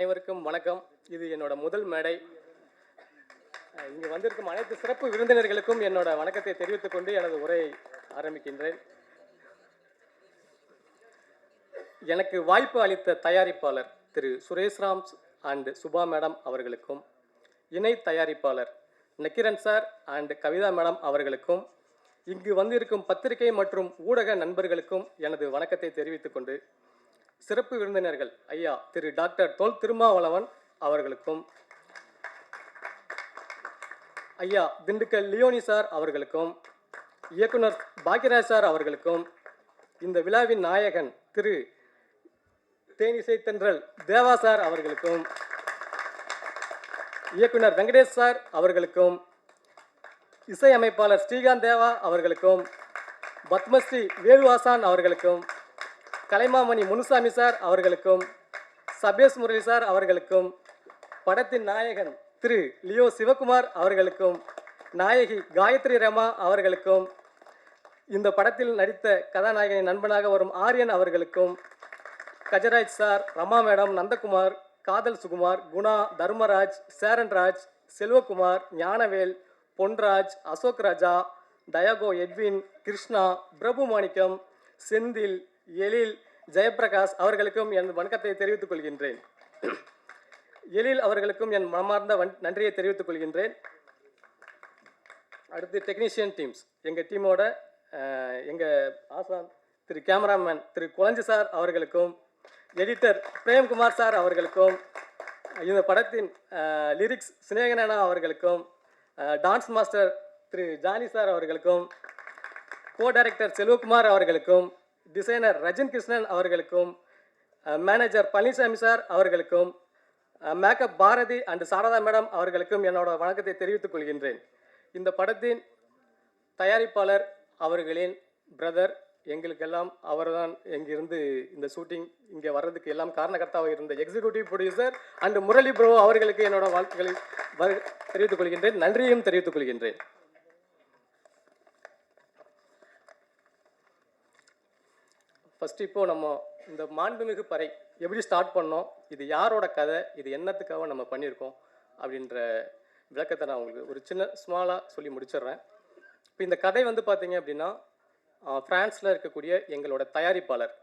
அனைவருக்கும் வணக்கம். இது என்னோட முதல் மேடை. இங்கு வந்திருக்கும் அனைத்து சிறப்பு விருந்தினர்களுக்கும் என்னோட வணக்கத்தை தெரிவித்துக் கொண்டு எனது உரையை ஆரம்பிக்கின்றேன். எனக்கு வாய்ப்பு அளித்த தயாரிப்பாளர் திரு சுரேஷ்ராம் அண்ட் சுபா மேடம் அவர்களுக்கும், இணை தயாரிப்பாளர் Nakkeeran sir and Kavitha madam அவர்களுக்கும், இங்கு வந்திருக்கும் பத்திரிகை மற்றும் ஊடக நண்பர்களுக்கும் எனது வணக்கத்தை தெரிவித்துக் கொண்டு, சிறப்பு விருந்தினர்கள் ஐயா திரு டாக்டர் தொல் திருமாவளவன் அவர்களுக்கும், ஐயா திண்டுக்கல் லியோனி சார் அவர்களுக்கும், இயக்குனர் பாக்யராஜ் சார் அவர்களுக்கும், இந்த விழாவின் நாயகன் திரு தேனிசை தென்றல் தேவா சார் அவர்களுக்கும், இயக்குனர் வெங்கடேஷ் சார் அவர்களுக்கும், இசையமைப்பாளர் ஸ்ரீகாந்த் தேவா அவர்களுக்கும், பத்மஸ்ரீ வேலுவாசான் அவர்களுக்கும், கலைமாமணி முனுசாமி சார் அவர்களுக்கும், சபேஷ் முரளி சார் அவர்களுக்கும், படத்தின் நாயகன் திரு லியோ சிவகுமார் அவர்களுக்கும், நாயகி காயத்ரி ரமா அவர்களுக்கும், இந்த படத்தில் நடித்த கதாநாயகனின் நண்பனாக வரும் ஆரியன் அவர்களுக்கும், கஜராஜ் சார், ரமா மேடம், நந்தகுமார், காதல் சுகுமார், குணா, தர்மராஜ், சேரன்ராஜ், செல்வகுமார், ஞானவேல், பொன்ராஜ், அசோக் ராஜா, டயாகோ எட்வின், கிருஷ்ணா, பிரபு மாணிக்கம், செந்தில், எழில், ஜெயபிரகாஷ் அவர்களுக்கும் என் வணக்கத்தை தெரிவித்துக் கொள்கின்றேன். எழில் அவர்களுக்கும் என் மனமார்ந்த நன்றியை தெரிவித்துக் கொள்கின்றேன். அடுத்து டெக்னீஷியன் டீம்ஸ், எங்கள் டீமோட எங்கள் ஆசான் திரு கேமராமேன் திரு குளஞ்சி சார் அவர்களுக்கும், எடிட்டர் பிரேம்குமார் சார் அவர்களுக்கும், இந்த படத்தின் லிரிக்ஸ் சினேகனா அவர்களுக்கும், dance master Thiru Johnny sir அவர்களுக்கும், கோ டைரக்டர் செல்வகுமார் அவர்களுக்கும், டிசைனர் ரஜன் கிருஷ்ணன் அவர்களுக்கும், மேனேஜர் பழனிசாமி சார் அவர்களுக்கும், makeup Bharathi and Saradha madam அவர்களுக்கும் என்னோட வணக்கத்தை தெரிவித்துக் கொள்கின்றேன். இந்த படத்தின் தயாரிப்பாளர் அவர்களின் பிரதர், எங்களுக்கெல்லாம் அவர்தான் இங்கிருந்து இந்த ஷூட்டிங் இங்கே வர்றதுக்கு எல்லாம் காரணகர்த்தாவாக இருந்த executive producer and Murali bro அவர்களுக்கு என்னோட வாழ்த்துக்களை தெரிவித்துக் கொள்கின்றேன், நன்றியும் தெரிவித்துக் கொள்கின்றேன். ஃபஸ்ட்டு இப்போது நம்ம இந்த மாண்புமிகு பறை எப்படி ஸ்டார்ட் பண்ணோம், இது யாரோட கதை, இது என்னத்துக்காக நம்ம பண்ணியிருக்கோம் அப்படின்ற விளக்கத்தை நான் உங்களுக்கு ஒரு சின்ன ஸ்மாலாக சொல்லி முடிச்சிடுறேன். இப்போ இந்த கதை வந்து பார்த்தீங்க அப்படின்னா, ஃப்ரான்ஸில் இருக்கக்கூடிய எங்களோட தயாரிப்பாளர்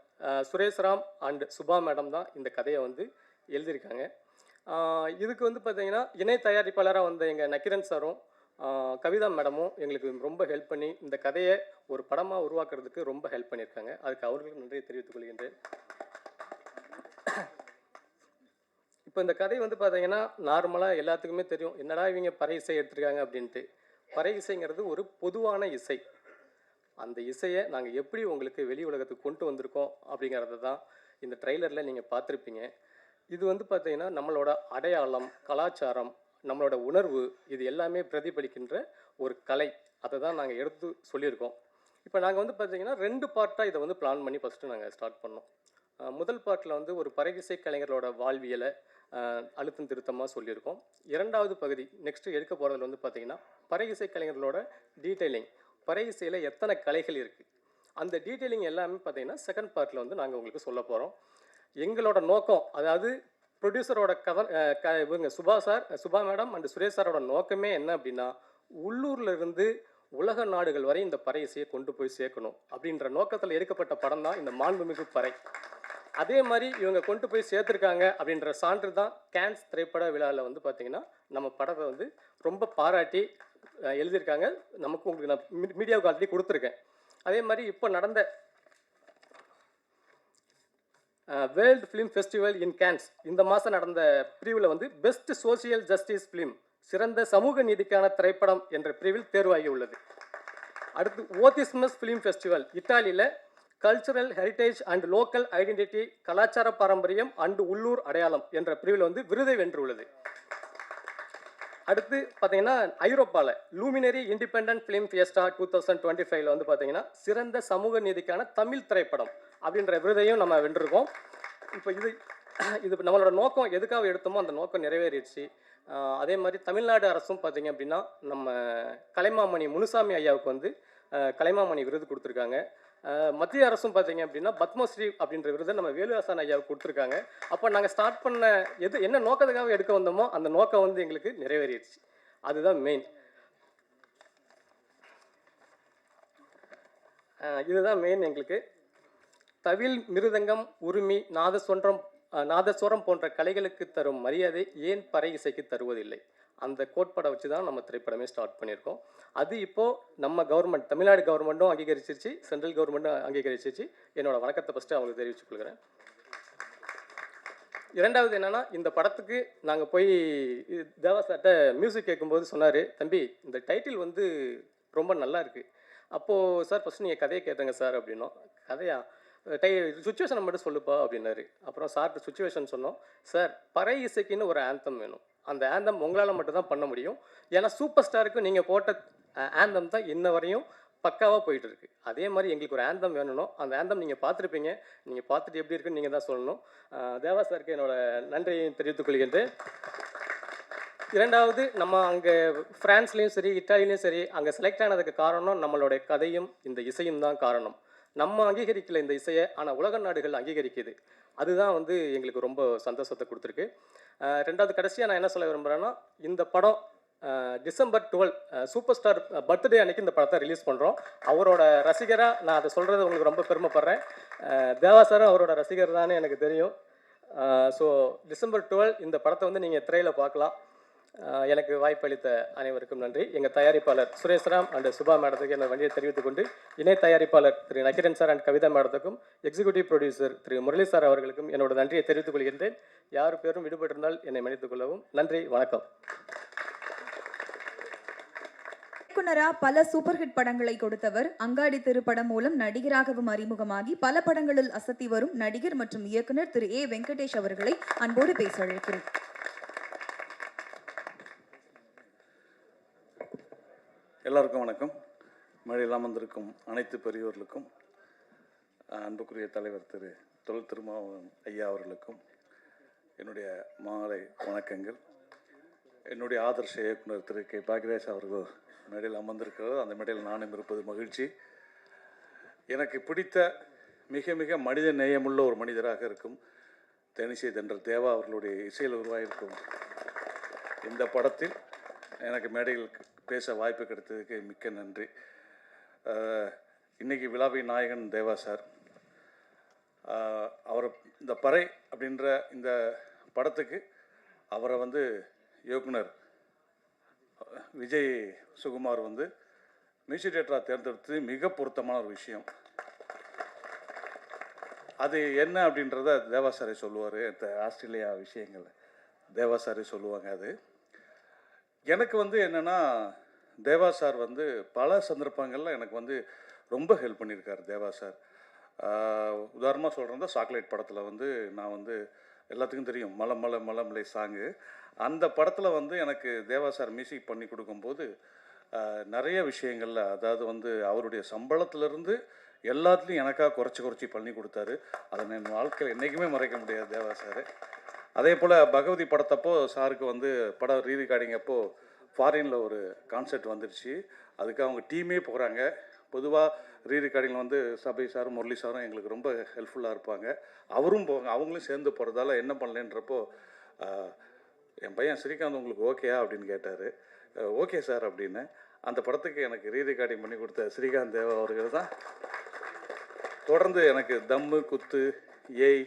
சுரேஷ்ராம் அண்ட் சுபா மேடம் தான் இந்த கதையை வந்து எழுதியிருக்காங்க. இதுக்கு வந்து பார்த்தீங்கன்னா இணை தயாரிப்பாளராக வந்த எங்கள் நக்கீரன் சாரும் கவிதா மேடமும் எங்களுக்கு ரொம்ப ஹெல்ப் பண்ணி இந்த கதையை ஒரு படமாக உருவாக்குறதுக்கு ரொம்ப ஹெல்ப் பண்ணியிருக்காங்க. அதுக்கு அவர்களுக்கு நன்றியை தெரிவித்துக் கொள்கின்றேன். இப்போ இந்த கதை வந்து பார்த்தீங்கன்னா நார்மலாக எல்லாத்துக்குமே தெரியும், என்னடா இவங்க பறை இசை எடுத்துருக்காங்க அப்படின்ட்டு. பறை இசைங்கிறது ஒரு பொதுவான இசை. அந்த இசையை நாங்கள் எப்படி உங்களுக்கு வெளி உலகத்துக்கு கொண்டு வந்திருக்கோம் அப்படிங்கிறத தான் இந்த ட்ரெய்லரில் நீங்கள் பார்த்துருப்பீங்க. இது வந்து பார்த்தீங்கன்னா நம்மளோட அடையாளம், கலாச்சாரம், நம்மளோட உணர்வு, இது எல்லாமே பிரதிபலிக்கின்ற ஒரு கலை. அதை தான் நாங்கள் எடுத்து சொல்லியிருக்கோம். இப்போ நாங்கள் வந்து பார்த்தீங்கன்னா 2 பார்ட்டாக இதை வந்து பிளான் பண்ணி ஃபஸ்ட்டு நாங்கள் ஸ்டார்ட் பண்ணோம். முதல் பார்ட்டில் வந்து ஒரு பறையிசை கலைஞர்களோட வாழ்வியலை அழுத்தம் திருத்தமாக சொல்லியிருக்கோம். 2வது பகுதி நெக்ஸ்ட்டு எடுக்க போகிறதுல வந்து பார்த்திங்கன்னா பறையிசை கலைஞர்களோட டீட்டெயிலிங், பறையிசையில் எத்தனை கலைகள் இருக்குது, அந்த டீட்டெயிலிங் எல்லாமே பார்த்திங்கன்னா செகண்ட் பார்ட்டில் வந்து நாங்கள் உங்களுக்கு சொல்ல போகிறோம். எங்களோட நோக்கம், அதாவது ப்ரொடியூசரோட இவங்க சுபா மேடம் அண்ட் சுரேஷ் சாரோட நோக்கமே என்ன அப்படின்னா, உள்ளூரில் இருந்து உலக நாடுகள் வரை இந்த பறை இசையை கொண்டு போய் சேர்க்கணும் அப்படின்ற நோக்கத்தில் எடுக்கப்பட்ட படம் தான் இந்த மாண்புமிகு பறை. அதே மாதிரி இவங்க கொண்டு போய் சேர்த்துருக்காங்க அப்படின்ற சான்று தான் கேன்ஸ் திரைப்பட விழாவில் வந்து பார்த்திங்கன்னா நம்ம படத்தை வந்து ரொம்ப பாராட்டி எழுதியிருக்காங்க. நமக்கு உங்களுக்கு நான் மீடியாவுக்கு ஆல்ரெடி கொடுத்துருக்கேன். அதே மாதிரி இப்போ நடந்த world film festival in Cannes இந்த மாதம் நடந்த பிரிவில் வந்து பெஸ்ட் சோசியல் ஜஸ்டிஸ் ஃபிலிம், சிறந்த சமூக நீதிக்கான திரைப்படம் என்ற பிரிவில் தேர்வாகி உள்ளது. அடுத்து ஓத்திஸ்மஸ் ஃபிலிம் ஃபெஸ்டிவல் இத்தாலியில் cultural heritage and local identity, கலாச்சார பாரம்பரியம் அண்ட் உள்ளூர் அடையாளம் என்ற பிரிவில் வந்து விருதை வென்றுள்ளது. அடுத்து பார்த்தீங்கன்னா ஐரோப்பாவில் லூமினரி இண்டிபெண்டன்ட் ஃபிலிம் ஃபியஸ்டா 2025 வந்து பார்த்தீங்கன்னா சிறந்த சமூக நீதிக்கான தமிழ் திரைப்படம் அப்படின்ற விருதையும் நம்ம வென்றிருக்கோம். இப்போ இது நம்மளோட நோக்கம் எதுக்காக எடுத்தோமோ அந்த நோக்கம் நிறைவேறிடுச்சு. அதே மாதிரி தமிழ்நாடு அரசும் பார்த்தீங்க அப்படின்னா நம்ம கலைமாமணி முனுசாமி ஐயாவுக்கு வந்து கலைமாமணி விருது கொடுத்துருக்காங்க. மத்திய அரசும் பார்த்தீங்க அப்படின்னா பத்மஸ்ரீ அப்படின்ற விருதை நம்ம வேலுஹாசன் ஐயாவுக்கு கொடுத்துருக்காங்க. அப்போ நாங்கள் ஸ்டார்ட் பண்ண என்ன நோக்கத்துக்காக எடுக்க வந்தோமோ அந்த நோக்கம் வந்து எங்களுக்கு நிறைவேறிடுச்சு. அதுதான் மெயின். இதுதான் மெயின் எங்களுக்கு. தவில், மிருதங்கம், உருமி, நாதஸ்வரம் போன்ற கலைகளுக்கு தரும் மரியாதை ஏன் பறை இசைக்கு தருவதில்லை? அந்த கோட்பாடை வச்சு தான் நம்ம திரைப்படமே ஸ்டார்ட் பண்ணியிருக்கோம். அது இப்போது நம்ம கவர்மெண்ட், தமிழ்நாடு கவர்மெண்ட்டும் அங்கீகரிச்சிருச்சு, சென்ட்ரல் கவர்மெண்ட்டும் அங்கீகரிச்சிருச்சு. என்னோட வணக்கத்தை ஃபஸ்ட்டு அவங்களுக்கு தெரிவித்துக் கொள்கிறேன். இரண்டாவது என்னென்னா, இந்த படத்துக்கு நாங்கள் போய் தேவா சார்கிட்ட மியூசிக் கேட்கும்போது சொன்னார், தம்பி இந்த டைட்டில் வந்து ரொம்ப நல்லா இருக்குது. அப்போது சார் ஃபஸ்ட்டு நீங்கள் கதையை கேட்டேங்க சார் அப்படின்னோம். கதையா? சுச்சுவேஷனை மட்டும் சொல்லுப்பா அப்படின்னாரு. அப்புறம் சார்ட்டு சுச்சுவேஷன் சொன்னோம். சார் பறை இசைக்குன்னு ஒரு ஆந்தம் வேணும். அந்த ஆந்தம் உங்களால் மட்டும் தான் பண்ண முடியும். ஏன்னா சூப்பர் ஸ்டாருக்கு நீங்கள் போட்ட ஆந்தம் தான் இன்ன வரையும் பக்காவாக போயிட்டு இருக்கு. அதே மாதிரி எங்களுக்கு ஒரு ஆந்தம் வேணும். அந்த ஆந்தம் நீங்கள் பார்த்துருப்பீங்க. நீங்கள் பார்த்துட்டு எப்படி இருக்குன்னு நீங்கள் தான் சொல்லணும். தேவா சாருக்கு என்னோட நன்றியை தெரிவித்துக் கொள்கின்றேன். இரண்டாவது, நம்ம அங்கே ஃப்ரான்ஸ்லேயும் சரி, இட்டாலிலையும் சரி, அங்கே செலக்ட் ஆனதுக்கு காரணம் நம்மளுடைய கதையும் இந்த இசையும் தான் காரணம். நம்ம அங்கீகரிக்கல இந்த இசையை, ஆனால் உலக நாடுகள் அங்கீகரிக்குது. அதுதான் வந்து எங்களுக்கு ரொம்ப சந்தோஷத்தை கொடுத்துருக்கு. ரெண்டாவது, கடைசியாக நான் என்ன சொல்ல விரும்புகிறேன்னா, இந்த படம் டிசம்பர் 12 சூப்பர் ஸ்டார் பர்த்டே அன்னைக்கு இந்த படத்தை ரிலீஸ் பண்ணுறோம். அவரோட ரசிகராக நான் அதை சொல்கிறது உங்களுக்கு ரொம்ப பெருமைப்படுறேன். தேவா சாரும் அவரோட ரசிகர் தானே எனக்கு தெரியும். ஸோ டிசம்பர் 12 இந்த படத்தை வந்து நீங்கள் திரையில் பார்க்கலாம். எனக்கு வாய்ப்பளித்த அனைவருக்கும் நன்றி. எங்கள் தயாரிப்பாளர் சுரேஷ்ராம் அண்ட் சுபா மேடத்துக்கு என்னோட வண்டியை தெரிவித்துக் கொண்டு, இணை தயாரிப்பாளர் திரு நக்கிரன் சார் அண்ட் கவிதா மேடத்துக்கும், executive producer Thiru Murali sir அவர்களுக்கும் என்னோட நன்றியை தெரிவித்துக் கொள்கின்றேன். யார் பேரும் விடுபட்டிருந்தால் என்னை மன்னித்துக் கொள்ளவும். நன்றி, வணக்கம். இயக்குனரா பல சூப்பர் ஹிட் படங்களை கொடுத்தவர். அங்காடி திரைப்படம் மூலம் நடிகராகவும் அறிமுகமாகி பல படங்களில் அசத்தி வரும் நடிகர் மற்றும் இயக்குனர் திரு ஏ வெங்கடேஷ் அவர்களை அன்போடு பேச அழைக்கிறேன். எல்லாருக்கும் வணக்கம். மேடையில் வந்திருக்கும் அனைத்து பெரியோர்களுக்கும், அன்புக்குரிய தலைவர் திரு தொல் திருமாவளவன் ஐயா அவர்களுக்கும் என்னுடைய மாலை வணக்கங்கள். என்னுடைய ஆதர்ஷ இயக்குனர் திரு கே பாக்யராஜ் அவர்கள் மேடையில் அமர்ந்திருக்கிறது. அந்த மேடையில் நானும் இருப்பது மகிழ்ச்சி. எனக்கு பிடித்த மிக மிக மனித நேயமுள்ள ஒரு மனிதராக இருக்கும் தேனிசை தென்றல் தேவா அவர்களுடைய இசையில் உருவாகியிருக்கும் இந்த படத்தில் எனக்கு மேடையில் பேச வாய்ப்பு கிடைத்ததுக்கு மிக்க நன்றி. இன்றைக்கி விழாவின் நாயகன் தேவா சார். அவர் இந்த பறை அப்படின்ற இந்த படத்துக்கு அவரை வந்து இயக்குனர் விஜய் சுகுமார் வந்து மியூசிக் டேரக்டராக தேர்ந்தெடுத்தது மிக பொருத்தமான ஒரு விஷயம். அது என்ன அப்படின்றத தேவா சாரை சொல்லுவார். இந்த ஆஸ்திரேலியா விஷயங்கள் தேவா சாரை சொல்லுவாங்க. அது எனக்கு வந்து என்னென்னா, தேவா சார் வந்து பல சந்தர்ப்பங்களில் எனக்கு வந்து ரொம்ப ஹெல்ப் பண்ணியிருக்கார் தேவா சார். உதாரணமாக சொல்கிறேன், சாக்லேட் படத்தில் வந்து நான் வந்து எல்லாத்துக்கும் தெரியும் மலை சாங்கு. அந்த படத்தில் வந்து எனக்கு தேவா சார் மியூசிக் பண்ணி கொடுக்கும்போது நிறைய விஷயங்களில், அதாவது வந்து அவருடைய சம்பளத்திலேருந்து எல்லாத்துலேயும் எனக்காக குறைச்சி பண்ணி கொடுத்தாரு. அதை என் வாழ்க்கையில் என்றைக்குமே மறைக்க முடியாது தேவா சார். அதே போல் பகவதி படத்தப்போ சாருக்கு வந்து படம் ரீரிகார்டிங் அப்போது ஃபாரினில் ஒரு கான்செர்ட் வந்துடுச்சு. அதுக்கு அவங்க டீமே போகிறாங்க. பொதுவாக ரீரிகார்டிங்கில் வந்து சபை சாரும் முரளி சாரும் எங்களுக்கு ரொம்ப ஹெல்ப்ஃபுல்லாக இருப்பாங்க. அவரும் போவாங்க. அவங்களும் சேர்ந்து போகிறதால என்ன பண்ணலேன்றப்போ, என் பையன் ஸ்ரீகாந்த் உங்களுக்கு ஓகேயா அப்படின்னு கேட்டார். ஓகே சார் அப்படின்னு. அந்த படத்துக்கு எனக்கு ரீரிகார்டிங் பண்ணி கொடுத்த ஸ்ரீகாந்த் தேவா அவர்கள் தான் தொடர்ந்து எனக்கு தம்மு, குத்து, ஏய்,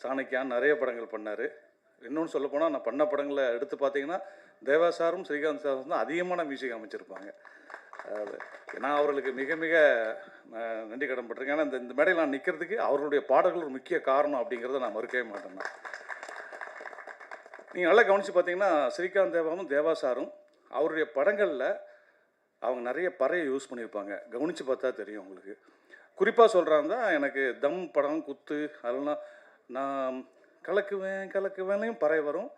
சாணக்கியான் நிறைய படங்கள் பண்ணார். இன்னொன்று சொல்லப்போனால், நான் பண்ண படங்களை எடுத்து பார்த்தீங்கன்னா தேவா சாரும் ஸ்ரீகாந்த் சாரும் தான் அதிகமான மியூசிக் அமைச்சிருப்பாங்க. நான் அவர்களுக்கு மிக மிக நன்றி கடன் பட்டிருக்கேன். ஏன்னா இந்த மேடையில் நான் நிற்கிறதுக்கு அவர்களுடைய பாடல்கள் ஒரு முக்கிய காரணம் அப்படிங்கிறத நான் மறுக்கவே மாட்டேன். நீங்கள் நல்லா கவனித்து பார்த்தீங்கன்னா, ஸ்ரீகாந்த் தேவாவும் தேவா சாரும் அவருடைய படங்களில் அவங்க நிறைய பறையை யூஸ் பண்ணியிருப்பாங்க. கவனித்து பார்த்தா தெரியும் உங்களுக்கு. குறிப்பாக சொல்கிறாங்க, எனக்கு தம் படம், குத்து, அதெல்லாம் நான் கலக்குவேன்லையும் பறை வரும்.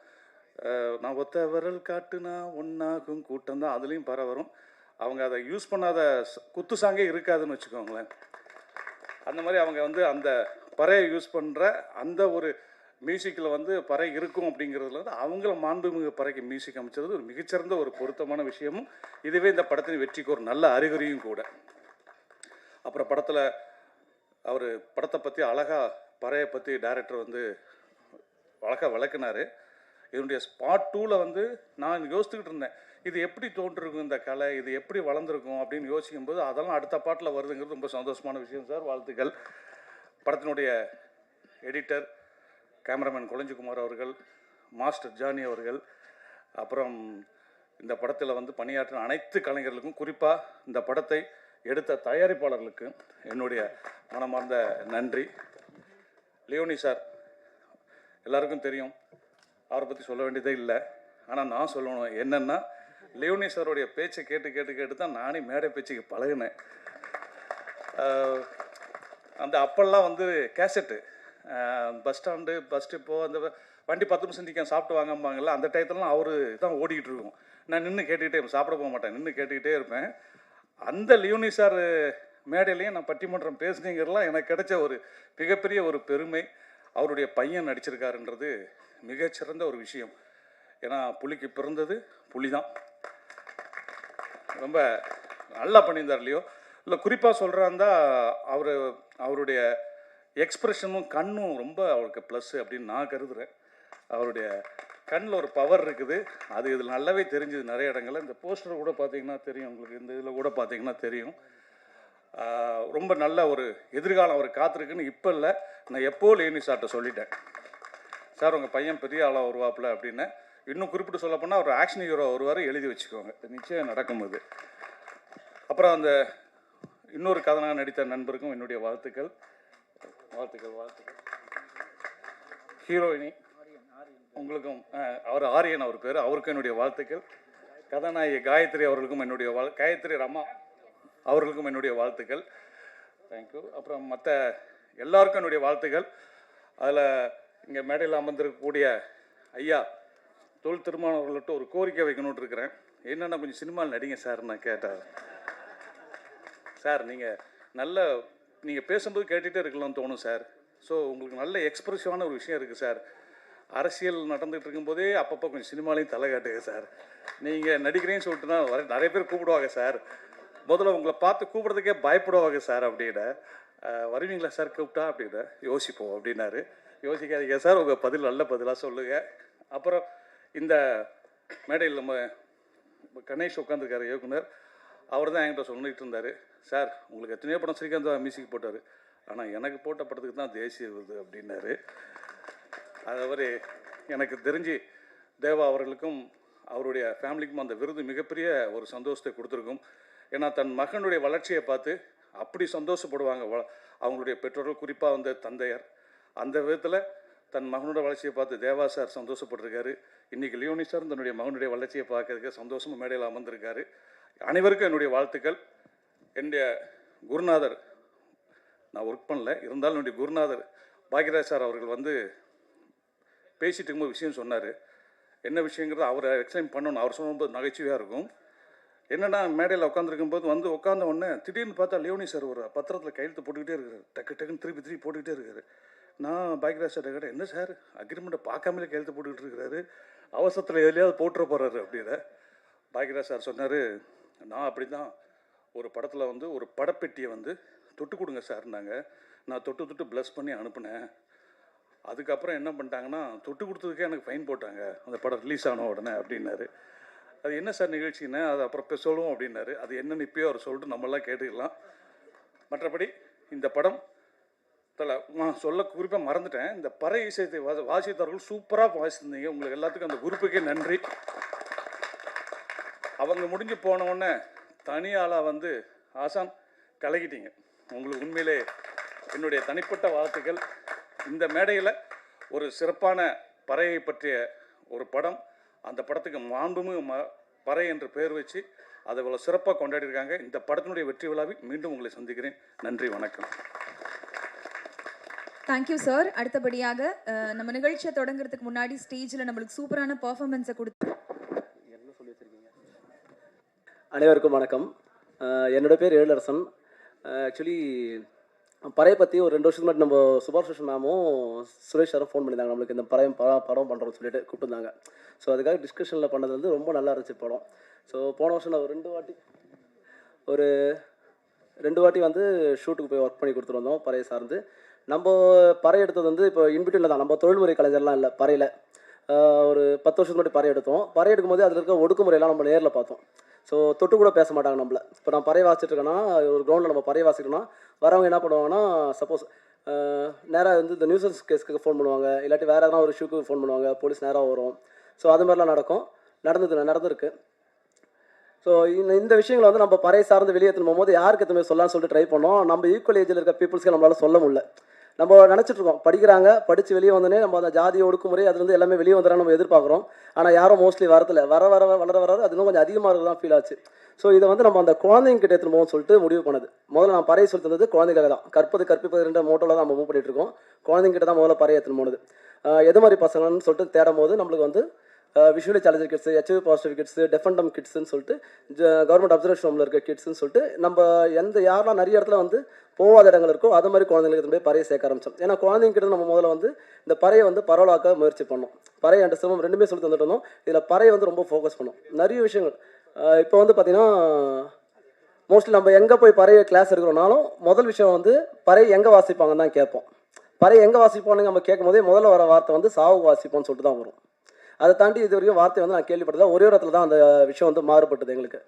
நான் ஒத்த விரல் காட்டுனா ஒன்றாகும் கூட்டம் தான், அதுலேயும் பறை வரும். அவங்க அதை யூஸ் பண்ணாத குத்து சாங்கே இருக்காதுன்னு வச்சுக்கோங்களேன். அந்த மாதிரி அவங்க வந்து அந்த பறையை யூஸ் பண்ணுற அந்த ஒரு மியூசிக்கில் வந்து பறை இருக்கும் அப்படிங்கிறதுல வந்து அவங்கள மாண்புமிகு பறைக்கு மியூசிக் அமைச்சது ஒரு மிகச்சிறந்த ஒரு பொருத்தமான விஷயமும், இதுவே இந்த படத்தின் வெற்றிக்கு ஒரு நல்ல அறிகுறியும் கூட. அப்புறம் படத்தில் அவர் படத்தை பற்றி அழகாக பறையை பற்றி டைரக்டர் வந்து அழகாக விளக்குனார். இதனுடைய பார்ட் 2ல் வந்து நான் யோசிச்சுக்கிட்டு இருந்தேன், இது எப்படி தோன்றிருக்கும் இந்த கலை, இது எப்படி வளர்ந்துருக்கும் அப்படின்னு யோசிக்கும்போது அதெல்லாம் அடுத்த பாட்டில் வருதுங்கிறது ரொம்ப சந்தோஷமான விஷயம் சார். வாழ்த்துக்கள். படத்தினுடைய எடிட்டர் கேமராமேன் கொளஞ்சிக்குமார் அவர்கள், மாஸ்டர் ஜானி அவர்கள், அப்புறம் இந்த படத்தில் வந்து பணியாற்றின அனைத்து கலைஞர்களுக்கும், குறிப்பாக இந்த படத்தை எடுத்த தயாரிப்பாளர்களுக்கு என்னுடைய மனமார்ந்த நன்றி. லியோனி சார் எல்லாருக்கும் தெரியும், அவரை பற்றி சொல்ல வேண்டியதே இல்லை. ஆனால் நான் சொல்லணும் என்னென்னா, லியோனி சாருடைய பேச்சை கேட்டு கேட்டு கேட்டு தான் நானே மேடை பேச்சுக்கு பழகினேன். அந்த அப்பெல்லாம் வந்து கேசட்டு பஸ் ஸ்டாண்டு பஸ் ஸ்டிப்போ அந்த வண்டி 10 நிமிஷம் நிற்க சாப்பிட்டு வாங்கம்பாங்கல்ல, அந்த டயத்துலலாம் அவர் தான் ஓடிக்கிட்டு இருக்கும். நான் நின்று கேட்டுக்கிட்டே சாப்பிட போக மாட்டேன், நின்று கேட்டுக்கிட்டே இருப்பேன். அந்த லியோனி சார் மேடையிலையும் நான் பட்டிமன்றம் பேசுனீங்கிறதுலாம் எனக்கு கிடைச்ச ஒரு மிகப்பெரிய ஒரு பெருமை. அவருடைய பையன் நடிச்சிருக்காருன்றது மிகச்சிறந்த ஒரு விஷயம். ஏன்னா புலிக்கு பிறந்தது புலி தான். ரொம்ப நல்லா பண்ணியிருந்தார் லியோ. இல்லை குறிப்பாக சொல்கிறாந்தா அவருடைய எக்ஸ்ப்ரெஷனும் கண்ணும் ரொம்ப அவருக்கு ப்ளஸ் அப்படின்னு நான் கருதுகிறேன். அவருடைய கண்ணில் ஒரு பவர் இருக்குது, அது இதில் நல்லாவே தெரிஞ்சுது நிறைய இடங்களில். இந்த போஸ்டர் கூட பார்த்தீங்கன்னா தெரியும் உங்களுக்கு, இந்த இதில் கூட பார்த்தீங்கன்னா தெரியும். ரொம்ப நல்ல ஒரு எதிர்காலம் அவர் காத்திருக்குன்னு இப்போ இல்லை, நான் எப்போ லியோனி சார்ட்ட சொல்லிட்டேன், சார் உங்கள் பையன் பெரிய ஆளாக வருவாப்புல அப்படின்னு. இன்னும் குறிப்பிட்டு சொல்லப்போனால் அவர் ஆக்ஷன் ஹீரோ வருவார், எழுதி வச்சுக்கோங்க, நிச்சயம் நடக்கும்போது. அப்புறம் அந்த இன்னொரு கதனாக நடித்த நண்பருக்கும் என்னுடைய வாழ்த்துக்கள். ஹீரோயினி உங்களுக்கும், அவர் ஆரியன் அவர் பேர், அவருக்கும் என்னுடைய வாழ்த்துக்கள். கதாநாயகி காயத்ரி அவர்களுக்கும் என்னுடைய காயத்ரி ரமா அவர்களுக்கும் என்னுடைய வாழ்த்துக்கள். தேங்க்யூ. அப்புறம் மற்ற எல்லாருக்கும் என்னுடைய வாழ்த்துக்கள். அதில் இங்கே மேடையில் அமர்ந்திருக்கக்கூடிய ஐயா தொல் திருமானவர்கள்ட்ட ஒரு கோரிக்கை வைக்கணும்னு இருக்கிறேன். என்னென்னா கொஞ்சம் சினிமாவில் நடிங்க சார். நான் கேட்டேன், சார் நீங்கள் பேசும்போது கேட்டுகிட்டே இருக்கலாம்னு தோணும் சார். ஸோ உங்களுக்கு நல்ல எக்ஸ்ப்ரெசிவான ஒரு விஷயம் இருக்குது சார். அரசியல் நடந்துகிட்டு இருக்கும்போதே அப்பப்போ கொஞ்சம் சினிமாலையும் தலை காட்டுங்க சார். நீங்கள் நடிக்கிறேன்னு சொல்லிட்டுனா நிறைய பேர் கூப்பிடுவாங்க சார், முதல்ல உங்களை பார்த்து கூப்பிட்றதுக்கே பயப்படுவாங்க சார் அப்படின்னு. வருவீங்களா சார் கூப்பிட்டா அப்படின்னு யோசிப்போம் அப்படின்னாரு. யோசிக்காதீங்க சார், உங்கள் பதில் நல்ல பதிலாக சொல்லுங்கள். அப்புறம் இந்த மேடையில் நம்ம கணேஷ் உட்காந்துருக்காரு இயக்குனர், அவர் தான் என்கிட்ட சொல்லிட்டு இருந்தார், சார் உங்களுக்கு எத்தனையோ படம் ஸ்ரீகாந்த் மியூசிக் போட்டார், ஆனால் எனக்கு போட்ட படத்துக்கு தான் தேசிய விருது அப்படின்னாரு. அது எனக்கு தெரிஞ்சு தேவா அவர்களுக்கும் அவருடைய ஃபேமிலிக்கும் அந்த விருது மிகப்பெரிய ஒரு சந்தோஷத்தை கொடுத்துருக்கும். ஏன்னா தன் மகனுடைய வளர்ச்சியை பார்த்து அப்படி சந்தோஷப்படுவாங்க அவங்களுடைய பெற்றோர்கள், குறிப்பாக வந்து தந்தையர். அந்த விதத்தில் தன் மகனோட வளர்ச்சியை பார்த்து தேவா சார் சந்தோஷப்பட்டிருக்காரு. இன்றைக்கி லியோனி சார் தன்னுடைய மகனுடைய வளர்ச்சியை பார்க்கறதுக்கு சந்தோஷமாக மேடையில் அமர்ந்திருக்காரு. அனைவருக்கும் என்னுடைய வாழ்த்துக்கள். என்னுடைய குருநாதர், நான் ஒர்க் பண்ணல, இருந்தாலும் என்னுடைய குருநாதர் பாக்யராஜ் சார் அவர்கள் வந்து பேசிட்டு இருக்கும்போது விஷயம் சொன்னார். என்ன விஷயங்கிறது அவரை எக்ஸ்பிளைன் பண்ணணும். அவர் சொல்லும்போது நகைச்சுவையாக இருக்கும். என்னென்னா மேடையில் உட்காந்துருக்கும்போது வந்து உட்காந்த உடனே திடீர்னு பார்த்தா லியோனி சார் ஒரு பத்திரத்தில் கையெழுத்து போட்டுக்கிட்டே இருக்காரு, டக்குன்னு திருப்பி போட்டுக்கிட்டே இருக்காரு. நான் பாக்யராஜ் சார் கேட்டேன், என்ன சார் அக்ரிமெண்ட்டை பார்க்காமலே கையெழுத்து போட்டுக்கிட்டு இருக்கிறாரு, அவசரத்தில் எதுலையாவது போட்டுற போகிறாரு அப்படின்னு. பாக்யராஜ் சார் சொன்னார், நான் அப்படி தான் ஒரு படத்தில் வந்து ஒரு படப்பெட்டியை வந்து தொட்டு கொடுங்க சார்னாங்க, நான் தொட்டு ப்ளஸ் பண்ணி அனுப்புனேன். அதுக்கப்புறம் என்ன பண்ணிட்டாங்கன்னா தொட்டு கொடுத்ததுக்கே எனக்கு ஃபைன் போட்டாங்க அந்த படம் ரிலீஸ் ஆன உடனே அப்படின்னாரு. அது என்ன சார் நிகழ்ச்சின்னு அது அப்புறம் சொல்லுவோம் அப்படின்னாரு. அது என்னென்னு இப்போயோ அவர் சொல்லிட்டு நம்மளாம் கேட்டுக்கலாம். மற்றபடி இந்த படம் சொல்ல குறிப்பாக மறந்துட்டேன், இந்த பறை இசையத்தை வாசித்தவர்கள் சூப்பராக வாசித்திருந்தீங்க. உங்களுக்கு எல்லாத்துக்கும் அந்த குரூப்புக்கே நன்றி. அவங்க முடிஞ்சு போனவுடனே தனியாளாக வந்து ஆசான் கலக்கிட்டீங்க. உங்களுக்கு உண்மையிலே என்னுடைய தனிப்பட்ட வாழ்த்துக்கள். இந்த மேடையில் ஒரு சிறப்பான பறையை பற்றிய ஒரு படம், அந்த படத்துக்கு மாண்புமிகு பறை என்று பெயர் வச்சு அதை இவ்வளோ சிறப்பாக கொண்டாடிருக்காங்க. இந்த படத்தினுடைய வெற்றி விழாவில் மீண்டும் உங்களை சந்திக்கிறேன். நன்றி, வணக்கம். Thank you sir. அடுத்தபடியாக நம்ம நிகழ்ச்சியை தொடங்குறதுக்கு முன்னாடி ஸ்டேஜில் நம்மளுக்கு சூப்பரான பர்ஃபார்மன்ஸை கொடுத்து என்ன சொல்லி வச்சிருக்கீங்க. அனைவருக்கும் வணக்கம். என்னோட பேர் எழிலரசன். ஆக்சுவலி பறையை பற்றி ஒரு 2 வருஷத்துக்கு முன்னாடி நம்ம சுபாஷ் கிருஷ்ணன் மேமும் சுரேஷ் சாரும் ஃபோன் பண்ணியிருந்தாங்க, நம்மளுக்கு இந்த படம் பண்ணுறோம்னு சொல்லிட்டு கூப்பிட்டுருந்தாங்க. ஸோ அதுக்காக டிஸ்கஷனில் பண்ணது வந்து ரொம்ப நல்லா இருந்துச்சு படம். ஸோ போன வருஷம் நான் ஒரு 2 வாட்டி ஒரு 2 வாட்டி வந்து ஷூட்டுக்கு போய் ஒர்க் பண்ணி கொடுத்துட்டு வந்தோம் பறையை சார்ந்து. நம்ம பறை எடுத்தது வந்து இப்போ இன்பிட்வீனில் தான், நம்ம தொழில்முறை கலைஞர்லாம் இல்லை பறையில். ஒரு 10 வருஷத்துக்கு முன்னாடி பறை எடுத்தோம். பறை எடுக்கும்போது அதில் இருக்க ஒடுக்குமுறையெல்லாம் நம்ம நேரில் பார்த்தோம். ஸோ தொட்டு கூட பேச மாட்டாங்க நம்மள. இப்போ நான் பறை வாசிட்டு இருக்கேன்னா, ஒரு கிரவுண்டில் நம்ம பறை வாசிக்கிறோன்னா வரவங்க என்ன பண்ணுவாங்கன்னா, சப்போஸ் நேராக வந்து இந்த நியூசன்ஸ் கேஸ்க்கு ஃபோன் பண்ணுவாங்க, இல்லாட்டி வேறு எதனா ஒரு இஷ்யூக்கு ஃபோன் பண்ணுவாங்க, போலீஸ் நேராக வரும். ஸோ அது மாதிரிலாம் நடந்திருக்கு. ஸோ இந்த விஷயங்களை வந்து நம்ம பறை சார்ந்து வெளியே எடுத்துன்னு போகும்போது யாருக்கு எத்தனை சொல்லலாம்னு சொல்லிட்டு ட்ரை பண்ணோம். நம்ம ஈக்குவல் ஏஜில் இருக்க பீப்புள்ஸ்க்கு நம்மளால சொல்ல முடியல. நம்ம நினச்சிட்டு இருக்கோம் படிக்கிறாங்க, படித்து வெளியே வந்தோடனே நம்ம அந்த ஜாதி ஒடுக்குமுறை அதுலேருந்து எல்லாமே வெளியே வந்துடுறாங்க நம்ம எதிர்பார்க்குறோம். ஆனால் யாரும் மோஸ்ட்லி வரதில்ல. வளர அது இன்னும் கொஞ்சம் அதிகமாக தான் ஃபீல் ஆச்சு. ஸோ இதை வந்து நம்ம அந்த குழந்தைங்க கிட்ட எடுத்துன்னு போவோம்னு சொல்லிட்டு முடிவு பண்ணது. முதல்ல நான் பறையை சொல்லி தந்தது குழந்தைக்காக தான். கற்பிப்பது 2 மோட்டோவில் தான் நம்ம மூவ் பண்ணிட்டு இருக்கோம். குழந்தைங்க கிட்ட தான் முதல்ல பறையை எடுத்துன்னு போனது. எது மாதிரி பசங்கன்னு சொல்லிட்டு தேடும் போது நம்மளுக்கு வந்து visually challenged kids, HIV positive kids, deaf and dumb கிட்ஸுன்னு சொல்லிட்டு கவர்மெண்ட் அப்சர்வேஷன் ஹோமில் இருக்க கிட்ஸுன்னு சொல்லிட்டு நம்ம யாரெல்லாம் நிறைய இடத்துல வந்து போகாத இடங்கள் இருக்கோ அது மாதிரி குழந்தைங்களுக்கு போய் பறையை சேர்க்க ஆரம்பித்தோம். ஏன்னா குழந்தைங்க கிட்ட நம்ம முதல்ல வந்து இந்த பறையை வந்து பரவலாக்க முயற்சி பண்ணோம். பறை அண்ட் சிரமம் 2மே சொல்லி தந்துட்டு இருந்தோம். இதில் பறையை வந்து ரொம்ப ஃபோக்கஸ் பண்ணோம். நிறைய விஷயங்கள் இப்போ வந்து பார்த்திங்கன்னா மோஸ்ட்லி நம்ம எங்கே போய் பறையை கிளாஸ் எடுக்கிறோம்னாலும் முதல் விஷயம் வந்து பறை எங்கே வாசிப்பாங்கன்னு தான் கேட்போம். பறை எங்கே வாசிப்போன்னு நம்ம கேட்கும் போதே முதல்ல வர வார்த்தை வந்து சாவு வாசிப்போம்னு சொல்லிட்டு தான் வரும். அதை தாண்டி இது வரைக்கும் வார்த்தை வந்து நான் கேள்விப்பட்டதா ஒரே இடத்துல தான் அந்த விஷயம் வந்து மாறுபட்டது எங்களுக்கு.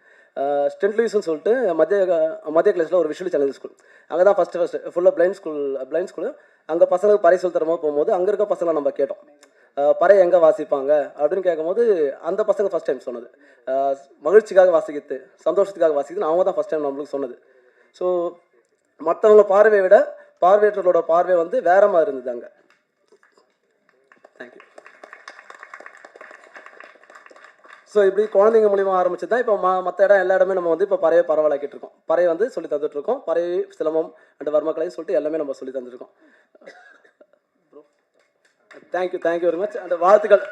ஸ்டென்ட் லூயிஸ்ன்னு சொல்லிட்டு மத்திய கிளாஸில் ஒரு விஷுவல் சேலஞ்ச் ஸ்கூல். அங்கே தான் ஃபஸ்ட்டு ஃபுல்லாக பிளைண்ட் ஸ்கூலு. அங்கே பசங்களுக்கு பறை சொல்லி தரமாக போகும்போது அங்கே இருக்க பசங்களை நம்ம கேட்டோம் பறை எங்கே வாசிப்பாங்க அப்படின்னு கேட்கும்போது அந்த பசங்க ஃபஸ்ட் டைம் சொன்னது மகிழ்ச்சிக்காக வாசிக்கிறது, சந்தோஷத்துக்காக வாசிக்கிறது அவங்க தான் ஃபஸ்ட் டைம் நம்மளுக்கு சொன்னது. ஸோ மற்றவங்க பார்வையை விட பார்வையற்றவர்களோட பார்வை வந்து வேற மாதிரி இருந்தது அங்கே. தேங்க்யூ. ஸோ இப்படி குழந்தைங்க மூலிமா ஆரம்பிச்சு தான் இப்போ மற்ற எல்லா இடமே நம்ம வந்து இப்போ பறையை பரவலாக்கிட்டு இருக்கோம். பறையை வந்து சொல்லி தந்துட்டு இருக்கோம். பறை, சிலம்பம் அண்ட் வர்மக்கலைன்னு சொல்லிட்டு எல்லாமே நம்ம சொல்லி தந்துருக்கோம். Thank you very much. அண்ட் வாழ்த்துக்கள்.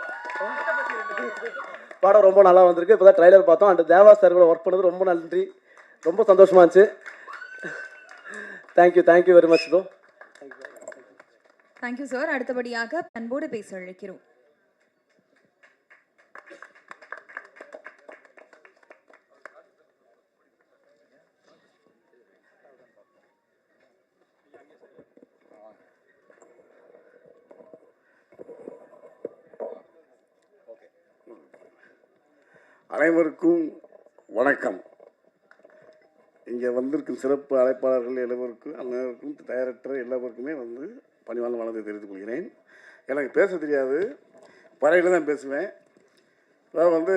படம் ரொம்ப நல்லா வந்திருக்கு. இப்போ தான் ட்ரைலர் பார்த்தோம். அண்ட் தேவா சார் கூட ஒர்க் பண்ணது ரொம்ப நன்றி, ரொம்ப சந்தோஷமா இருந்துச்சு. Thank you very much bro. Thank you sir. அடுத்தபடியாக அன்போடு பேச அழைக்கிறோம். அனைவருக்கும் வணக்கம். இங்கே வந்திருக்கும் சிறப்பு அழைப்பாளர்கள் அனைவருக்கும் டைரக்டர் எல்லாருக்குமே வந்து பணிவான வணக்கத்தை தெரிவித்துக் கொள்கிறேன். எனக்கு பேச தெரியாது, பறையில் தான் பேசுவேன். அதாவது வந்து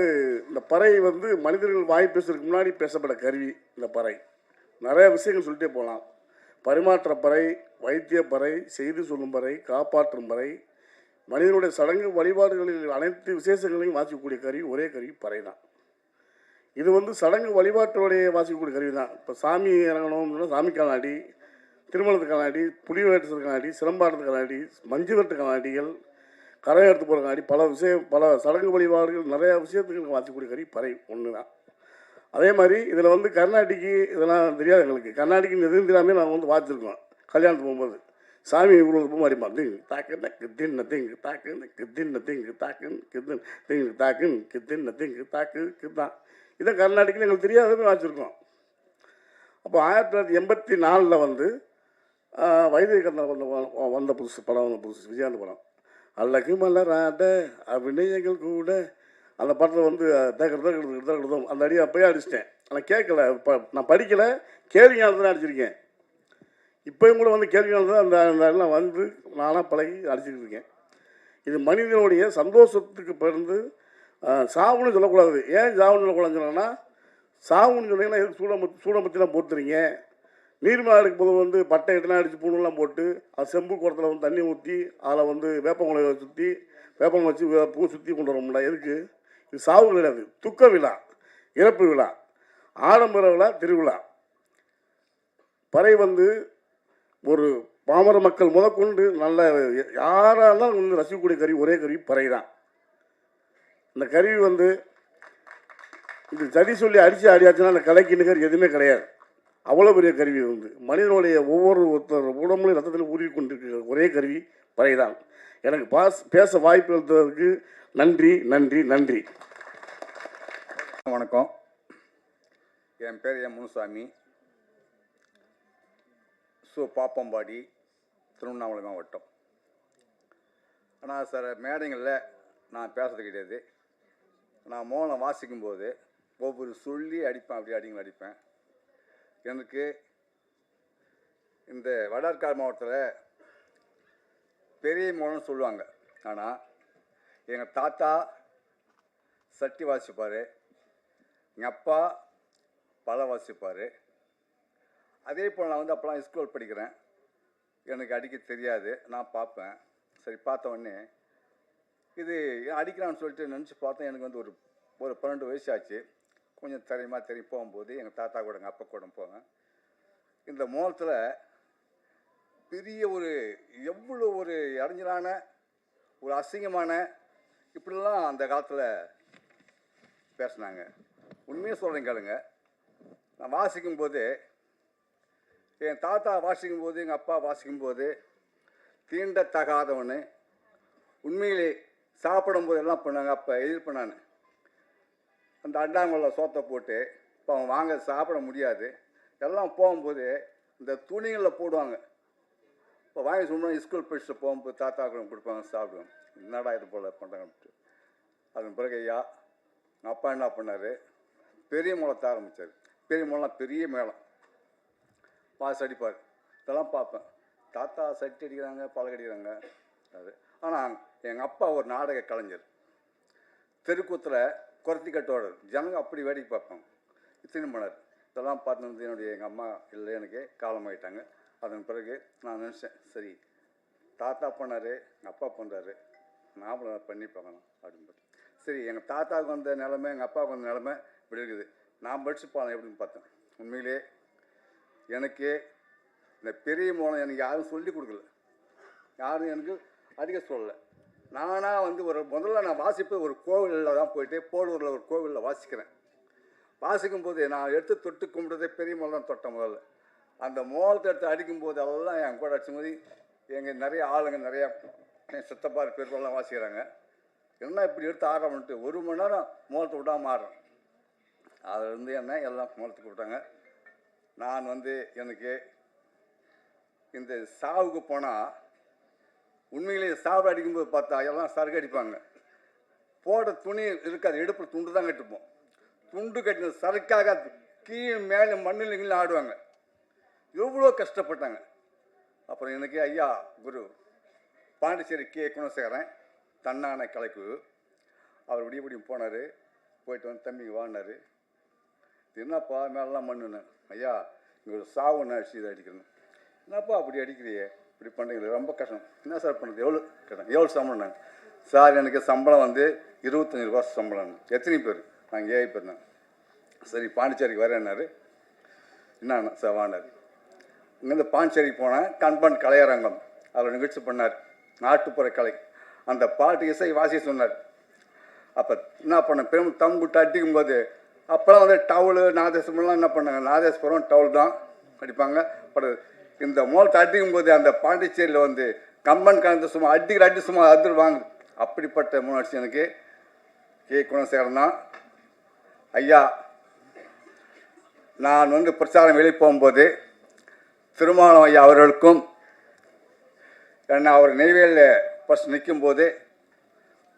இந்த பறை வந்து மனிதர்கள் வாய் பேசுறதுக்கு முன்னாடி பேசப்பட்ட கருவி இந்த பறை. நிறைய விஷயங்கள் சொல்லிட்டே போகலாம். பரிமாற்ற பறை, வைத்திய பறை, செய்தி சொல்லும் பறை, காப்பாற்றும் பறை, மனிதனுடைய சடங்கு வழிபாடுகளில் அனைத்து விசேஷங்களையும் வாசிக்கக்கூடிய கருவி ஒரே கருவி பறை தான். இது வந்து சடங்கு வழிபாட்டுடைய வாசிக்கக்கூடிய கருவி தான். இப்போ சாமி இறங்கணும்னு சாமி கண்ணாடி, திருமணத்து கண்ணாடி, புலி வேட்டு கண்ணாடி, சிலம்பாட்டத்து கண்ணாடி, மஞ்சு வெட்டு கண்ணாடிகள், கரை எடுத்து போகிற கண்ணாடி, பல சடங்கு வழிபாடுகள் நிறையா விஷயத்துக்கு வாசிக்கக்கூடிய கருவி பறை ஒன்று தான். அதே மாதிரி இதில் வந்து கர்நாடிக்கு இதெல்லாம் தெரியாது எங்களுக்கு. கர்நாடிக்கு எதுவும் தெரியாமல் நாங்கள் வந்து வாசிச்சிருக்கோம். கல்யாணத்துக்கு போகும்போது சாமி ஊருக்கு போகும் மாதிரி திங்கு தாக்குன்னு கித்தின்னு திங்கு தாக்குன்னு கித்தின்னு திங்கு தாக்குன்னு கித்தின் திங்கு தாக்குன்னு கித்தின்னு திங்கு தாக்கு கித்தான். இதை கர்நாடகில் எங்களுக்கு தெரியாதவே வாசிச்சிருக்கோம். அப்போ 1984 வந்து வைத்தியகண்ணன் வந்த புதுசு படம் விஜயாந்த் படம் அல்லக்கு மலராட அபிநயங்கள் கூட அந்த படத்தில் வந்து தேக்கிறதும் அந்த அடியை அப்போயே அடிச்சிட்டேன். ஆனால் கேட்கல. நான் படிக்கலை, கேள்வி ஞானத்தில் அடிச்சிருக்கேன். இப்போயும் கூட வந்து கேள்வி ஞானத்தில் அந்த எல்லாம் வந்து நானாக பழகி அடிச்சுக்கிட்டு இருக்கேன். இது மனிதனுடைய சந்தோஷத்துக்கு பிறந்து சாவுன்னு சொல்லக்கூடாது. ஏன் சாவுன்னு சொல்லக்கூடாதுன்னு சொன்னோன்னா, சாவுன்னு சொன்னீங்கன்னா எதுக்கு சூடமத்திலாம் போட்டுறீங்க. நீர்மாடுக்கு போது வந்து பட்டை எட்டெல்லாம் அடித்து பூணுலாம் போட்டு அது செம்பு குடத்தில் வந்து தண்ணி ஊற்றி அதில் வந்து வேப்பங்குலை சுற்றி வேப்பம் வச்சு பூ சுற்றி கொண்டு வரோம்ல. எதுக்கு? இது சாவு கிடையாது, துக்க விழா, இறப்பு விழா, ஆடம்பர விழா, திருவிழா. பறை வந்து ஒரு பாமர மக்கள் முதற்கொண்டு நல்ல யாராக இருந்தாலும் வந்து ரசிக்கக்கூடிய கருவி ஒரே கருவி பறை தான். இந்த கருவி வந்து இது சதி சொல்லி அடித்து ஆடியாச்சுன்னா அந்த கலைக்கு நிகர் எதுவுமே கிடையாது. அவ்வளோ பெரிய கருவி வந்து மனிதனுடைய ஒவ்வொருத்தர் உடம்புலையும் ரத்தத்தில் ஊறி கொண்டிருக்கிற ஒரே கருவி பறை தான். எனக்கு பேச வாய்ப்பு அளித்ததற்கு நன்றி நன்றி நன்றி. வணக்கம். என் பேர் முனுசாமி. பாப்பம்பாடி, திருவண்ணாமலை மாவட்டம். ஆனால் சில மேடைகளில் நான் பேசுறது கிடையாது. நான் மோளம் வாசிக்கும்போது ஒவ்வொரு சொல்லி அடிப்பேன், அப்படி அடிங்களை அடிப்பேன். எனக்கு இந்த வடார்காடு மாவட்டத்தில் பெரிய மோளம்னு சொல்லுவாங்க. ஆனால் எங்கள் தாத்தா சட்டி வாசிப்பார், எங்கள் அப்பா பல வாசிப்பார். அதே போல் நான் வந்து அப்போலாம் ஸ்கூல் படிக்கிறேன், எனக்கு அடிக்க தெரியாது. நான் பார்ப்பேன். சரி, பார்த்த உடனே இது அடிக்கிறான்னு சொல்லிட்டு நினச்சி பார்த்தேன். எனக்கு வந்து ஒரு 12 வயசு ஆச்சு. கொஞ்சம் தெரியும் போகும்போது எங்கள் தாத்தா கூட எங்கள் அப்பா கூட போவேன். இந்த மோளத்தில் பெரிய ஒரு எவ்வளோ ஒரு இடைஞ்சலான ஒரு அசிங்கமான இப்படிலாம் அந்த காலத்தில் பேசினாங்க. உண்மையாக சொல்கிறேன் கேளுங்க. நான் வாசிக்கும்போது, என் தாத்தா வாசிக்கும்போது, எங்கள் அப்பா வாசிக்கும்போது தீண்டத்தகாதவனு உண்மையிலே சாப்பிடும்போது எல்லாம் பண்ணாங்க. அப்போ எதிர்ப்பு நான் அந்த அண்டாங்குள்ள சோத்தை போட்டு இப்போ அவங்க வாங்க சாப்பிட முடியாது. எல்லாம் போகும்போது இந்த துணிகளில் போடுவாங்க. இப்போ வாங்கி சொன்னால் ஸ்கூல் படிச்சுட்டு போகும்போது தாத்தா கூட கொடுப்பாங்க, சாப்பிடுவோம். என்னடா இது போல் பண்ணுறாங்கன்ட்டு. அதன் பிறகு ஐயா எங்கள் அப்பா என்ன பண்ணார், பெரிய மேளத்தை ஆரம்பித்தார். பெரிய மேளம், பெரிய மேளம் வாசி அடிப்பார். இதெல்லாம் பார்ப்பேன். தாத்தா சட்டி அடிக்கிறாங்க, பழக அடிக்கிறாங்க. அது ஆனால் எங்கள் அப்பா ஒரு நாடக கலைஞர். தெருக்கூத்தில் குரத்தி கட்டோடு ஜனங்க அப்படி வேடிக்கை பார்ப்பாங்க. இத்தனை பண்ணார். இதெல்லாம் பார்த்து வந்து எங்கள் அம்மா இல்லை, எனக்கு காலமாயிட்டாங்க. அதன் பிறகு நான் நினச்சேன், சரி தாத்தா பண்ணார், எங்கள் அப்பா பண்ணுறாரு, நாமளும் பண்ணி பார்க்கணும் அப்படின்னு. சரி, எங்கள் தாத்தாவுக்கு வந்த நிலமை, எங்கள் அப்பாவுக்கு வந்த நிலமை இப்படி இருக்குது. நான் படித்து பாடம் எப்படின்னு பார்த்தேன். உண்மையிலே எனக்கு இந்த பெரிய மோளம் எனக்கு யாரும் சொல்லி கொடுக்கல, யாரும் எனக்கு அதிக சொல்லலை. நானாக வந்து முதல்ல நான் வாசிப்பது ஒரு கோவிலில் தான் போயிட்டு, போலூரில் ஒரு கோவிலில் வாசிக்கிறேன். வாசிக்கும்போது நான் எடுத்து தொட்டு கும்பிட்றதே பெரிய மோளம் தான் தொட்டேன். முதல்ல அந்த மோளத்தை எடுத்து அடிக்கும்போது அதெல்லாம் என் கூட அடிச்சும்போது எங்கள் நிறைய ஆளுங்க, நிறையா என் சித்தப்பார் பேர்கள்லாம் வாசிக்கிறாங்க. என்ன இப்படி எடுத்து ஆடுறோம்ட்டு 1 மணி நேரம் மோளத்தை விடாமல் ஆடுறேன். அதிலேருந்து என்ன எல்லாம் மோளத்துக்கு விட்டாங்க. நான் வந்து எனக்கு இந்த சாவுக்கு போனால் உண்மையிலேயே சாவு அடிக்கும்போது பார்த்தா எல்லாம் சரக்கு அடிப்பாங்க. போட துணி இருக்காது, இடுப்பில் துண்டு தான் கட்டுப்போம். துண்டு கட்டின சரக்காக கீழே மேலே மண்ணில் ஆடுவாங்க. எவ்வளோ கஷ்டப்பட்டாங்க. அப்புறம் எனக்கு ஐயா குரு பாண்டிச்சேரி குணசேகரன் தன்னான கலைக்குழு அவர் இப்படியும் போனார். போயிட்டு வந்து தம்பிங்க வாடினார். என்னப்பா மேலாம் மண்ணுன்னு. ஐயா இங்கே ஒரு சாவுன்னு அடிச்சு இதை அடிக்கணும். என்னப்பா அப்படி அடிக்கிறியே, இப்படி பண்ணுறீங்களே, ரொம்ப கஷ்டம். என்ன சார் பண்ணுறது, எவ்வளோ கேட்டேன், எவ்வளோ சம்பளம்? நான் சார் எனக்கு சம்பளம் வந்து 25 ரூபா சம்பளம். எத்தனை பேர்? நாங்கள் 7 பேர் தான். சரி பாண்டிச்சேரிக்கு வரேன்னாரு. என்ன சார் வாண்டார். இங்கேருந்து பாண்டிச்சேரிக்கு போனேன். கண்பன் கலையரங்கம் அதில் நிகழ்ச்சி பண்ணார், நாட்டுப்புற கலை. அந்த பாட்டு இசை வாசி சொன்னார். அப்போ என்ன பண்ண பெரும் தம்புட்டு அடிக்கும் போது அப்போலாம் வந்து டவுலு நாதேஸ்வரம்லாம் என்ன பண்ணாங்க, நாதேஸ்வரம் டவுல் தான் அடிப்பாங்க. பட் இந்த மோளத்தை அடிக்கும் போது அந்த பாண்டிச்சேரியில் வந்து கம்பன் கலந்து சும்மா அடி சும்மா அதிர்வாங்க. அப்படிப்பட்ட முன்னாடி எனக்கு குணசேகரன் தான். ஐயா நான் வந்து பிரச்சாரம் வெளியே போகும்போது திருமாவளவன் ஐயா அவர்களுக்கும் என்ன அவர் நெய்வேலியில் ஃபஸ்ட் நிற்கும்போது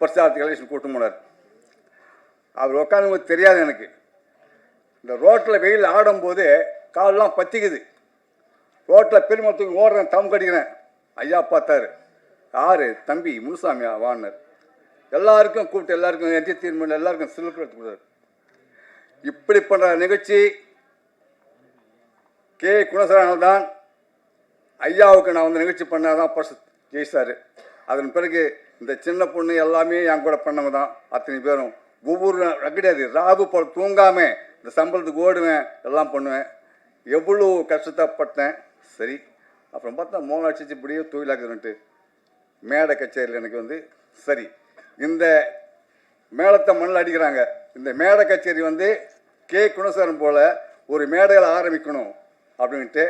பிரச்சாரத்துக்கு எலெக்ஷன் கூட்டம் போனார். அவர் உட்காந்தும்போது தெரியாது எனக்கு. இந்த ரோட்டில் வெயில் ஆடும்போது காலெலாம் பற்றிக்குது. ரோட்டில் பெருமத்துக்கு ஓடுறேன், தம் கடிக்கிறேன். ஐயா பார்த்தாரு. யார்? தம்பி முனுசாமியா வாங்கினார். எல்லாருக்கும் கூப்பிட்டு எல்லாருக்கும் எட்டி தீர்மானம் எல்லாருக்கும் சிலுக்கு எடுத்து கொடுத்தாரு. இப்படி பண்ணுற நிகழ்ச்சி குணசேகரன் தான். ஐயாவுக்கு நான் வந்து நிகழ்ச்சி பண்ணாதான் பர்ஸ் ஜெயிச்சார். அதன் பிறகு இந்த சின்ன பொண்ணு எல்லாமே என் கூட பண்ணவங்க தான். அத்தனை பேரும் ஒவ்வொரு கிடையாது, ராகு போல் தூங்காமல் இந்த சம்பளத்துக்கு ஓடுவேன், எல்லாம் பண்ணுவேன். எவ்வளோ கஷ்டப்பட்டேன். சரி, அப்புறம் பார்த்தா மோனாட்சி இப்படியே தொழிலாக்குதுன்ட்டு மேடை கச்சேரியில் எனக்கு வந்து சரி இந்த மேளத்தை மண்ணில் அடிக்கிறாங்க. இந்த மேடை கச்சேரி வந்து குணசேகரன் போல் ஒரு மேடையில் ஆரம்பிக்கணும் அப்படின்ட்டு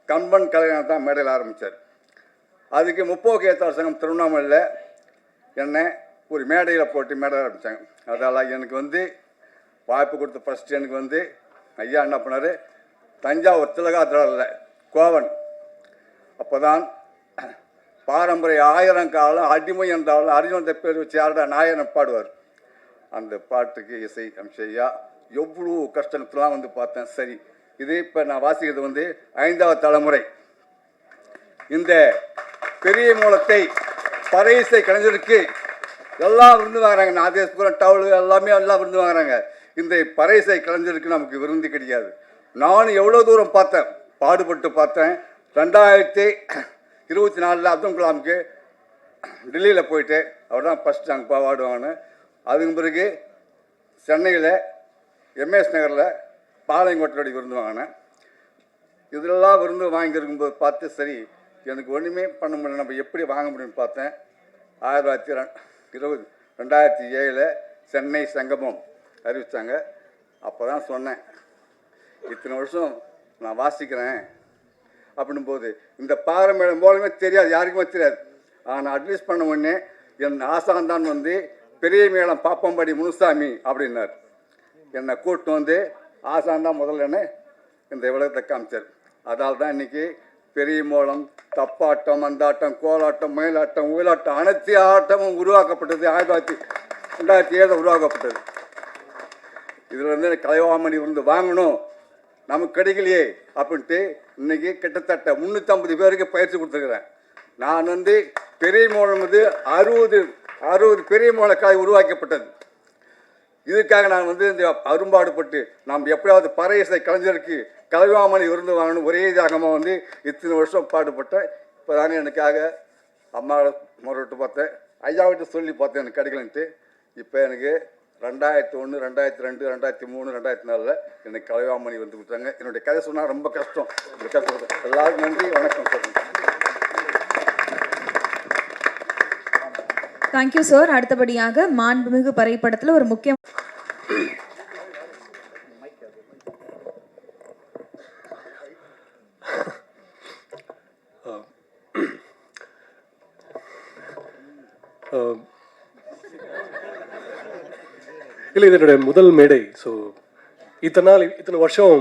கம்பன் கலைஞர் தான் மேடையில் ஆரம்பித்தார். அதுக்கு முற்போக்கு ஏற்பாடு சங்கம் திருவண்ணாமலையில் என்னை ஒரு மேடையில் போட்டு மேடை ஆரம்பித்தாங்க. அதால் எனக்கு வந்து வாய்ப்பு கொடுத்த ஃபஸ்ட்டு எனக்கு வந்து ஐயா என்ன பண்ணார், தஞ்சாவூர் திலகா திடலில் கோவன் அப்போ தான் பாரம்பரிய 1000 காலம் அடிமை என்றாலும் அர்ஜுனத்தை பேர் வச்சு யாரோட நாயகன் பாடுவார். அந்த பாட்டுக்கு இசை ஐயா எவ்வளோ கஷ்டத்தெல்லாம் வந்து பார்த்தேன். சரி, இது இப்போ நான் வாசிக்கிறது வந்து 5வது தலைமுறை. இந்த பெரிய மூலத்தை பறை இசை கலைஞருக்கு எல்லாம் விருந்து வாங்குறாங்க. நாதேஸ்வரம் டவுலு எல்லாமே எல்லாம் விருந்து வாங்குறாங்க. இந்த பறை இசை கலைஞருக்கு நமக்கு விருந்து கிடையாது. நானும் எவ்வளோ தூரம் பார்த்தேன், பாடுபட்டு பார்த்தேன். 2024 அப்துல் கலாமுக்கு டெல்லியில் போயிட்டு அவர் தான் ஃபஸ்ட்டு அங்கே பாடுவாங்கன்னு. அதுக்கு பிறகு சென்னையில் எம்ஏஎஸ் நகரில் பாளையங்கோட்டையோட விருந்து வாங்கினேன். இதெல்லாம் விருந்து வாங்கியிருக்கும்போது பார்த்து சரி எனக்கு ஒன்றுமே பண்ண முடியல, நம்ம எப்படி வாங்க முடியும்னு பார்த்தேன். 2007 சென்னை சங்கமம் அறிவித்தாங்க. அப்போ தான் சொன்னேன், இத்தனை வருஷம் நான் வாசிக்கிறேன் அப்படின்போது இந்த பாரம்பரிய மூலமே தெரியாது, யாருக்குமே தெரியாது. ஆனால் அட்வைஸ் பண்ண உடனே என் ஆசான்தான் வந்து பெரிய மேளம் பாப்பம்படி முனுசாமி அப்படின்னார். என்னை கூட்டு வந்து ஆசான்தான் முதல்ல என்ன இந்த விளக்கத்தை காமிச்சார். அதால் தான் இன்றைக்கி பெரிய மூலம், தப்பாட்டம், அந்தாட்டம், கோலாட்டம், மயிலாட்டம், உயிலாட்டம் அனைத்து ஆட்டமும் உருவாக்கப்பட்டது. 2007 உருவாக்கப்பட்டது. இதில் வந்து கலைவாமணி வந்து வாங்கணும், நமக்கு கிடைக்கலையே அப்படின்ட்டு இன்றைக்கி கிட்டத்தட்ட 350 பேருக்கு பயிற்சி கொடுத்துருக்குறேன். நான் வந்து பெரிய மூலம் வந்து 60 பெரிய மூலக்காய் உருவாக்கப்பட்டது. இதுக்காக நான் வந்து இந்த அரும்பாடுபட்டு நாம் எப்படியாவது பறை இசை கலைஞருக்கு கலைவாமணி விருந்து வாங்கணும் ஒரே தாகமாக வந்து இத்தனை வருஷம் பாடுபட்டேன். இப்போ தாங்க எனக்காக அம்மா முறைவிட்டு பார்த்தேன், ஐயாவிட்ட சொல்லி பார்த்தேன், எனக்கு கிடைக்கலன்ட்டு. இப்போ எனக்கு 2001, 2002, 2003, 2004 எனக்கு கலைவாமணி வந்து கொடுத்தாங்க. என்னுடைய கதை சொன்னால் ரொம்ப கஷ்டம். எல்லாருக்கும் நன்றி, வணக்கம் சொல்லுங்கள். Thank you sir. அடுத்தபடியாக மாண்புமிகு பறை படத்தில் ஒரு முக்கிய இல்லை, இது என்னுடைய முதல் மேடை. ஸோ இத்தனை வருஷம்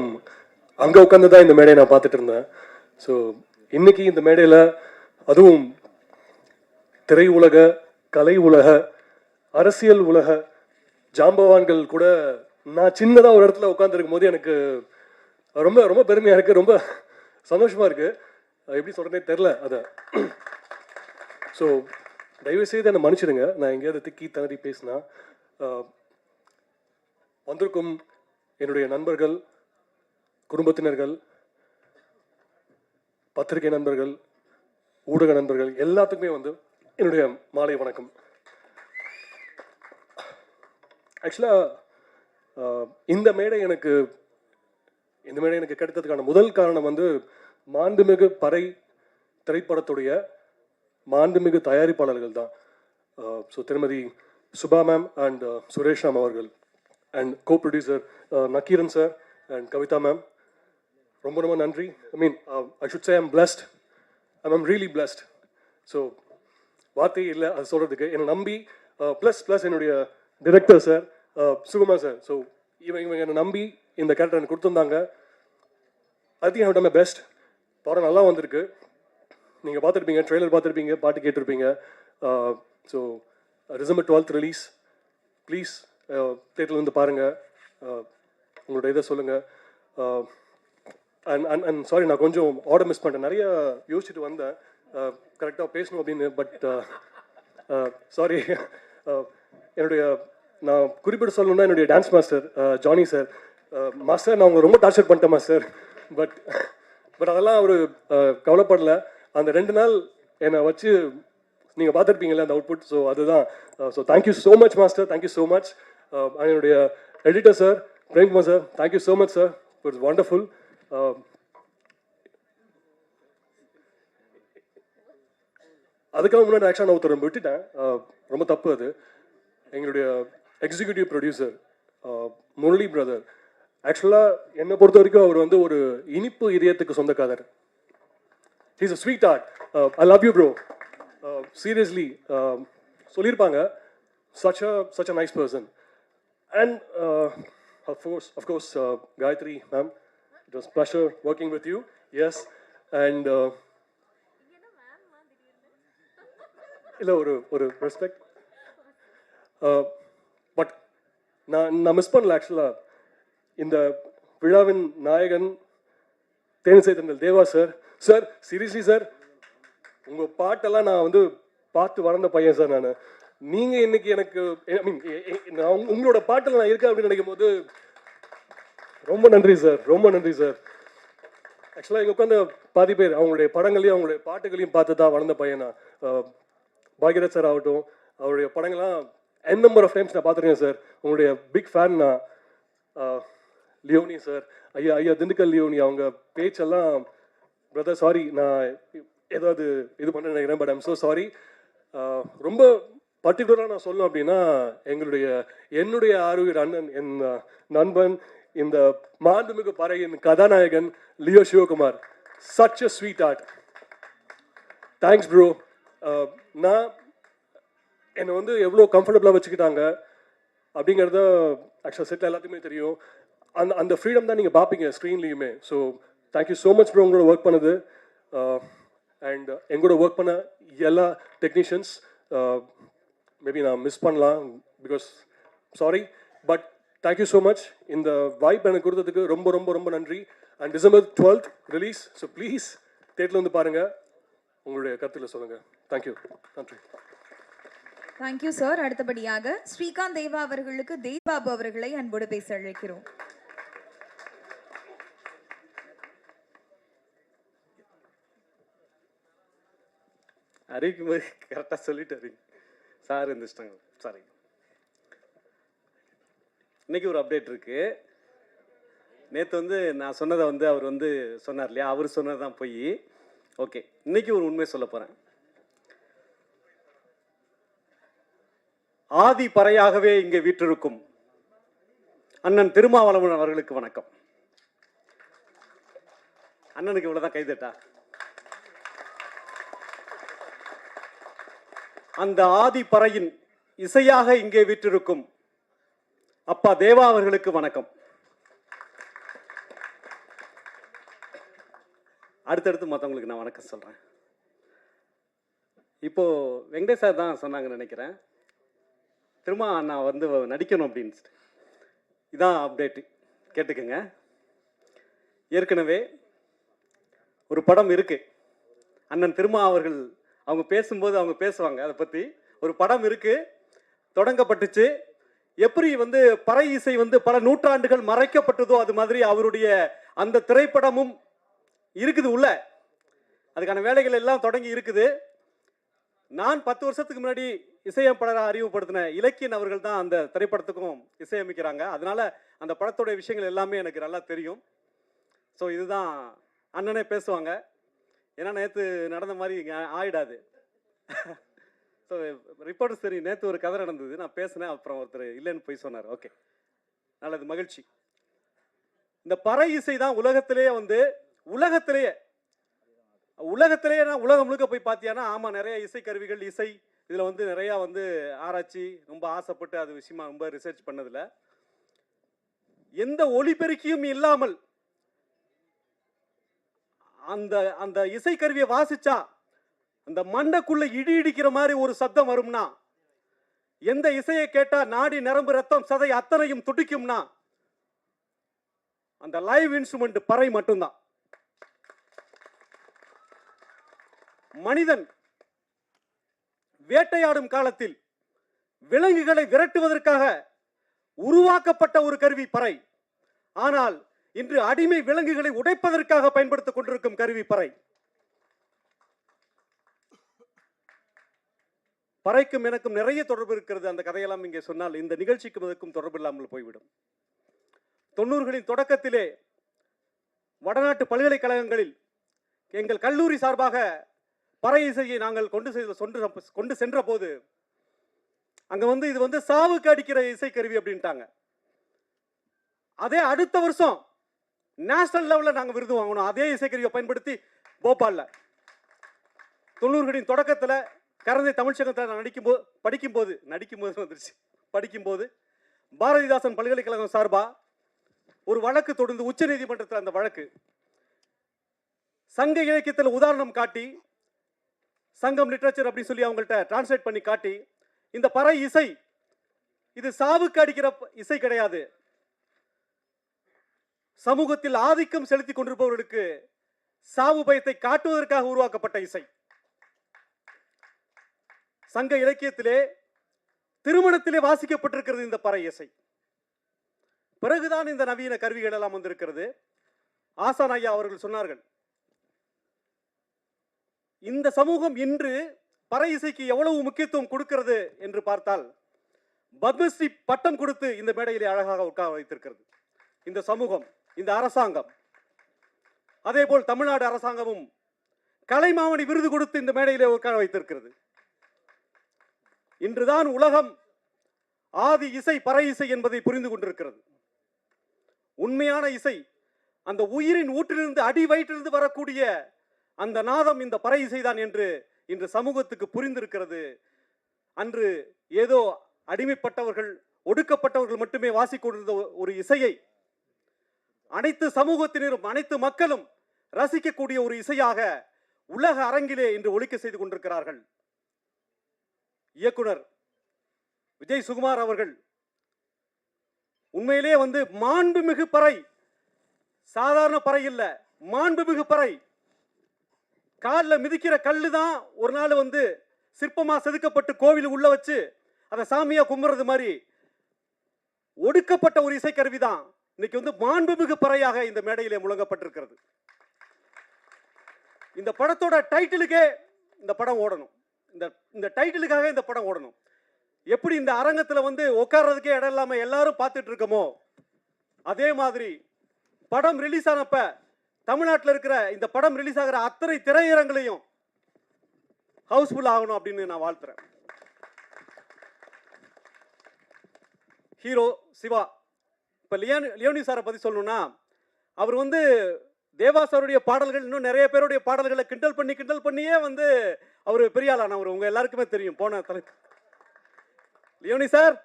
அங்கே உட்காந்து தான் இந்த மேடையை நான் பார்த்துட்டு இருந்தேன். ஸோ இன்னைக்கு இந்த மேடையில் அதுவும் திரை உலக, கலை உலக, அரசியல் உலக ஜாம்பவான்கள் கூட நான் சின்னதாக ஒரு இடத்துல உட்காந்துருக்கும் போது எனக்கு ரொம்ப ரொம்ப பெருமையாக இருக்குது, ரொம்ப சந்தோஷமாக இருக்குது. எப்படி சொல்கிறதே தெரில அதை. ஸோ தயவுசெய்து என்னை மன்னிச்சிடுங்க, நான் எங்கேயாவது திக்கி திணறி பேசினா. வந்திருக்கும் என்னுடைய நண்பர்கள், குடும்பத்தினர்கள், பத்திரிகை நண்பர்கள், ஊடக நண்பர்கள் எல்லாத்துக்குமே வந்து என்னுடைய மாலை வணக்கம். ஆக்சுவலாக இந்த மேடை எனக்கு கிடைத்ததுக்கான முதல் காரணம் வந்து மாண்புமிகு பறை திரைப்படத்துடைய மாண்புமிகு தயாரிப்பாளர்கள் தான். So Thirumathi Subha ma'am and Suresh Ram அவர்கள் and co-producer Nakkeeran sir and Kavitha ma'am, ரொம்ப ரொம்ப நன்றி. I should say I'm blessed, I'm really blessed. So வார்த்தையே இல்லை அது சொல்கிறதுக்கு. என்னை நம்பி ப்ளஸ் என்னுடைய director sir Sukumar sir, so இவங்க என்னை நம்பி இந்த கேரக்டர் எனக்கு கொடுத்துருந்தாங்க. I think I have done my best. படம் நல்லா வந்திருக்கு, நீங்கள் பார்த்துருப்பீங்க, ட்ரெய்லர் பார்த்துருப்பீங்க, பாட்டு கேட்டிருப்பீங்க. So December 12th release. Please தேட்டரில் வந்து பாருங்கள், உங்களோட இதை சொல்லுங்கள். அண்ட் சாரி, நான் கொஞ்சம் ஆர்டர் மிஸ் பண்ணிட்டேன். நிறைய யோசிச்சுட்டு வந்தேன் கரெக்டாக பேசணும் அப்படின்னு, பட் சாரி. நான் குறிப்பிட்டு சொல்லணும்னா என்னுடைய dance master Johnny sir. Master, நான் உங்களை ரொம்ப டார்ச்சர் பண்ணிட்டேன் மாஸ்டர். பட் அதெல்லாம் அவர் கவலைப்படலை. அந்த 2 நாள் என்னை வச்சு நீங்கள் பார்த்துருப்பீங்களே அந்த அவுட்புட். ஸோ அதுதான். So thank you so much master, thank you so much. என்னுடைய editor sir Premkumar sir, thank you so much sir, it's wonderful. அதுக்காக முன்னாடி ஆக்சுவலாக நான் ஒருத்தர் விட்டுட்டேன், ரொம்ப தப்பு அது. எங்களுடைய எக்ஸிக்யூட்டிவ் ப்ரொடியூசர் முரளி பிரதர், ஆக்சுவலாக என்னை பொறுத்த வரைக்கும் அவர் வந்து ஒரு இனிப்பு இதயத்துக்கு சொந்தக்காரர். He's a sweet heart. I love you bro, seriously. சொல்லியிருப்பாங்க, such a nice person. And of course Gayatri ma'am, it was pleasure working with you. Yes. And இல்லை ஒரு ஒரு ரெஸ்பெக்ட். பட் நான் மிஸ் பண்ணல ஆக்சுவலாக. இந்த விழாவின் நாயகன் தேனிசை தென்றல் தேவா சார். சார் சீரியஸ்லி சார், உங்கள் பாட்டெல்லாம் நான் வந்து பார்த்து வளர்ந்த பையன் சார். நான் நீங்கள் இன்னைக்கு எனக்கு ஐ மீன் நான் உங்களோட பாட்டில் நான் இருக்கேன் அப்படின்னு நினைக்கும் போது ரொம்ப நன்றி சார், ரொம்ப நன்றி சார். ஆக்சுவலாக இங்கே உட்காந்து பாதி பேர் அவங்களுடைய படங்களையும் அவங்களுடைய பாட்டுகளையும் பார்த்து தான் வளர்ந்த பையன் நான். பாக்யராஜ் சார் ஆகட்டும், அவருடைய படங்கள்லாம் n நம்பர் ஆஃப் டைம்ஸ் நான் பார்த்துருக்கேன் சார். உங்களுடைய பிக் ஃபேன் நான். லியோனி சார், ஐயா திண்டுக்கல் லியோனி, அவங்க பேச்செல்லாம் பிரதர் சாரி நான் ஏதாவது இது பண்ண நினைக்கிறேன், பட் ஐம் ஸோ சாரி. ரொம்ப பர்டிகுலராக நான் சொல்லணும் அப்படின்னா என்னுடைய ஆருயிர் அண்ணன், என் நண்பன், இந்த மாண்புமிகு பறையின் கதாநாயகன் Leo Sivakumar. Such a sweet art. Thanks bro. நான் என்னை வந்து எவ்வளோ கம்ஃபர்டபுளாக வச்சுக்கிட்டாங்க அப்படிங்கிறத ஆக்சுவலாக செட்டில் எல்லாத்துக்குமே தெரியும். அந்த ஃப்ரீடம் தான் நீங்கள் பார்ப்பீங்க ஸ்க்ரீன்லேயுமே. So thank you so much bro உங்களோட ஒர்க் பண்ணது. அண்ட் எங்களோட ஒர்க் பண்ண எல்லா டெக்னீஷியன்ஸ் மேபி நான் மிஸ் பண்ணலாம், because sorry, but thank you so much. இந்த வாய்ப்பு எனக்கு கொடுத்ததுக்கு ரொம்ப ரொம்ப ரொம்ப நன்றி. And December 12th release. So please தேட்டரில் வந்து பாருங்கள், உங்களுடைய கருத்தில் சொல்லுங்கள். தேங்க்யூ, நன்றி. Thank you sir. அடுத்தபடியாக ஸ்ரீகாந்த் தேவா அவர்களுக்கு தேவ்பாபு அவர்களை அன்போடு பேச அழைக்கிறோம். அறிவிக்கும் போது கரெக்டாக சொல்லிட்டாரு சார். இருந்துச்சிட்டாங்க. சாரி. இன்னைக்கு ஒரு அப்டேட் இருக்கு. நேற்று வந்து நான் சொன்னதை வந்து அவர் வந்து சொன்னார் இல்லையா, அவர் சொன்னது தான் போய். ஓகே, இன்னைக்கு ஒரு உண்மை சொல்ல போகிறேன். ஆதி பறையாகவே இங்கே வீற்றிருக்கும் அண்ணன் திருமாவளவன் அவர்களுக்கு வணக்கம். அண்ணனுக்கு இவ்வளவுதான் கைதட்டா? அந்த ஆதி பறையின் இசையாக இங்கே வீற்றிருக்கும் அப்பா தேவா அவர்களுக்கு வணக்கம். அடுத்தடுத்து மற்றவங்களுக்கு நான் வணக்கம் சொல்றேன். இப்போ வெங்கடேஷ் சார் தான் சொன்னாங்கன்னு நினைக்கிறேன், திரும்ப நான் வந்து நடிக்கணும் அப்படின்னு. இதான் அப்டேட்டு, கேட்டுக்கங்க. ஏற்கனவே ஒரு படம் இருக்கு, அண்ணன் திருமா அவர்கள் அவங்க பேசும்போது அவங்க பேசுவாங்க, அதை பற்றி ஒரு படம் இருக்கு, தொடங்கப்பட்டுச்சு. எப்படி வந்து பறை இசை வந்து பல நூற்றாண்டுகள் மறைக்கப்பட்டதோ அது மாதிரி அவருடைய அந்த திரைப்படமும் இருக்குது உள்ள. அதுக்கான வேலைகள் எல்லாம் தொடங்கி இருக்குது. நான் 10 வருஷத்துக்கு முன்னாடி இசையமைப்பாளராக அறிமுகப்படுத்தின இலக்கியன் அவர்கள் தான் அந்த திரைப்படத்துக்கும் இசையமைக்கிறாங்க. அதனால அந்த படத்தோட விஷயங்கள் எல்லாமே எனக்கு நல்லா தெரியும். ஸோ இதுதான் அண்ணனே பேசுவாங்க. ஏன்னா நேற்று நடந்த மாதிரி ஆயிடாது. ஸோ ரிப்போர்ட்டர்ஸ் தெரியும், நேற்று ஒரு கதை நடந்தது, நான் பேசினேன், அப்புறம் ஒருத்தர் இல்லைன்னு போய் சொன்னார். ஓகே, நல்லது, மகிழ்ச்சி. இந்த பறை இசை தான் உலகத்திலேயே வந்து உலகத்திலேயே நான் உலகம் முழுக்க போய் பார்த்தியானா, ஆமாம், நிறைய இசை கருவிகள், இசை இதில் வந்து நிறையா வந்து ஆராய்ச்சி, ரொம்ப ஆசைப்பட்டு அது விஷயமா ரொம்ப ரிசர்ச் பண்ணதில்லை. எந்த ஒலிபெருக்கியும் இல்லாமல் அந்த அந்த இசை கருவியை வாசிச்சா அந்த மண்டைக்குள்ள இடி இடிக்கிற மாதிரி ஒரு சத்தம் வரும்னா, எந்த இசையை கேட்டா நாடி நரம்பு ரத்தம் சதை அத்தனையும் துடிக்கும்னா, அந்த லைவ் இன்ஸ்ட்ருமெண்ட் பறை மட்டும்தான். மனிதன் வேட்டையாடும் காலத்தில் விலங்குகளை விரட்டுவதற்காக உருவாக்கப்பட்ட ஒரு கருவி பறை. ஆனால் இன்று அடிமை விலங்குகளை உடைப்பதற்காக பயன்படுத்திக் கொண்டிருக்கும் கருவி பறை. பறைக்கும் எனக்கும் நிறைய தொடர்பு இருக்கிறது. அந்த கதையெல்லாம் இங்கே சொன்னால் இந்த நிகழ்ச்சிக்கும் அதற்கும் தொடர்பு இல்லாமல் போய்விடும். 90களின் தொடக்கத்திலே வடநாட்டு பல்கலைக்கழகங்களில் எங்கள் கல்லூரி சார்பாக பறை இசையை நாங்கள் கொண்டு சென்ற போது அங்க வந்து இது வந்து சாவுக்கு அடிக்கிற இசை கருவி அப்படின்ட்டாங்க. அதே அடுத்த வருஷம் நேஷனல் லெவலில் நாங்கள் விருது வாங்கணும் அதே இசைக்கருவியை பயன்படுத்தி போபாலில். 90களின் தொடக்கத்தில் கரந்தை தமிழ்ச்சங்கத்தில் நான் படிக்கும்போது பாரதிதாசன் பல்கலைக்கழகம் சார்பா ஒரு வழக்கு தொடர்ந்து உச்ச நீதிமன்றத்தில் அந்த வழக்கு சங்க இலக்கியத்தில் உதாரணம் காட்டி சங்கம் லிட்ரேச்சர் அப்படின்னு சொல்லி அவங்கள்ட்ட டிரான்ஸ்லேட் பண்ணி காட்டி, இந்த பறை இசை இது சாவுக்கு அடிக்கிற இசை கிடையாது, சமூகத்தில் ஆதிக்கம் செலுத்தி கொண்டிருப்பவர்களுக்கு சாவு பயத்தை காட்டுவதற்காக உருவாக்கப்பட்ட இசை. சங்க இலக்கியத்திலே திருமணத்திலே வாசிக்கப்பட்டிருக்கிறது இந்த பறை இசை. பிறகுதான் இந்த நவீன கருவிகள் எல்லாம் வந்திருக்கிறது. ஆசான் ஐயா அவர்கள் சொன்னார்கள், இந்த சமூகம் இன்று பறை இசைக்கு எவ்வளவு முக்கியத்துவம் கொடுக்கிறது என்று பார்த்தால், பத்மஸ்ரீ பட்டம் கொடுத்து இந்த மேடையிலே அழகாக உட்கார வைத்திருக்கிறது இந்த சமூகம், இந்த அரசாங்கம். அதேபோல் தமிழ்நாடு அரசாங்கமும் கலைமாமணி விருது கொடுத்து இந்த மேடையிலே உட்கார வைத்திருக்கிறது. இன்றுதான் உலகம் ஆதி இசை பறை இசை என்பதை புரிந்து கொண்டிருக்கிறது. உண்மையான இசை அந்த உயிரின் ஊற்றிலிருந்து அடி வயிற்றிலிருந்து வரக்கூடிய அந்த நாதம் இந்த பறை இசைதான் என்று இன்று சமூகத்துக்கு புரிந்திருக்கிறது. அன்று ஏதோ அடிமைப்பட்டவர்கள் ஒடுக்கப்பட்டவர்கள் மட்டுமே வாசிக்கொண்டிருந்த ஒரு இசையை அனைத்து சமூகத்தினரும் அனைத்து மக்களும் ரசிக்கக்கூடிய ஒரு இசையாக உலக அரங்கிலே இன்று ஒலிக்க செய்து கொண்டிருக்கிறார்கள். இயக்குனர் விஜய் சுகுமார் அவர்கள் உண்மையிலே மாண்புமிகு பறை, சாதாரண பறை இல்ல, மாண்புமிகு பறை. காலில் மிதிக்கிற கல்லு தான் ஒரு நாள் சிற்பமா செதுக்கப்பட்டு கோவில் உள்ள வச்சு அதை சாமியா கும்புறது மாதிரி ஒடுக்கப்பட்ட ஒரு இசைக்கருவி தான் இன்னைக்கு மாண்புமிகு பறையாக இந்த மேடையிலே முழங்கப்பட்டிருக்கிறது. இந்த படத்தோட டைட்டிலுக்கே இந்த படம் ஓடணும், இந்த டைட்டிலுக்காக இந்த படம் ஓடணும். எப்படி இந்த அரங்கத்தில் உட்கார்றதுக்கே இடம் இல்லாம எல்லாரும் பார்த்துட்டு இருக்கோமோ, அதே மாதிரி படம் ரிலீஸ் ஆனப்ப தமிழ்நாட்டில் இருக்கிற இந்த படம் ரிலீஸ் ஆகிற அத்தனை திரையரங்களையும் ஹவுஸ்ஃபுல் ஆகணும் அப்படின்னு நான் வாழ்த்துறேன். ஹீரோ சிவா, இப்ப லியோனி சாரை பத்தி சொல்லணும்னா, அவர் தேவா சாருடைய பாடல்கள், இன்னும் நிறைய பேருடைய பாடல்களை கிண்டல் பண்ணியே அவர் பெரிய ஆளானவர். உங்க எல்லாருக்குமே தெரியும். போன தலை லியோனி சார்,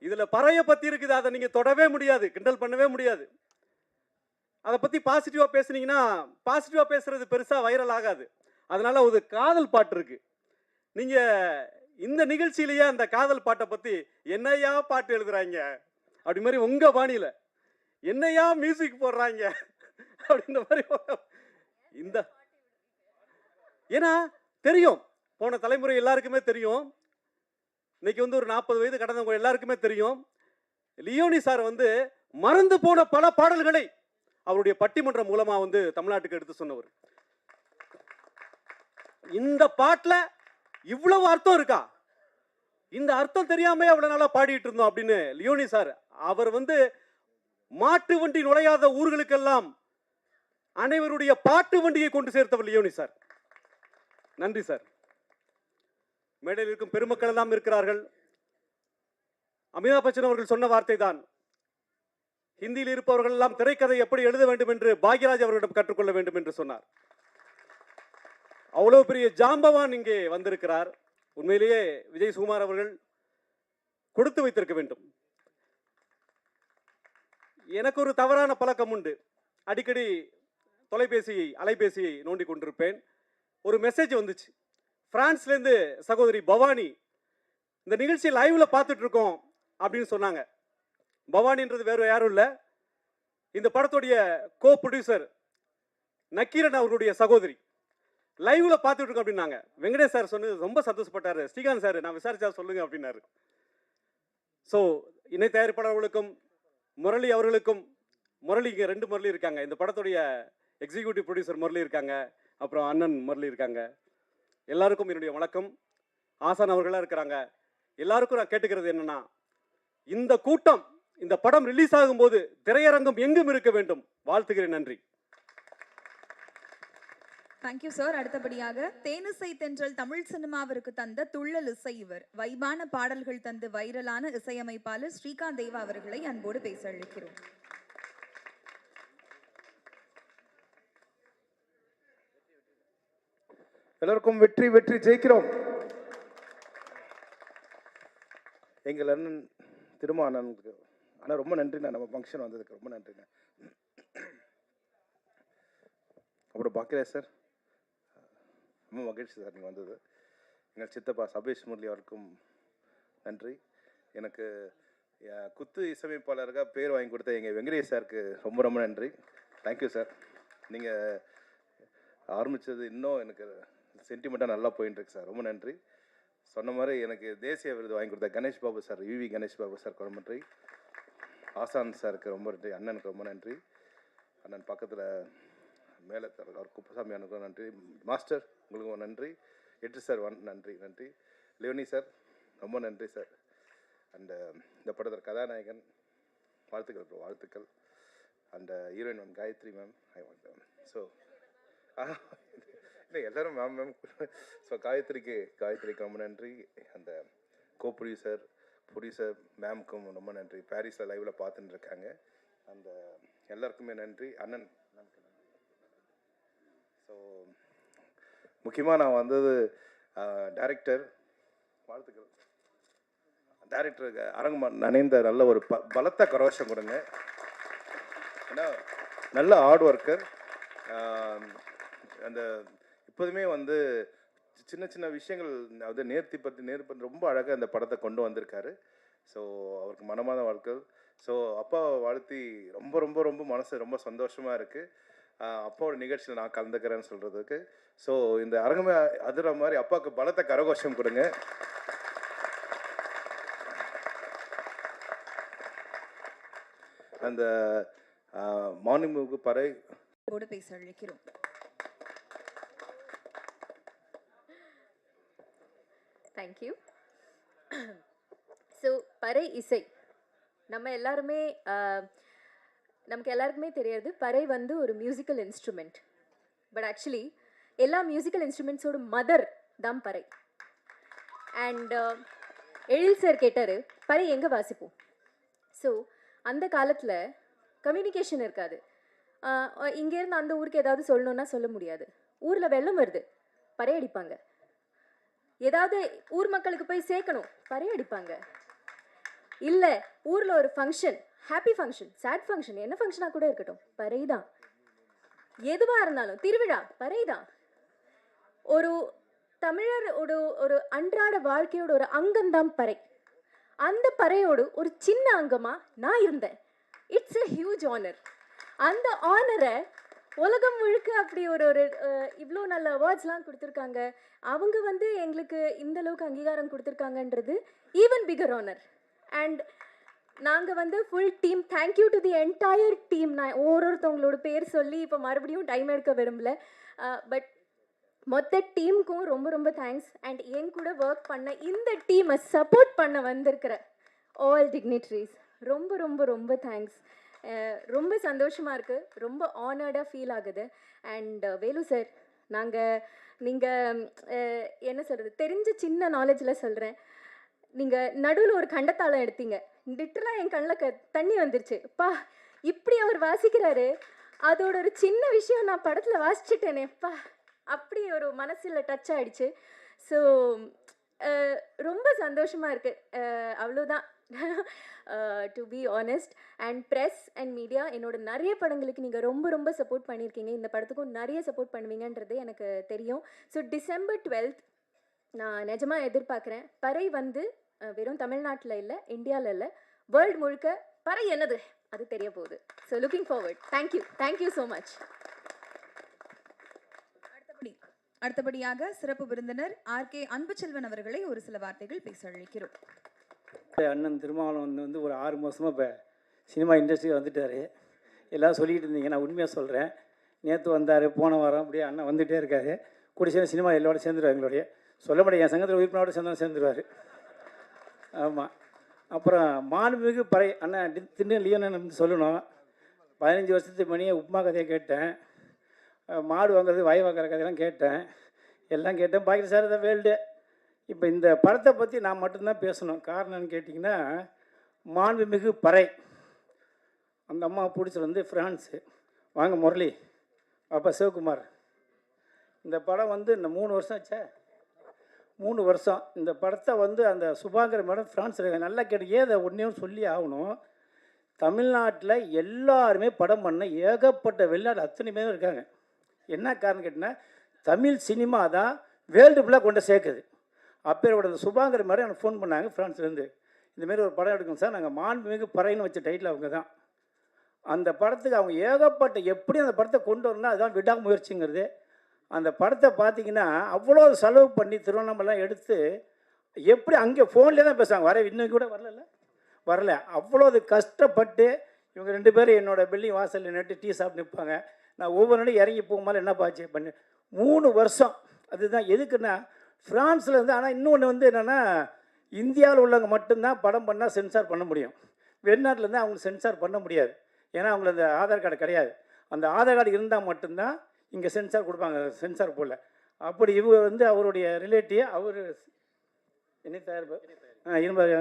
இதுல பறைய பத்தி இருக்குது, அதை நீங்க தொடவே முடியாது, கிண்டல் பண்ணவே முடியாது. அதை பத்தி பாசிட்டிவா பேசுனீங்கன்னா, பாசிட்டிவா பேசுறது பெருசா வைரல் ஆகாது. அதனால ஒரு காதல் பாட்டு இருக்கு. நீங்க இந்த நிகழ்ச்சியிலேயே அந்த காதல் பாட்டை பத்தி என்னையா பாட்டு எழுதுறாங்க அப்படி மாதிரி உங்க பாணியில என்னையா மியூசிக் போடுறாங்க அப்படின்ற மாதிரி இந்த, ஏன்னா தெரியும், போன தலைமுறை எல்லாருக்குமே தெரியும். இன்னைக்கு ஒரு 40 வயது கடந்தவங்க எல்லாருக்குமே தெரியும். லியோனி சார் மறந்து போன பல பாடல்களை அவருடைய பட்டிமன்றம் மூலமா தமிழ்நாட்டுக்கு எடுத்து சொன்னவர். இந்த பாட்டுல இவ்வளவு அர்த்தம் இருக்கா, இந்த அர்த்தம் தெரியாம அவ்வளவு நாளா பாடிட்டு இருந்தோம் அப்படின்னு லியோனி சார், அவர் மாட்டு வண்டி நுழையாத ஊர்களுக்கெல்லாம் அனைவருடைய பாட்டு வண்டியை கொண்டு சேர்த்தவர் லியோனி சார். நன்றி சார். மேடையில் இருக்கும் பெருமக்கள் எல்லாம் இருக்கிறார்கள். அமிதாப் பச்சன் அவர்கள் சொன்ன வார்த்தை தான், ஹிந்தியில் இருப்பவர்கள் எல்லாம் திரைக்கதை எப்படி எழுத வேண்டும் என்று பாக்யராஜ் அவர்களிடம் கற்றுக்கொள்ள வேண்டும் என்று சொன்னார். அவ்வளவு பெரிய ஜாம்பவான் இங்கே வந்திருக்கிறார். உண்மையிலேயே விஜய் சுகுமார் அவர்கள் கொடுத்து வைத்திருக்க வேண்டும். எனக்கு ஒரு தவறான பழக்கம் உண்டு. அடிக்கடி அலைபேசியை நோண்டி கொண்டிருப்பேன். ஒரு மெசேஜ் வந்துச்சு பிரான்ஸ்லேருந்து, சகோதரி பவானி இந்த நிகழ்ச்சி லைவ்ல பார்த்துட்டு இருக்கோம் அப்படின்னு சொன்னாங்க. பவானின்றது வேறு யாரும் இல்லை, இந்த படத்துடைய கோ ப்ரொடியூசர் நக்கீரன் அவர்களுடைய சகோதரி. லைவ்ல பார்த்துட்டு இருக்கோம் அப்படின்னாங்க. வெங்கடேஷ் சார் சொன்னது ரொம்ப சந்தோஷப்பட்டாரு. ஸ்ரீகாந்த் சார், நான் விசாரிச்சா சொல்லுங்க அப்படின்னாரு. ஸோ இணை தயாரிப்பாளர்களுக்கும் முரளி அவர்களுக்கும், முரளி இங்கே 2 முரளி இருக்காங்க, இந்த படத்துடைய எக்ஸிக்யூட்டிவ் ப்ரொடியூசர் முரளி இருக்காங்க, அப்புறம் அண்ணன் முரளி இருக்காங்க. எல்லாருக்கும் என்னுடைய வணக்கம். ஆசான் அவர்களாக இருக்கிறாங்க. எல்லாருக்கும் நான் கேட்டுக்கிறது என்னன்னா, இந்த கூட்டம், இந்த படம் ரிலீஸ் ஆகும்போது திரையரங்கம் எங்கும் இருக்க வேண்டும். வாழ்த்துகிறேன். நன்றி. Thank you sir. அடுத்தபடியாக தேனிசை தென்றல் தமிழ் சினிமாவிற்கு தந்த துள்ளல் இசை இவர், வைபான பாடல்கள் தந்து வைரலான இசையமைப்பாளர் ஸ்ரீகாந்த் தேவா அவர்களை அன்போடு பேச அழைக்கிறோம். எல்லாருக்கும் வெற்றி வெற்றி, ஜெயிக்கிறோம். எங்கள் அண்ணன் திருமா அண்ணனுக்கு அண்ணா ரொம்ப நன்றிண்ணா, நம்ம ஃபங்க்ஷன் வந்ததுக்கு ரொம்ப நன்றிண்ணா. அப்புறம் பாக்கியராஜ் சார், ரொம்ப மகிழ்ச்சி சார் நீங்கள் வந்தது. எங்கள் சித்தப்பா சபேஷ் முரளி அவருக்கும் நன்றி. எனக்கு குத்து இசையமைப்பாளராக பேர் வாங்கி கொடுத்த எங்கள் வெங்கடேஷ் சாருக்கு ரொம்ப ரொம்ப நன்றி. Thank you sir. நீங்கள் ஆரம்பித்தது இன்னும் எனக்கு சென்டிமெண்ட்டாக நல்லா போயின்ட்டுருக்கு சார். ரொம்ப நன்றி. சொன்ன மாதிரி எனக்கு தேசிய விருது வாங்கி கொடுத்த Ganesh Babu sir, V Ganesh Babu sir ரொம்ப நன்றி. ஆசான் சாருக்கு ரொம்ப நன்றி. அண்ணனுக்கு ரொம்ப நன்றி. அண்ணன் பக்கத்தில் மேலே அவர் குப்பசாமி அண்ணனுக்கும் நன்றி. மாஸ்டர் உங்களுக்கும் நன்றி. எட்டு சார் நன்றி. லியோனி சார் ரொம்ப நன்றி சார். அண்ட் இந்த படத்தில் கதாநாயகன் வாழ்த்துக்கள். And heroine ma'am Gayathri ma'am. So இல்லை எல்லோரும் மேம். ஸோ காயத்ரிக்கு ரொம்ப நன்றி. அந்த ப்ரொடியூசர் மேம்க்கும் ரொம்ப நன்றி. பாரிஸில் லைவில் பார்த்துட்டு இருக்காங்க. அந்த எல்லாருக்குமே நன்றி. அண்ணன் ஸோ முக்கியமாக நான் வந்தது டைரக்டர் வாழ்த்துக்கள். டைரக்டருக்கு அரங்கமான் நனைந்த நல்ல ஒரு பலத்த கரோஷம் கொடுங்க. ஏன்னா நல்ல ஹார்ட் ஒர்க்கர். அந்த இப்போதுமே வந்து சின்ன விஷயங்கள் அதாவது நேர்த்தி ரொம்ப அழகாக அந்த படத்தை கொண்டு வந்திருக்காரு. ஸோ அவருக்கு மனமான வாழ்க்கை. ஸோ அப்பாவை வாழ்த்தி ரொம்ப ரொம்ப ரொம்ப மனசு ரொம்ப சந்தோஷமாக இருக்குது. அப்பாவோட நிகழ்ச்சியில் நான் கலந்துக்கிறேன்னு சொல்கிறதுக்கு. ஸோ இந்த அரங்கமே அதிர மாதிரி அப்பாவுக்கு பலத்த கரகோஷம் கொடுங்க. அந்த மார்னிங் மூவுக்கு பறை பேச அழைக்கிறோம். தேங்க்யூ. ஸோ பறை இசை நமக்கு எல்லாருக்குமே தெரியாது. பறை வந்து ஒரு மியூசிக்கல் இன்ஸ்ட்ருமெண்ட். பட் ஆக்சுவலி எல்லா மியூசிக்கல் இன்ஸ்ட்ருமெண்ட்ஸோட மதர் தான் பறை. அண்ட் எழில் சார் கேட்டார் பறை எங்கே வாசிப்போம். ஸோ அந்த காலத்தில் கம்யூனிகேஷன் இருக்காது. இங்கேருந்து அந்த ஊருக்கு ஏதாவது சொல்லணுன்னா சொல்ல முடியாது. ஊரில் வெள்ளம் வருது, பறை அடிப்பாங்க. ஏதாவது ஊர் மக்களுக்கு போய் சேர்க்கணும், பறை அடிப்பாங்க. இல்லை ஊரில் ஒரு function, happy function, sad function, என்ன ஃபங்க்ஷனாக கூட இருக்கட்டும், பறை தான். எதுவாக இருந்தாலும் திருவிழா, பறை தான். ஒரு தமிழர் ஒரு அன்றாட வாழ்க்கையோட ஒரு அங்கம்தான் பறை. அந்த பறையோடு ஒரு சின்ன அங்கமாக நான் இருந்தேன். It's a huge honour. அந்த ஆனரை உலகம் முழுக்க அப்படி ஒரு இவ்வளோ நல்ல அவார்ட்ஸ்லாம் கொடுத்துருக்காங்க. அவங்க வந்து எங்களுக்கு இந்த அளவுக்கு அங்கீகாரம் கொடுத்துருக்காங்கன்றது ஈவன் பிகர் ஆனர். அண்ட் நாங்கள் வந்து full team, thank you to the entire team. நான் ஒவ்வொருத்தவங்களோட பேர் சொல்லி இப்போ மறுபடியும் டைம் எடுக்க விரும்பல. பட் மொத்த டீமுக்கும் ரொம்ப ரொம்ப தேங்க்ஸ். அண்ட் என் கூட ஒர்க் பண்ண இந்த டீமை சப்போர்ட் பண்ண வந்திருக்கிற ஆல் டிக்னிட்ரிஸ் ரொம்ப ரொம்ப ரொம்ப தேங்க்ஸ். ரொம்ப சந்தோஷமாக இருக்குது, ரொம்ப ஆனர்டாக ஃபீல் ஆகுது. அண்ட் வேலு சார், நீங்கள் என்ன சொல்கிறது, தெரிஞ்ச சின்ன நாலேஜில் சொல்கிறேன். நீங்கள் நடுவில் ஒரு கண்டத்தாளம் எடுத்தீங்க, லிட்டரலாக என் கண்ணில் தண்ணி வந்துருச்சு. இப்படி அவர் வாசிக்கிறாரு, அதோட ஒரு சின்ன விஷயம் நான் படத்தில் வாசிச்சுட்டேனேப்பா, அப்படி ஒரு மனசில் டச் ஆகிடுச்சு. ஸோ ரொம்ப சந்தோஷமாக இருக்குது. அவ்வளோதான். To be honest. And press and media என்னோட நிறைய படங்களுக்கு நீங்கள் ரொம்ப ரொம்ப சப்போர்ட் பண்ணியிருக்கீங்க. இந்த படத்துக்கும் நிறைய சப்போர்ட் பண்ணுவீங்கன்றது எனக்கு தெரியும். ஸோ December 12th நான் நிஜமாக எதிர்பார்க்குறேன். பறை வந்து வெறும் தமிழ்நாட்டில் இல்லை, இந்தியாவில் இல்லை, வேர்ல்டு முழுக்க பறை என்னது அது தெரிய போகுது. So looking forward. Thank you so much. அடுத்தபடியாக சிறப்பு விருந்தினர் RK அன்புச்செல்வன் அவர்களை ஒரு சில வார்த்தைகள் பேச அழைக்கிறோம். அண்ணன் திருமாவளவன் வந்து ஒரு 6 மாதமாக இப்போ சினிமா இண்டஸ்ட்ரியில் வந்துட்டார். எல்லாம் சொல்லிக்கிட்டு இருந்தீங்க, நான் உண்மையாக சொல்கிறேன். நேற்று வந்தார், போன வாரம், அப்படியே அண்ணன் வந்துகிட்டே இருக்காரு. கூட சேர்ந்து சினிமா எல்லோட சேர்ந்துருவார். எங்களுடைய சொல்ல முடியாது, என் சங்கத்தில் உறுப்பினரோட சேர்ந்துருவார். ஆமாம். அப்புறம் மாண்புமிகு பறை அண்ணன் தின்னு லியோனன் வந்து சொல்லணும். 15 வருஷத்துக்கு முன்னே உப்புமா கதையை கேட்டேன், மாடு வாங்குறது வாய் வாங்குற கதையெல்லாம் கேட்டேன், எல்லாம் கேட்டேன். பாக்கி சார் இதை வேல்டு. இப்போ இந்த படத்தை பற்றி நான் மட்டும்தான் பேசணும். காரணம்னு கேட்டிங்கன்னா, மாண்புமிகு பறை அந்த அம்மா பிடிச்சது வந்து ஃப்ரான்ஸு. வாங்க முரளி, அப்பா சிவகுமார். இந்த படம் வந்து இந்த 3 வருஷம் ஆச்சா, 3 வருஷம் இந்த படத்தை வந்து அந்த சுபாங்கிற மேடம் ஃப்ரான்ஸில் நல்லா கேட்டு ஏதை ஒன்றையும் சொல்லி ஆகணும். தமிழ்நாட்டில் எல்லாருமே படம் பண்ண ஏகப்பட்ட வெளிநாடு அத்தனை பேரும் இருக்காங்க. என்ன காரணம் கேட்டிங்கன்னா, தமிழ் சினிமா தான் வேர்ல்டு ஃபுல்லாக கொண்டு சேர்க்குது. அப்பேரோட சுபாங்கிற மாதிரி எனக்கு ஃபோன் பண்ணாங்க ஃப்ரான்ஸ்லேருந்து. இந்தமாரி ஒரு படம் எடுக்கணும் சார், நாங்கள் மாண்புமிகு பறைன்னு வச்ச டைட்டில் அவங்க தான். அந்த படத்துக்கு அவங்க ஏகப்பட்ட எப்படி அந்த படத்தை கொண்டு வரணும்னா அதுதான் விடாமுயற்சிங்கிறது. அந்த படத்தை பார்த்தீங்கன்னா அவ்வளோ செலவு பண்ணி திருவண்ணாமலாம் எடுத்து எப்படி அங்கே ஃபோன்லேயே தான் பேசுவாங்க, வர இன்னும் கூட வரல. அவ்வளோ அது கஷ்டப்பட்டு இவங்க 2 பேரும் என்னோடய பில்டிங் வாசலில் நட்டு டீ சாப்பிட்டு நிற்பாங்க. நான் ஒவ்வொரு நாளும் இறங்கி போகும்போது என்ன பாச்சு பண்ணு 3 வருஷம். அதுதான் எதுக்குன்னா ஃப்ரான்ஸில் இருந்து. ஆனால் இன்னொன்று வந்து என்னென்னா இந்தியாவில் உள்ளவங்க மட்டும்தான் படம் பண்ணால் சென்சார் பண்ண முடியும். வெளிநாட்டில் இருந்தால் அவங்களுக்கு சென்சார் பண்ண முடியாது. ஏன்னா அவங்களுக்கு அந்த ஆதார் கார்டு கிடையாது. அந்த ஆதார் கார்டு இருந்தால் மட்டும்தான் இங்கே சென்சார் கொடுப்பாங்க, சென்சார் போல். அப்படி இவர் வந்து அவருடைய ரிலேட்டிவ் அவர் என்ன தயாரிப்பு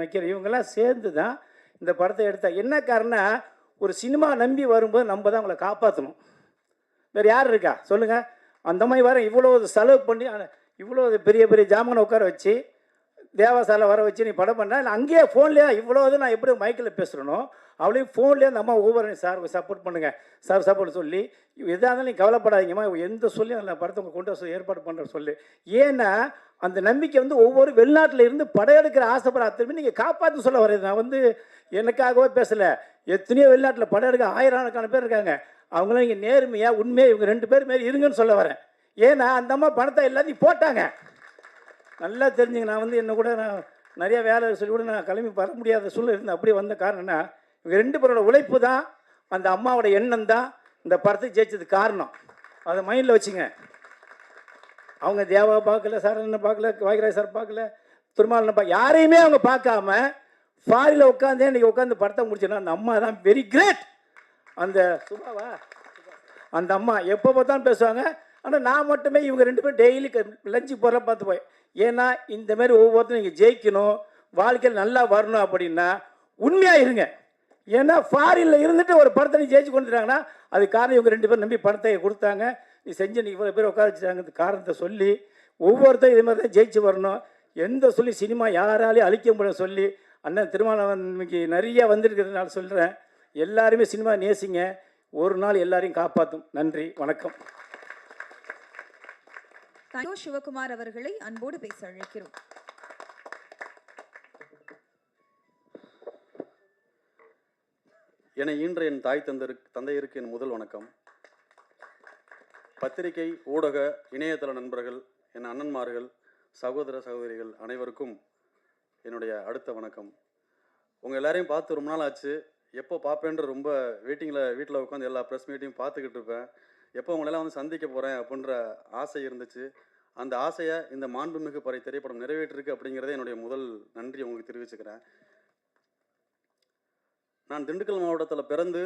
வைக்கிற இவங்கெல்லாம் சேர்ந்து தான் இந்த படத்தை எடுத்தால். என்ன காரணம், ஒரு சினிமா நம்பி வரும்போது நம்ம தான் அவங்கள காப்பாற்றணும். வேறு யார் இருக்கா சொல்லுங்கள்? அந்த மாதிரி வர இவ்வளோ செலவு பண்ணி இவ்வளோ பெரிய பெரிய ஜாமானை உட்கார வச்சு தேவாசாலை வர வச்சு நீ படம் பண்ணால் இல்லை அங்கேயே ஃபோன்லேயே இவ்வளோ நான் எப்படி மைக்கில் பேசுகிறனோ அவளையும் ஃபோன்லேயே அந்த அம்மா ஒவ்வொரு சார் சப்போர்ட் பண்ணுங்கள் சார் சப்போர்ட் சொல்லி எதாக இருந்தாலும் நீ கவலைப்படாதீங்கம்மா, எந்த சொல்லி அந்த படத்தை உங்கள் கொண்டு வர ஏற்பாடு பண்ணுற சொல்லு. ஏன்னா அந்த நம்பிக்கை வந்து ஒவ்வொரு வெளிநாட்டில் இருந்து படம் எடுக்கிற ஆசைப்படுற அத்தனை நீங்கள் காப்பாற்று சொல்ல வர்றது. நான் வந்து எனக்காகவே பேசலை, எத்தனையோ வெளிநாட்டில் படம் எடுக்க ஆயிரக்கணக்கான பேர் இருக்காங்க. அவங்களாம் இங்கே நேர்மையாக உண்மையாக இவங்க 2 பேர் மாரி இருங்கன்னு சொல்ல வரேன். ஏன்னா அந்த அம்மா பணத்தை எல்லாத்தையும் போட்டாங்க. நல்லா தெரிஞ்சுங்க, நான் வந்து என்ன கூட நான் நிறையா வேலை சொல்லி கூட நான் கிளம்பி வர முடியாத சூழ்நிலை இருந்து அப்படியே வந்த காரணம்னா இவங்க 2 பேரோட உழைப்பு தான், அந்த அம்மாவோட எண்ணம் தான் இந்த படத்துக்கு ஜெயிச்சதுக்கு காரணம். அதை மைண்டில் வச்சுங்க. அவங்க தேவா பார்க்கல, சரணனை பார்க்கல, வாய்கராஜ் சார் பார்க்கல, திருமாவளவனை பார்க்க யாரையுமே அவங்க பார்க்காம ஃபாரில் உட்காந்தே இன்றைக்கி உட்காந்து படத்தை முடிச்சேன்னா அந்த அம்மா தான் வெரி கிரேட். அந்த சுபாவா அந்த அம்மா எப்போ பார்த்தாலும் பேசுவாங்க. ஆனால் நான் மட்டுமே இவங்க 2 பேரும் டெய்லி லஞ்சு போகிற பார்த்து போய். ஏன்னா இந்தமாரி ஒவ்வொருத்தரும் நீங்கள் ஜெயிக்கணும், வாழ்க்கையில் நல்லா வரணும் அப்படின்னா உண்மையாக இருங்க. ஏன்னா ஃபாரினில் இருந்துட்டு ஒரு படத்தை நீ ஜெயிச்சு கொண்டுட்டாங்கன்னா அது காரணம் இவங்க 2 பேரும் நம்பி படத்தை கொடுத்தாங்க. நீ செஞ்ச நீ இவ்வளோ பேர் உட்கார வச்சுட்டாங்க காரணத்தை சொல்லி ஒவ்வொருத்தரும் இதே மாதிரி தான் ஜெயிச்சு வரணும். எந்த சொல்லி சினிமா யாராலையும் அழிக்க முடியும் சொல்லி அண்ணன் திருமாவளவன் இன்னைக்கு நிறைய வந்திருக்கிறதுனால சொல்கிறேன், எல்லாருமே சினிமா நேசிங்க, ஒரு நாள் எல்லாரையும் காப்பாற்றும். நன்றி, வணக்கம். சிவகுமார் அவர்களை அன்போடு பேச அழைக்கிறோம். என்னை ஈன்ற என் தாய் தந்தையருக்கு என் முதல் வணக்கம். பத்திரிகை, ஊடக, இணையதள நண்பர்கள், என் அண்ணன்மார்கள், சகோதர சகோதரிகள் அனைவருக்கும் என்னுடைய அடுத்த வணக்கம். உங்கள் எல்லாரையும் பார்த்து ரொம்ப நாள் ஆச்சு. எப்போ பார்ப்பேன்ற ரொம்ப வீட்டில் உட்காந்து எல்லா ப்ரெஸ் மீட்டையும் பார்த்துக்கிட்டு இருப்பேன். எப்போ உங்களெல்லாம் வந்து சந்திக்க போகிறேன் அப்படின்ற ஆசை இருந்துச்சு. அந்த ஆசையை இந்த மாண்புமிகு பறை திரைப்படம் நிறைவேற்றிருக்கு அப்படிங்கிறதே என்னுடைய முதல் நன்றி உங்களுக்கு தெரிவிச்சுக்கிறேன். நான் திண்டுக்கல் மாவட்டத்தில் பிறந்து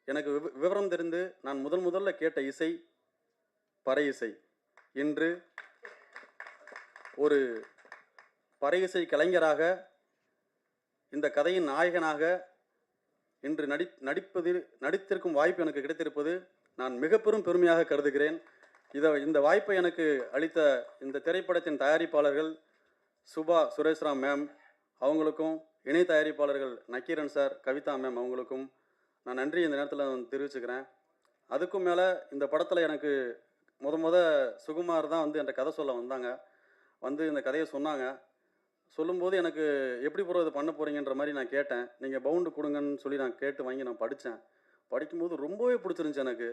எனக்கு விவரம் தெரிந்து நான் முதல்ல கேட்ட இசை பறை இசை. இன்று ஒரு பறை இசை கலைஞராக, இந்த கதையின் நாயகனாக இன்று நடித்திருக்கும் வாய்ப்பு எனக்கு கிடைத்திருப்பது நான் மிக பெரும் பெருமையாக கருதுகிறேன். இந்த வாய்ப்பை எனக்கு அளித்த இந்த திரைப்படத்தின் தயாரிப்பாளர்கள் சுபா சுரேஷ்ராம் மேம் அவங்களுக்கும், இணை தயாரிப்பாளர்கள் நக்கீரன் சார், கவிதா மேம் அவங்களுக்கும் நான் நன்றி இந்த நேரத்தில் தெரிவிச்சுக்கிறேன். அதுக்கும் மேலே இந்த படத்தில் எனக்கு முத சுகுமார் தான் வந்து என்ற கதை சொல்ல வந்தாங்க. வந்து இந்த கதையை சொன்னாங்க. சொல்லும்போது எனக்கு எப்படி ப்ரோ இது பண்ண போகிறீங்கன்ற மாதிரி நான் கேட்டேன். நீங்கள் பவுண்டு கொடுங்கன்னு சொல்லி நான் கேட்டு வாங்கி நான் படித்தேன். படிக்கும்போது ரொம்பவே பிடிச்சிருந்துச்சி எனக்கு.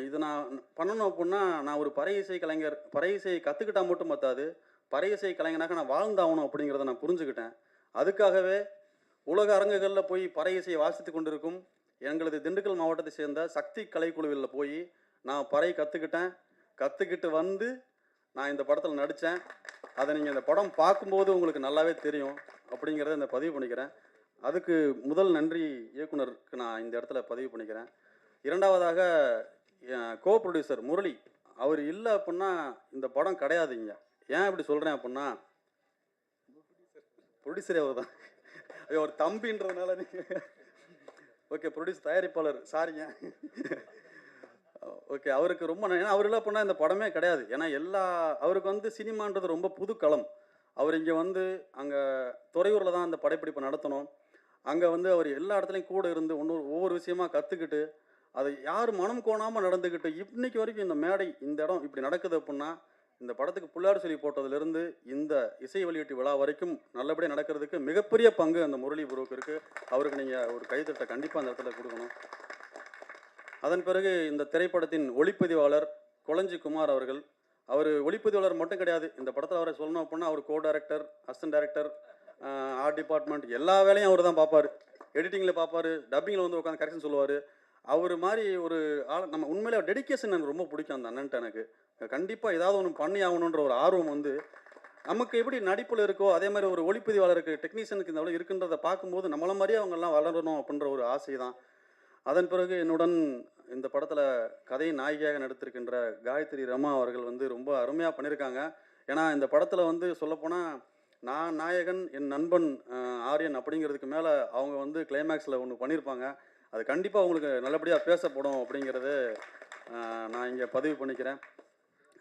இது நான் பண்ணணும் அப்படின்னா நான் ஒரு பறை இசை கலைஞர், பறை இசையை கற்றுக்கிட்டா மட்டும் பத்தாது, பறை இசை கலைஞனாக நான் வாழ்ந்தாகணும் அப்படிங்கிறத நான் புரிஞ்சுக்கிட்டேன். அதுக்காகவே உலக அரங்குகளில் போய் பறை இசையை வாசித்து கொண்டிருக்கும் எங்களது திண்டுக்கல் மாவட்டத்தை சேர்ந்த சக்தி கலைக்குழுவில் போய் நான் பறை கற்றுக்கிட்டு வந்து நான் இந்த படத்தில் நடித்தேன். அதை நீங்கள் இந்த படம் பார்க்கும்போது உங்களுக்கு நல்லாவே தெரியும் அப்படிங்கிறத இந்த பதிவு பண்ணிக்கிறேன். அதுக்கு முதல் நன்றி இயக்குனருக்கு நான் இந்த இடத்துல பதிவு பண்ணிக்கிறேன். இரண்டாவதாக கோ ப்ரொடியூசர் முரளி, அவர் இல்லை அப்படின்னா இந்த படம் கிடையாதுங்க. ஏன் இப்படி சொல்கிறேன் அப்படின்னா, ப்ரொடியூசரே அவர் தான். ஐயோ ஒரு தம்பின்றதுனால நீங்கள் ஓகே ப்ரொடியூசர் தயாரிப்பாளர் சாரிங்க. ஓகே, அவருக்கு ரொம்ப ஏன்னா அவர் இல்லை அப்படின்னா இந்த படமே கிடையாது. ஏன்னா அவருக்கு வந்து சினிமான்றது ரொம்ப புது களம். அவர் இங்கே வந்து அங்கே துறையூரில் தான் அந்த படப்பிடிப்பை நடத்தணும். அங்கே வந்து அவர் எல்லா இடத்துலையும் கூட இருந்து ஒவ்வொரு விஷயமா கற்றுக்கிட்டு அதை யார் மனம் கோணாமல் நடந்துக்கிட்டு இன்னைக்கு வரைக்கும் இந்த மேடை இந்த இடம் இப்படி நடக்குது அப்படின்னா இந்த படத்துக்கு புள்ளார் சொல்லி போட்டதுலேருந்து இந்த இசை வெளியீட்டு விழா வரைக்கும் நல்லபடியாக நடக்கிறதுக்கு மிகப்பெரிய பங்கு அந்த முரளி ப்ரோக்கு இருக்குது. அவருக்கு நீங்கள் ஒரு கைத்தட்டை கண்டிப்பாக அந்த இடத்துல கொடுக்கணும். அதன் பிறகு இந்த திரைப்படத்தின் ஒளிப்பதிவாளர் கொளஞ்சி குமார் அவர்கள், அவர் ஒளிப்பதிவாளர் மட்டும் கிடையாது, இந்த படத்தில் அவரை சொல்லணும் அப்படின்னா அவர் co director, assistant director, art department எல்லா வேலையும் அவர் தான் பார்ப்பார். எடிட்டிங்கில் பார்ப்பார், டப்பிங்கில் வந்து உட்காந்து கரெக்ஷன் சொல்லுவார். அவர் மாதிரி ஒரு ஆள் நம்ம உண்மையிலே டெடிக்கேஷன் எனக்கு ரொம்ப பிடிக்கும் அந்த அண்ணன்ட்ட. எனக்கு கண்டிப்பாக ஏதாவது ஒன்று பண்ணி ஆகணுன்ற ஒரு ஆர்வம் வந்து நமக்கு எப்படி நடிப்பில் இருக்கோ அதே மாதிரி ஒரு ஒளிப்பதிவாளருக்கு டெக்னீஷியனுக்கு இந்த அளவு இருக்குன்றதை பார்க்கும்போது நம்மள மாதிரியே அவங்கெல்லாம் வளரணும் அப்படின்ற ஒரு ஆசை தான். அதன் பிறகு என்னுடன் இந்த படத்தில் கதை நாயகியாக நடித்திருக்கின்ற காயத்ரி ரமா அவர்கள் வந்து ரொம்ப அருமையாக பண்ணியிருக்காங்க. ஏன்னா இந்த படத்தில் வந்து சொல்லப்போனால் நான் நாயகன், என் நண்பன் ஆரியன் அப்படிங்கிறதுக்கு மேலே அவங்க வந்து கிளைமேக்ஸில் ஒன்று பண்ணியிருப்பாங்க. அது கண்டிப்பாக உங்களுக்கு நல்லபடியாக பேசப்படும் அப்படிங்கிறத நான் இங்கே பதிவு பண்ணிக்கிறேன்.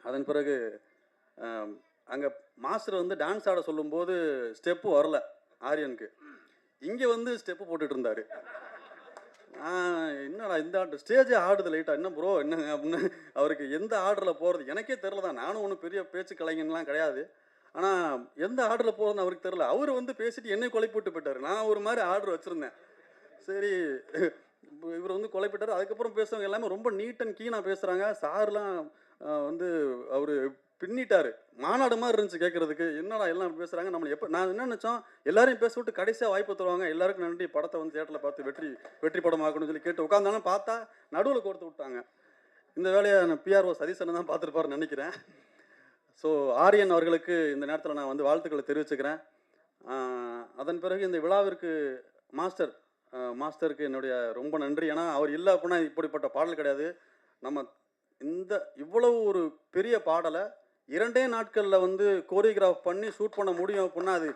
அதன் பிறகு அங்கே மாஸ்டர் வந்து டான்ஸ் ஆட சொல்லும்போது ஸ்டெப்பு வரல ஆரியனுக்கு, இங்கே வந்து ஸ்டெப்பு போட்டுட்டு இருந்தார். என்னடா இந்த ஆர்டர் ஸ்டேஜே ஆடுது லைட்டாக, என்ன ப்ரோ என்னங்க அப்படின்னு அவருக்கு எந்த ஆர்டரில் போகிறது எனக்கே தெரில தான். நானும் ஒன்றும் பெரிய பேச்சு கலைஞன்லாம் கிடையாது, ஆனால் எந்த ஆர்டரில் போகிறதுன்னு அவருக்கு தெரில. அவர் வந்து பேசிட்டு என்னை கொலை போட்டு போயிட்டார். நான் ஒரு மாதிரி ஆர்டர் வச்சுருந்தேன். சரி இவர் வந்து கொலை போயிட்டார். அதுக்கப்புறம் பேசுறவங்க எல்லாமே ரொம்ப நீட் அண்ட் கீனாக பேசுகிறாங்க. சார்லாம் வந்து அவர் பின்னிட்டார். மாநாடு மாதிரி இருந்துச்சு கேட்குறதுக்கு. என்னடா எல்லாம் பேசுகிறாங்க நம்மளை எப்போ நான் என்ன நினச்சோம் எல்லாரையும் பேச விட்டு கடைசியாக வாய்ப்பு தருவாங்க, எல்லாருக்கும் நன்றி, படத்தை வந்து தேட்டரில் பார்த்து வெற்றி படமாக்கணும்னு சொல்லி கேட்டு உட்காந்தாலும் பார்த்தா நடுவில் கோர்த்து விட்டாங்க. இந்த வேலையை நான் பிஆர்ஓ சதீசனை தான் பார்த்துருப்பாருன்னு நினைக்கிறேன். ஸோ ஆரியன் அவர்களுக்கு இந்த நேரத்தில் நான் வந்து வாழ்த்துக்களை தெரிவிச்சுக்கிறேன். அதன் பிறகு இந்த விழாவிற்கு மாஸ்டருக்கு என்னுடைய ரொம்ப நன்றி. ஏன்னா அவர் இல்லை அப்படின்னா இப்படிப்பட்ட பாடல் கிடையாது. நம்ம இந்த இவ்வளவு ஒரு பெரிய பாடலை 2 நாட்களில் வந்து கோரியோகிராஃப் பண்ணி ஷூட் பண்ண முடியும் அப்படின்னா அது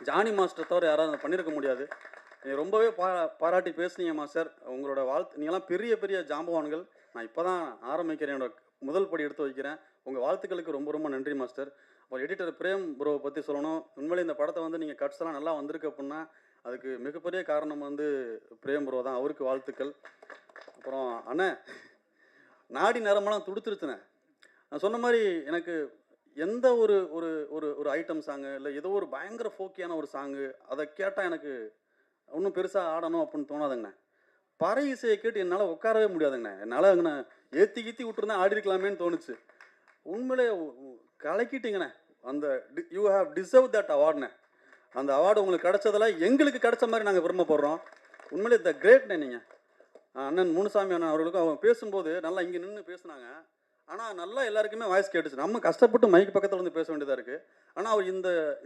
ஜானி மாஸ்டர் தவிர யாராவது பண்ணியிருக்க முடியாது. ரொம்பவே பாராட்டி பேசுனீங்க மாஸ்டர். உங்களோட நீங்களாம் பெரிய பெரிய ஜாம்பவான்கள். நான் இப்போ தான் ஆரம்பிக்கிறேன், என்னோட முதல் படி எடுத்து வைக்கிறேன். உங்கள் வாழ்த்துக்களுக்கு ரொம்ப ரொம்ப நன்றி மாஸ்டர். அப்புறம் எடிட்டர் பிரேம் ப்ரோவை பற்றி சொல்லணும். உண்மையிலே இந்த படத்தை வந்து நீங்கள் கட்ஸ் எல்லாம் நல்லா வந்திருக்கு அப்படின்னா அதுக்கு மிகப்பெரிய காரணம் வந்து பிரேம் ப்ரோ தான். அவருக்கு வாழ்த்துக்கள். அப்புறம் அண்ணே நாடி நேரமெல்லாம் துடுத்துருச்சுனே. நான் சொன்ன மாதிரி எனக்கு எந்த ஒரு ஒரு ஒரு ஒரு ஐட்டம் சாங்கு இல்லை ஏதோ ஒரு பயங்கர ஃபோக்கியான ஒரு சாங்கு அதை கேட்டால் எனக்கு இன்னும் பெருசாக ஆடணும் அப்படின்னு தோணாதுங்கண்ணே. பறை இசையை கேட்டு என்னால் உட்காரவே முடியாதுங்கண்ணே. என்னால் அங்கண்ணே ஏற்றி கீத்தி விட்டுருந்தா ஆடி இருக்கலாமேன்னு தோணுச்சு. உண்மையிலே கலக்கிட்டீங்கண்ணே. அந்த யூ ஹேவ் டிசர்வ் தட் அவார்டுண்ணே. அந்த அவார்டு உங்களுக்கு கிடைச்சதில் எங்களுக்கு கிடைச்ச மாதிரி நாங்கள் விரும்பப்படுறோம். உண்மையிலே த கிரேட்ண்ணே நீங்கள். அண்ணன் முனுசாமி அண்ணன் அவர்களுக்கும் அவங்க பேசும்போது நல்லா இங்கே நின்று பேசுனாங்க. ஆனால் நல்லா எல்லாருக்குமே வாய்ஸ் கேட்டுச்சு. நம்ம கஷ்டப்பட்டு மைக்கு பக்கத்தில் வந்து பேச வேண்டியதாக இருக்குது. ஆனால் அவர்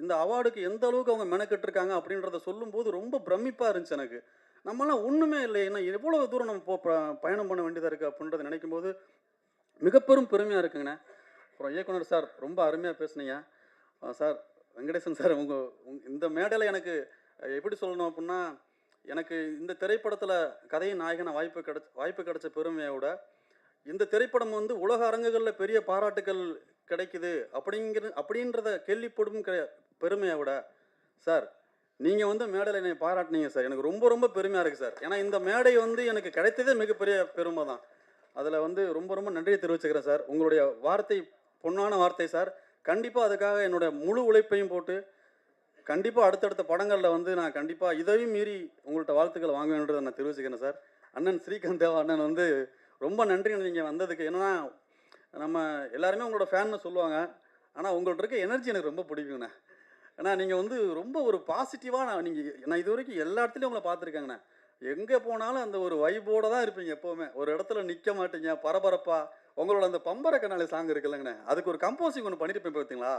இந்த அவார்டுக்கு எந்த அளவுக்கு அவங்க மெனக்கெட்டுருக்காங்க அப்படின்றத சொல்லும்போது ரொம்ப பிரமிப்பாக இருந்துச்சு எனக்கு. நம்மளாம் ஒன்றுமே இல்லை, ஏன்னா எவ்வளோ தூரம் நம்ம பயணம் பண்ண வேண்டியதாக இருக்குது அப்படின்றத நினைக்கும் போது மிகப்பெரும் பெருமையாக இருக்குங்கண்ணே. அப்புறம் இயக்குனர் சார் ரொம்ப அருமையாக பேசுனீங்க சார். வெங்கடேசன் சார் இந்த மேடையில் எனக்கு எப்படி சொல்லணும் அப்படின்னா, எனக்கு இந்த திரைப்படத்தில் கதையின் நாயகன வாய்ப்பு கிடைச்ச பெருமையை விட இந்த திரைப்படம் வந்து உலக அரங்குகளில் பெரிய பாராட்டுகள் கிடைக்குது அப்படின்றத கேள்விப்படும் பெருமையை விட சார் நீங்கள் வந்து மேடையில் என்னை பாராட்டினீங்க சார். எனக்கு ரொம்ப ரொம்ப பெருமையாக இருக்குது சார். ஏன்னா இந்த மேடை வந்து எனக்கு கிடைத்ததே மிகப்பெரிய பெருமை தான். அதில் வந்து ரொம்ப ரொம்ப நன்றியை தெரிவிச்சுக்கிறேன் சார். உங்களுடைய வார்த்தை பொன்னான வார்த்தை சார். கண்டிப்பாக அதுக்காக என்னோட முழு உழைப்பையும் போட்டு கண்டிப்பாக அடுத்தடுத்த படங்களில் வந்து நான் கண்டிப்பாக இதையும் மீறி உங்கள்கிட்ட வாழ்த்துக்களை வாங்க வேண்டியதை நான் தெரிவிச்சுக்கிறேன் சார். அண்ணன் ஸ்ரீகாந்த் தேவா அண்ணன் வந்து ரொம்ப நன்றி நீங்கள் வந்ததுக்கு. ஏன்னா நம்ம எல்லாருமே உங்களோட ஃபேன்னு சொல்லுவாங்க, ஆனால் உங்கள்கிட்ட இருக்க எனர்ஜி எனக்கு ரொம்ப பிடிக்குங்கண்ணே. ஏன்னா நீங்கள் வந்து ரொம்ப ஒரு பாசிட்டிவாக நான் இது வரைக்கும் எல்லா இடத்துலையும் உங்களை பார்த்துருக்கேங்கண்ணே. எங்கே போனாலும் அந்த ஒரு வைபோடு தான் இருப்பீங்க எப்போவுமே. ஒரு இடத்துல நிற்க மாட்டீங்க பரபரப்பாக. உங்களோட அந்த பம்பர கண்ணாலி சாங் இருக்குல்லங்கண்ணே, அதுக்கு ஒரு கம்போசிங் ஒன்று பண்ணியிருப்பேன் பார்த்தீங்களா,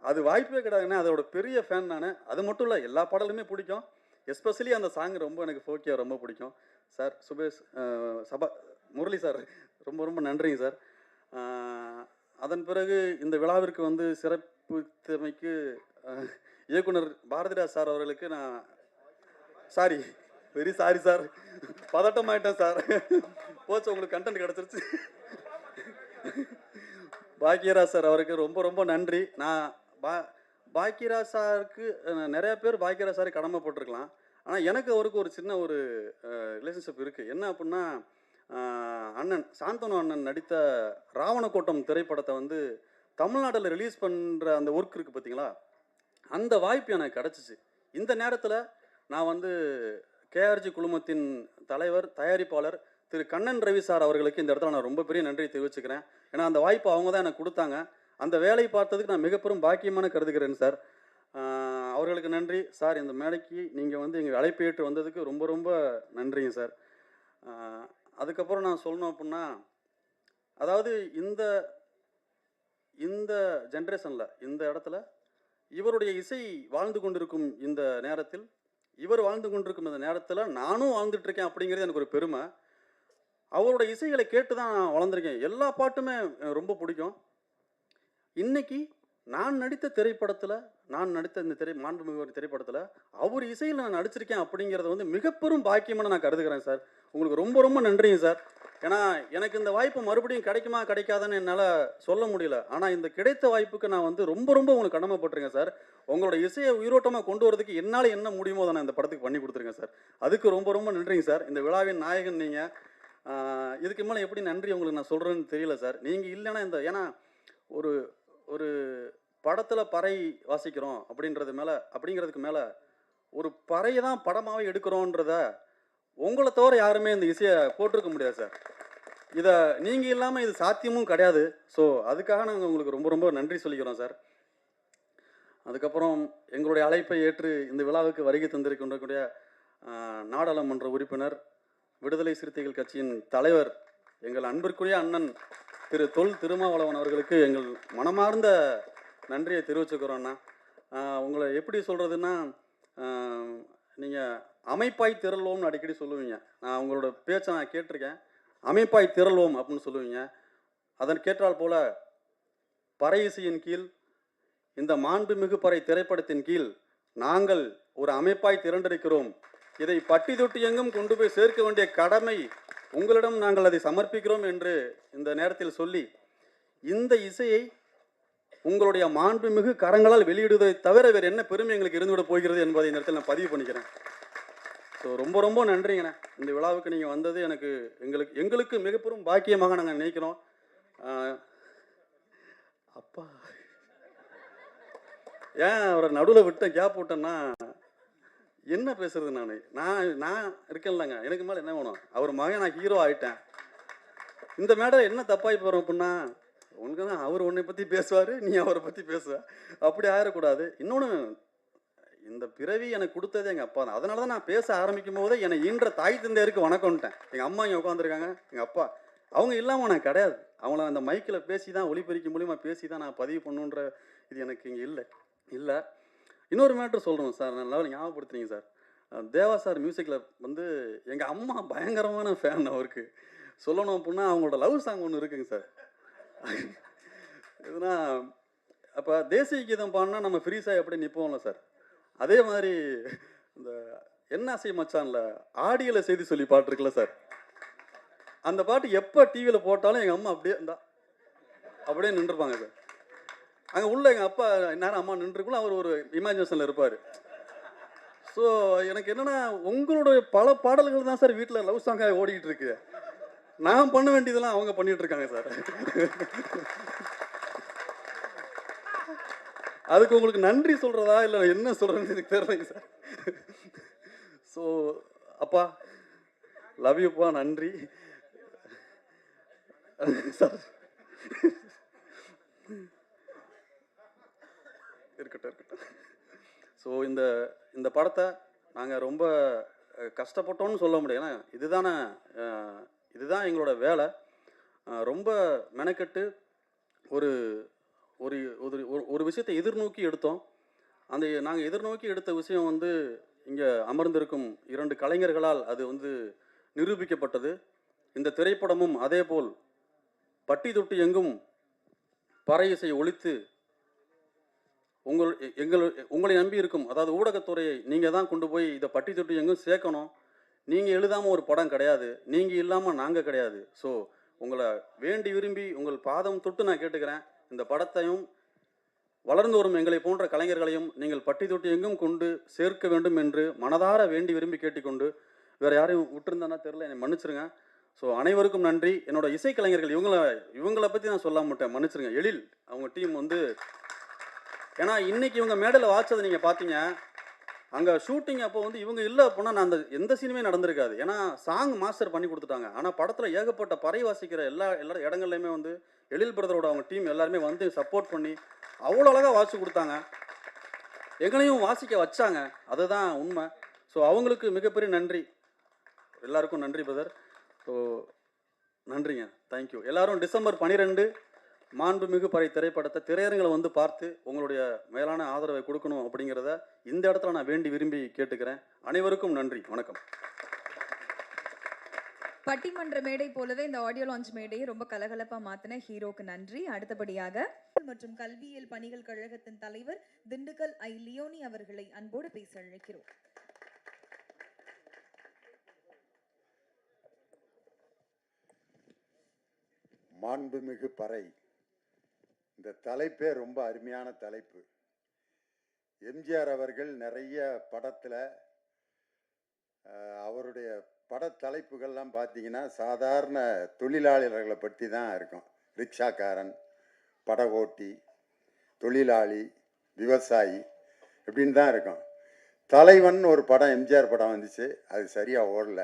அது வாய்ப்பே கிடையாதுண்ணே. அதோட பெரிய ஃபேன் நான். அது மட்டும் இல்லை, எல்லா பாடலுமே பிடிக்கும். எஸ்பெஷலி அந்த சாங் ரொம்ப எனக்கு ஃபோக்கியாக ரொம்ப பிடிக்கும் சார். சுபேஷ் முரளி சார் ரொம்ப ரொம்ப நன்றிங்க சார். அதன் பிறகு இந்த விழாவிற்கு வந்து சிறப்பித்தமைக்கு இயக்குனர் பாரதிராஜ் சார் அவர்களுக்கு நான் வெரி சாரி சார், பதட்டம் ஆகிட்டேன் சார். போச்சு, உங்களுக்கு கண்டென்ட் கிடச்சிருச்சு. பாக்கியராஜ் சார் அவருக்கு ரொம்ப ரொம்ப நன்றி. நான் பாக்கியராஜ் சாருக்கு நிறையா பேர் பாக்கியராஜ் சாருக்கு கடமைப்பட்டிருக்கலாம். ஆனால் எனக்கு அவருக்கு ஒரு சின்ன ஒரு ரிலேஷன்ஷிப் இருக்குது. என்ன அப்படின்னா, அண்ணன் சாந்தனு அண்ணன் நடித்த ராவணக்கோட்டம் திரைப்படத்தை வந்து தமிழ்நாட்டில் ரிலீஸ் பண்ணுற அந்த ஒர்க் இருக்குது பார்த்தீங்களா, அந்த வாய்ப்பு எனக்கு கிடச்சிச்சு. இந்த நேரத்தில் நான் வந்து கேஆர்ஜி குழுமத்தின் தலைவர் தயாரிப்பாளர் திரு கண்ணன் ரவி சார் அவர்களுக்கு இந்த இடத்துல நான் ரொம்ப பெரிய நன்றி தெரிவிச்சுக்கிறேன். ஏன்னா அந்த வாய்ப்பு அவங்க தான் எனக்கு கொடுத்தாங்க. அந்த வேலை பார்த்ததுக்கு நான் மிகப்பெரும் பாக்கியமான கருதுகிறேன் சார். அவர்களுக்கு நன்றி சார். இந்த மேடைக்கு நீங்கள் வந்து எங்கள் அழைப்பு ஏற்று வந்ததுக்கு ரொம்ப ரொம்ப நன்றிங்க சார். அதுக்கப்புறம் நான் சொல்லணும் அப்படின்னா, அதாவது இந்த இந்த ஜென்ரேஷனில் இந்த இடத்துல இவருடைய இசை வாழ்ந்து கொண்டிருக்கும் இந்த நேரத்தில், இவர் வாழ்ந்து கொண்டிருக்கும் இந்த நேரத்தில் நானும் வாழ்ந்துட்டுருக்கேன் அப்படிங்கிறது எனக்கு ஒரு பெருமை. அவரோட இசைகளை கேட்டு தான் நான் வளர்ந்துருக்கேன். எல்லா பாட்டுமே ரொம்ப பிடிக்கும். இன்னைக்கு நான் நடித்த திரைப்படத்தில், நான் நடித்த இந்த மாண்புமிகு திரைப்படத்தில் அவர் இசையில் நான் நடிச்சிருக்கேன் அப்படிங்கிறத வந்து மிகப்பெரும் பாக்கியமான நான் கருதுகிறேன் சார். உங்களுக்கு ரொம்ப ரொம்ப நன்றிங்க சார். ஏன்னா எனக்கு இந்த வாய்ப்பு மறுபடியும் கிடைக்குமா கிடைக்காதான்னு என்னால் சொல்ல முடியல. ஆனால் இந்த கிடைத்த வாய்ப்புக்கு நான் வந்து ரொம்ப ரொம்ப உங்களுக்கு கடமைப்பட்டிருக்கேன் சார். உங்களோட இசையை உயிரோட்டமாக கொண்டு வரதுக்கு என்னால் என்ன முடியுமோ அதை நான் இந்த படத்துக்கு பண்ணி கொடுத்துருக்கேன் சார். அதுக்கு ரொம்ப ரொம்ப நன்றிங்க சார். இந்த விழாவின் நாயகன் நீங்கள். இதுக்கு மேலே எப்படி நன்றி உங்களுக்கு நான் சொல்கிறேன்னு தெரியல சார். நீங்கள் இல்லைன்னா இந்த ஏன்னா ஒரு ஒரு படத்தில் பறை வாசிக்கிறோம் அப்படிங்கிறதுக்கு மேலே ஒரு பறையை தான் படமாகவே எடுக்கிறோன்றத உங்களை தவிர யாருமே இந்த இசையை போட்டிருக்க முடியாது சார். இதை நீங்கள் இல்லாமல் இது சாத்தியமும் கிடையாது. ஸோ அதுக்காக நாங்கள் உங்களுக்கு ரொம்ப ரொம்ப நன்றி சொல்லிக்கிறோம் சார். அதுக்கப்புறம் எங்களுடைய அழைப்பை ஏற்று இந்த விழாவுக்கு வருகை தந்திருக்கின்றக்கூடிய நாடாளுமன்ற உறுப்பினர், விடுதலை சிறுத்தைகள் கட்சியின் தலைவர், எங்கள் அன்பிற்குரிய அண்ணன் திரு தொல் திருமாவளவன் அவர்களுக்கு எங்கள் மனமார்ந்த நன்றியை தெரிவிச்சுக்கிறோண்ணா. உங்களை எப்படி சொல்கிறதுன்னா, நீங்கள் அமைப்பாய் திரள்வோம்னு அடிக்கடி சொல்லுவீங்க. நான் உங்களோட பேச்சை நான் கேட்டிருக்கேன். அமைப்பாய் திரள்வோம் அப்படின்னு சொல்லுவீங்க. அதன் கேட்டால் போல பறை இசையின் கீழ், இந்த மாண்புமிகு பறை திரைப்படத்தின் கீழ் நாங்கள் ஒரு அமைப்பாய் திரண்டிருக்கிறோம். இதை பட்டி தொட்டி எங்கும் கொண்டு போய் சேர்க்க வேண்டிய கடமை உங்களிடம் நாங்கள் அதை சமர்ப்பிக்கிறோம் என்று இந்த நேரத்தில் சொல்லி, இந்த இசையை உங்களுடைய மாண்புமிகு கரங்களால் வெளியிடுவதை தவிர வேறு என்ன பெருமை எங்களுக்கு இருந்துவிட போகிறது என்பதை இந்த இடத்தில் நான் பதிவு பண்ணிக்கிறேன். ஸோ ரொம்ப ரொம்ப நன்றிங்கண்ணே. இந்த விழாவுக்கு நீங்கள் வந்தது எங்களுக்கு மிகப்பெரும் பாக்கியமாக நாங்கள் நினைக்கிறோம். அப்பா ஏன் அவரை நடுவில் விட்டேன், கேப் விட்டேன்னா என்ன பேசுறது? நான் இருக்கேன்லங்க, எனக்கு மேலே என்ன வேணும்? அவர் மகன், நான் ஹீரோ ஆகிட்டேன். இந்த மேடம் என்ன தப்பாகி போகிறோம் அப்படின்னா, உனக்கு தான் அவர் உன்னை பற்றி பேசுவார், நீ அவரை பற்றி பேசுவ. அப்படி ஆயிடக்கூடாது. இன்னொன்று, இந்த பிறவி எனக்கு கொடுத்தது எங்கள் அப்பா தான். அதனால தான் நான் பேச ஆரம்பிக்கும் போதே என்னை ஈன்ற தாய் தந்தையருக்கு வணக்கம்ட்டேன். எங்கள் அம்மா இங்கே உட்காந்துருக்காங்க, எங்கள் அப்பா. அவங்க இல்லாமல் நான் கிடையாது. அவங்கள அந்த மைக்கில் பேசி தான், ஒலிபெருக்கி மூலிமா பேசி தான் நான் பதிவு பண்ணுன்ற இது எனக்கு இங்கே இல்லை. இன்னொரு மேட்ரு சொல்கிறோம் சார், நல்லா ஞாபகப்படுத்துறீங்க சார். தேவா சார் மியூசிக்கில் வந்து எங்கள் அம்மா பயங்கரமான ஃபேன் அவருக்கு. சொல்லணும் அப்படின்னா அவங்களோட லவ் சாங் ஒன்று இருக்குங்க சார். இதுனா அப்போ தேசிய கீதம் பாடினா நம்ம ஃப்ரீஸாக எப்படி நிற்போம்ல சார், அதே மாதிரி இந்த என்னாசை மச்சான்ல ஆடியில் செய்தி சொல்லி பாட்டு இருக்குல்ல சார், அந்த பாட்டு எப்போ டிவியில் போட்டாலும் எங்கள் அம்மா அப்படியே நின்றுப்பாங்க சார். அங்கே உள்ள எங்கள் அப்பா நேரம் அம்மா நின்றுக்குள்ள அவர் ஒரு இமேஜினேஷனில் இருப்பார். ஸோ எனக்கு என்னென்னா, உங்களுடைய பல பாடல்கள் தான் சார் வீட்டில் லவ் சாங்காக ஓடிக்கிட்டு இருக்கு. நான் பண்ண வேண்டியதெல்லாம் அவங்க பண்ணிட்டு இருக்காங்க சார். அதுக்கு உங்களுக்கு நன்றி சொல்கிறதா இல்லை என்ன சொல்கிறேன்னு எனக்கு தெரியலைங்க சார். ஸோ அப்பா, லவ் யூப்பா, நன்றி சார். இருக்கட்டும். ஸோ இந்த படத்தை நாங்கள் ரொம்ப கஷ்டப்பட்டோன்னு சொல்ல முடியும். ஏன்னா இதுதான் எங்களோட வேலை. ரொம்ப மெனக்கெட்டு ஒரு ஒரு ஒரு விஷயத்தை எதிர்நோக்கி எடுத்தோம். அந்த நாங்கள் எதிர்நோக்கி எடுத்த விஷயம் வந்து இங்கே அமர்ந்திருக்கும் 2 கலைஞர்களால் அது வந்து நிரூபிக்கப்பட்டது. இந்த திரைப்படமும் அதே போல் பட்டி தொட்டி எங்கும் பறை இசை ஒலித்து உங்களை நம்பி இருக்கும், அதாவது ஊடகத்துறையை நீங்கள் தான் கொண்டு போய் இதை பட்டி தொட்டி எங்கும் சேர்க்கணும். நீங்கள் எழுதாமல் ஒரு படம் கிடையாது, நீங்கள் இல்லாமல் நாங்கள் கிடையாது. ஸோ உங்களை வேண்டி விரும்பி உங்கள் பாதம் தொட்டு நான் கேட்டுக்கிறேன், இந்த படத்தையும் வளர்ந்து வரும் எங்களை போன்ற கலைஞர்களையும் நீங்கள் பட்டி தொட்டி எங்கும் கொண்டு சேர்க்க வேண்டும் என்று மனதார வேண்டி விரும்பி கேட்டுக்கொண்டு, வேறு யாரையும் விட்டுருந்தானா தெரில, என்னை மன்னிச்சிருங்க. ஸோ அனைவருக்கும் நன்றி. என்னோட இசைக்கலைஞர்கள் இவங்கள பற்றி நான் சொல்ல மாட்டேன், மன்னிச்சிருங்க. எழில் அவங்க டீம் வந்து, ஏன்னா இன்னைக்கு இவங்க மேடையில் வாச்சதை நீங்கள் பார்த்தீங்க. அங்கே ஷூட்டிங் அப்போ வந்து இவங்க இல்லை அப்படின்னா நான் அந்த எந்த சீனுமே நடந்திருக்காது. ஏன்னா சாங் மாஸ்டர் பண்ணி கொடுத்துட்டாங்க. ஆனால் படத்தில் ஏகப்பட்ட பறை வாசிக்கிற எல்லா இடங்கள்லையுமே வந்து எழில் பிரதரோட அவங்க டீம் எல்லாருமே வந்து சப்போர்ட் பண்ணி அவ்வளோ அழகாக வாசிச்சு கொடுத்தாங்க. எங்களையும் வாசிக்க வச்சாங்க. அதுதான் உண்மை. ஸோ அவங்களுக்கு மிகப்பெரிய நன்றி. எல்லாருக்கும் நன்றி பிரதர். ஸோ நன்றிங்க, தேங்க்யூ. எல்லாரும் டிசம்பர் 12 மாண்புமிகு பறை திரைப்படத்தை திரையரங்களை வந்து பார்த்து உங்களுடைய மேலான ஆதரவை கொடுக்கணும் அப்படிங்கிறத இந்த இடத்துல நான் வேண்டி விரும்பி கேட்டுக்கிறேன். அனைவருக்கும் நன்றி, வணக்கம். பட்டிமன்ற மேடை போலவே இந்த ஆடியோ லான்ச் மேடையை ரொம்ப கலகலப்பா மாத்தின ஹீரோக்கு நன்றி. அடுத்தபடியாக மற்றும் கல்வியியல் பணிகள் கழகத்தின் தலைவர் திண்டுக்கல் ஐ. லியோனி அவர்களை அன்போடு பேச அழைக்கிறோம். மாண்புமிகு பறை, இந்த தலைப்பே ரொம்ப அருமையான தலைப்பு. எம்ஜிஆர் அவர்கள் நிறைய படத்தில் அவருடைய படத்தலைப்புகள்லாம் பார்த்தீங்கன்னா சாதாரண தொழிலாளர்களை பற்றி தான் இருக்கும். ரிக்ஷாக்காரன், படகோட்டி, தொழிலாளி, விவசாயி இப்படின்னு தான் இருக்கும். தலைவன் ஒரு படம் எம்ஜிஆர் படம் வந்துச்சு, அது சரியாக ஓடல.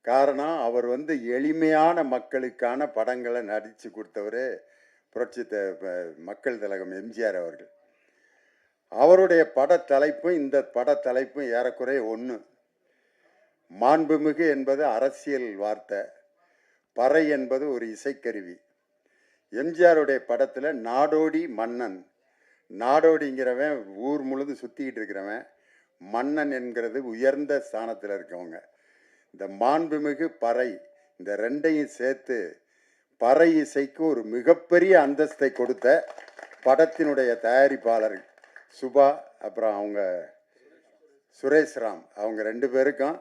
காரணம், அவர் வந்து எளிமையான மக்களுக்கான படங்களை நடித்து கொடுத்தவர் புரட்சி மக்கள் திலகம் எம்ஜிஆர் அவர்கள். அவருடைய படத்தலைப்பும் இந்த படத்தலைப்பும் ஏறக்குறைய ஒன்று. மாண்புமிகு என்பது அரசியல் வார்த்தை, பறை என்பது ஒரு இசைக்கருவி. எம்ஜிஆருடைய படத்தில் நாடோடி மன்னன், நாடோடிங்கிறவன் ஊர் முழுதும் சுற்றிக்கிட்டு இருக்கிறவன், மன்னன் என்கிறது உயர்ந்த ஸ்தானத்தில் இருக்கவங்க. இந்த மாண்புமிகு பறை, இந்த ரெண்டையும் சேர்த்து பறை இசைக்கு ஒரு மிகப்பெரிய அந்தஸ்தை கொடுத்த படத்தினுடைய தயாரிப்பாளர் சுபா, அப்புறம் அவங்க சுரேஷ்ராம், அவங்க 2 பேருக்கும்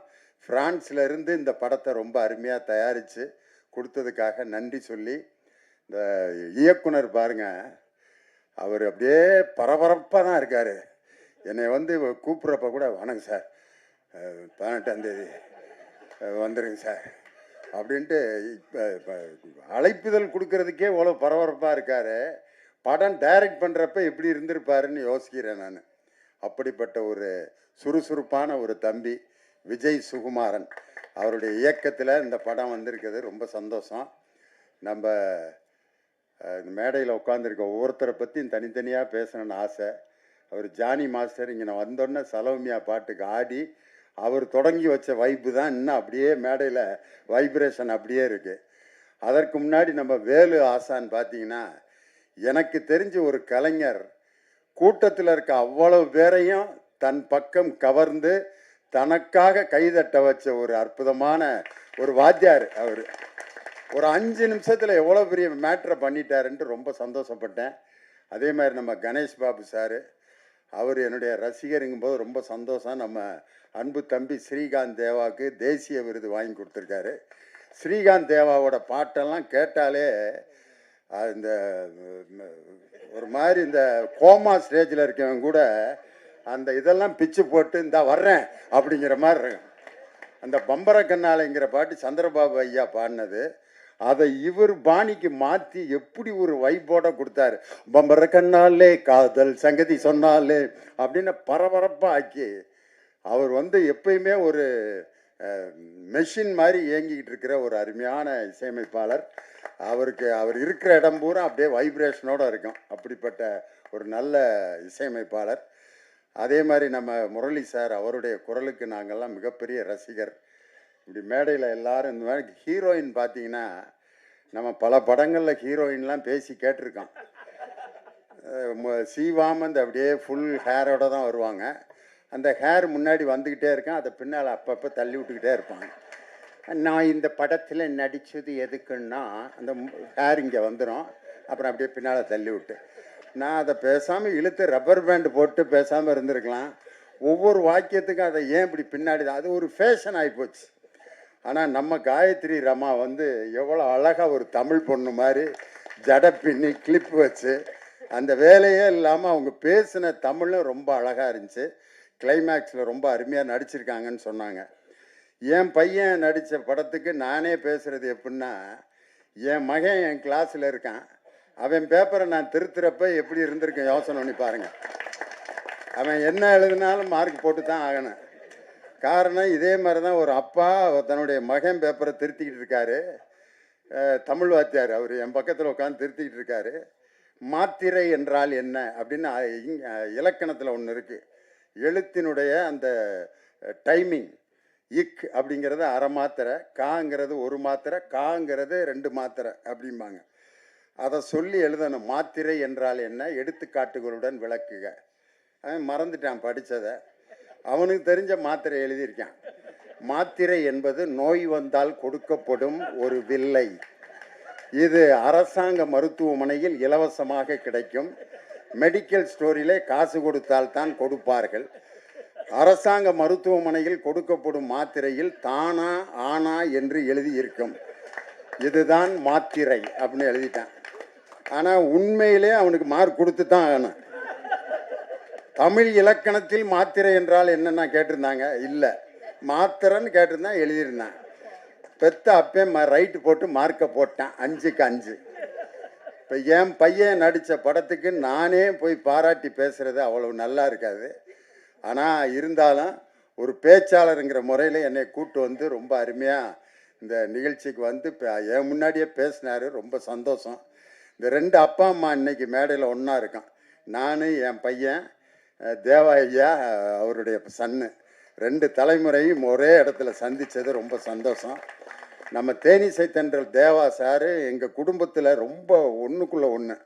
பிரான்ஸ்ல இருந்து இந்த படத்தை ரொம்ப அருமையாக தயாரித்து கொடுத்ததுக்காக நன்றி சொல்லி, இந்த இயக்குனர் பாருங்க, அவர் அப்படியே பரபரப்பாக தான் இருக்கார். என்னை வந்து கூப்பிட்றப்ப கூட, வணக்கம் சார், 18ஆம் தேதி வந்துடுங்க சார் அப்படின்ட்டு இப்போ அழைப்புதல் கொடுக்கறதுக்கே இவ்வளோ பரபரப்பாக இருக்கார். படம் டைரக்ட் பண்ணுறப்ப எப்படி இருந்திருப்பாருன்னு யோசிக்கிறேன் நான். அப்படிப்பட்ட ஒரு சுறுசுறுப்பான ஒரு தம்பி விஜய் சுகுமாரன், அவருடைய இயக்கத்தில் இந்த படம் வந்திருக்குது. ரொம்ப சந்தோஷம். நம்ம மேடையில் உட்காந்துருக்க ஒவ்வொருத்தரை பற்றியும் தனித்தனியாக பேசணும்னு ஆசை. அவர் ஜானி மாஸ்டர் இங்கே நான் வந்தோடனே சலோமியா பாட்டுக்கு ஆடி அவர் தொடங்கி வச்ச வைப்பு தான் இன்னும் அப்படியே மேடையில் வைப்ரேஷன் அப்படியே இருக்குது. அதற்கு முன்னாடி நம்ம வேலு ஆசான் பார்த்தீங்கன்னா, எனக்கு தெரிஞ்ச ஒரு கலைஞர் கூட்டத்தில் இருக்க அவ்வளவு பேரையும் தன் பக்கம் கவர்ந்து தனக்காக கைதட்ட வச்ச ஒரு அற்புதமான ஒரு வாத்தியார் அவர். ஒரு 5 நிமிஷத்தில் எவ்வளோ பெரிய மேட்ரை பண்ணிட்டாருன்ட்டு ரொம்ப சந்தோஷப்பட்டேன். அதே மாதிரி நம்ம கணேஷ் பாபு சார், அவர் என்னுடைய ரசிகருங்கும்போது ரொம்ப சந்தோஷம். நம்ம அன்பு தம்பி ஸ்ரீகாந்த் தேவாவுக்கு தேசிய விருது வாங்கி கொடுத்துருக்காரு. ஸ்ரீகாந்த் தேவாவோட பாட்டெல்லாம் கேட்டாலே இந்த ஒரு மாதிரி இந்த கோமா ஸ்டேஜில் இருக்கவங்க கூட அந்த இதெல்லாம் பிச்சு போட்டு இந்த வர்றேன் அப்படிங்கிற மாதிரி இருக்கும். அந்த பம்பர கண்ணாலைங்கிற பாட்டு சந்திரபாபு ஐயா பாடினது, அதை இவர் பாணிக்கு மாற்றி எப்படி ஒரு வைப்போட கொடுத்தாரு. பம்பர கண்ணாலே காதல் சங்கதி சொன்னாலே அப்படின்னு பரபரப்பாக ஆக்கி, அவர் வந்து எப்பயுமே ஒரு மெஷின் மாதிரி இயங்கிக்கிட்டு இருக்கிற ஒரு அருமையான இசையமைப்பாளர். அவர் இருக்கிற இடம் பூரா அப்படியே வைப்ரேஷனோடு இருக்கும். அப்படிப்பட்ட ஒரு நல்ல இசையமைப்பாளர். அதே மாதிரி நம்ம முரளி சார், அவருடைய குரலுக்கு நாங்கள்லாம் மிகப்பெரிய ரசிகர். இப்படி மேடையில் எல்லாரும் இந்த மாதிரி ஹீரோயின் பார்த்தீங்கன்னா, நம்ம பல படங்களில் ஹீரோயின்லாம் பேசி கேட்டிருக்கோம். சீவாமந்த் அப்படியே ஃபுல் ஹேரோட தான் வருவாங்க. அந்த ஹேர் முன்னாடி வந்துக்கிட்டே இருக்கேன், அதை பின்னால் அப்பப்போ தள்ளி விட்டுக்கிட்டே இருப்பாங்க. நான் இந்த படத்தில் நடித்தது எதுக்குன்னா அந்த ஹேர் இங்கே வந்துடும், அப்புறம் அப்படியே பின்னால் தள்ளி விட்டு நான் அதை பேசாமல் இழுத்து ரப்பர் பேண்டு போட்டு பேசாமல் இருந்திருக்கலாம். ஒவ்வொரு வாக்கியத்துக்கும் அதை ஏன் இப்படி பின்னாடி தான், அது ஒரு ஃபேஷன் ஆகிப்போச்சு. ஆனால் நம்ம காயத்ரி ரமா வந்து எவ்வளோ அழகாக ஒரு தமிழ் பொண்ணு மாதிரி ஜடை பின்னி கிளிப் வச்சு அந்த வேலையே இல்லாமல் அவங்க பேசின தமிழும் ரொம்ப அழகாக இருந்துச்சு. கிளைமேக்ஸில் ரொம்ப அருமையாக நடிச்சிருக்காங்கன்னு சொன்னாங்க. என் பையன் நடித்த படத்துக்கு நானே பேசுகிறது எப்படின்னா, என் மகன் என் கிளாஸில் இருக்கான், அவன் பேப்பரை நான் திருத்துறப்ப எப்படி இருந்திருக்கேன் யோசனை பண்ணி பாருங்கள். அவன் என்ன எழுதினாலும் மார்க் போட்டு தான் ஆகணும். காரணம் இதே மாதிரி தான் ஒரு அப்பா தன்னுடைய மகன் பேப்பரை திருத்திக்கிட்டு இருக்காரு. தமிழ் வாத்தியார் அவர் என் பக்கத்தில் உட்காந்து திருத்திக்கிட்டு இருக்காரு. மாத்திரை என்றால் என்ன அப்படின்னு இலக்கணத்தில் ஒன்று இருக்குது. எழுத்தினுடைய அந்த டைமிங், இக் அப்படிங்கிறது அரை மாத்திரை, காங்கிறது ஒரு மாத்திரை, காங்கிறது 2 மாத்திரை அப்படிம்பாங்க. அதை சொல்லி எழுதணும். மாத்திரை என்றால் என்ன, எடுத்துக்காட்டுகளுடன் விளக்குக. அவன் மறந்துட்டான் படித்ததை. அவனுக்கு தெரிஞ்ச மாத்திரை எழுதியிருக்கான். மாத்திரை என்பது நோய் வந்தால் கொடுக்கப்படும் ஒரு வில்லை. இது அரசாங்க மருத்துவமனையில் இலவசமாக கிடைக்கும். மெடிக்கல் ஸ்டோரிலே காசு கொடுத்தால் தான் கொடுப்பார்கள். அரசாங்க மருத்துவமனையில் கொடுக்கப்படும் மாத்திரையில் தானா ஆனா என்று எழுதியிருக்கும். இதுதான் மாத்திரை அப்படின்னு எழுதிட்டான். ஆனால் உண்மையிலே அவனுக்கு மார்க் கொடுத்து தான் ஆகணும். தமிழ் இலக்கணத்தில் மாத்திரை என்றால் என்னென்னா கேட்டிருந்தாங்க. இல்லை, மாத்திரைன்னு கேட்டிருந்தான், எழுதியிருந்தான். பெத்த அப்பே ரைட்டு போட்டு மார்க்கை போட்டான் 5க்கு 5. இப்போ என் பையன் நடித்த படத்துக்கு நானே போய் பாராட்டி பேசுகிறது அவ்வளவு நல்லா இருக்காது. ஆனால் இருந்தாலும் ஒரு பேச்சாளருங்கிற முறையில் என்னை கூப்பிட்டு வந்து ரொம்ப அருமையாக இந்த நிகழ்ச்சிக்கு வந்து என் முன்னாடியே பேசினார். ரொம்ப சந்தோஷம். இந்த 2 அப்பா அம்மா இன்னைக்கு மேடையில் ஒன்றா இருக்கான். நான், என் பையன் தேவா ஐயா அவருடைய சன்னு, 2 தலைமுறையும் ஒரே இடத்துல சந்தித்தது ரொம்ப சந்தோஷம். நம்ம தேனிசை தென்றல் தேவா சார் எங்கள் குடும்பத்தில் ரொம்ப ஒன்றுக்குள்ளே ஒன்று.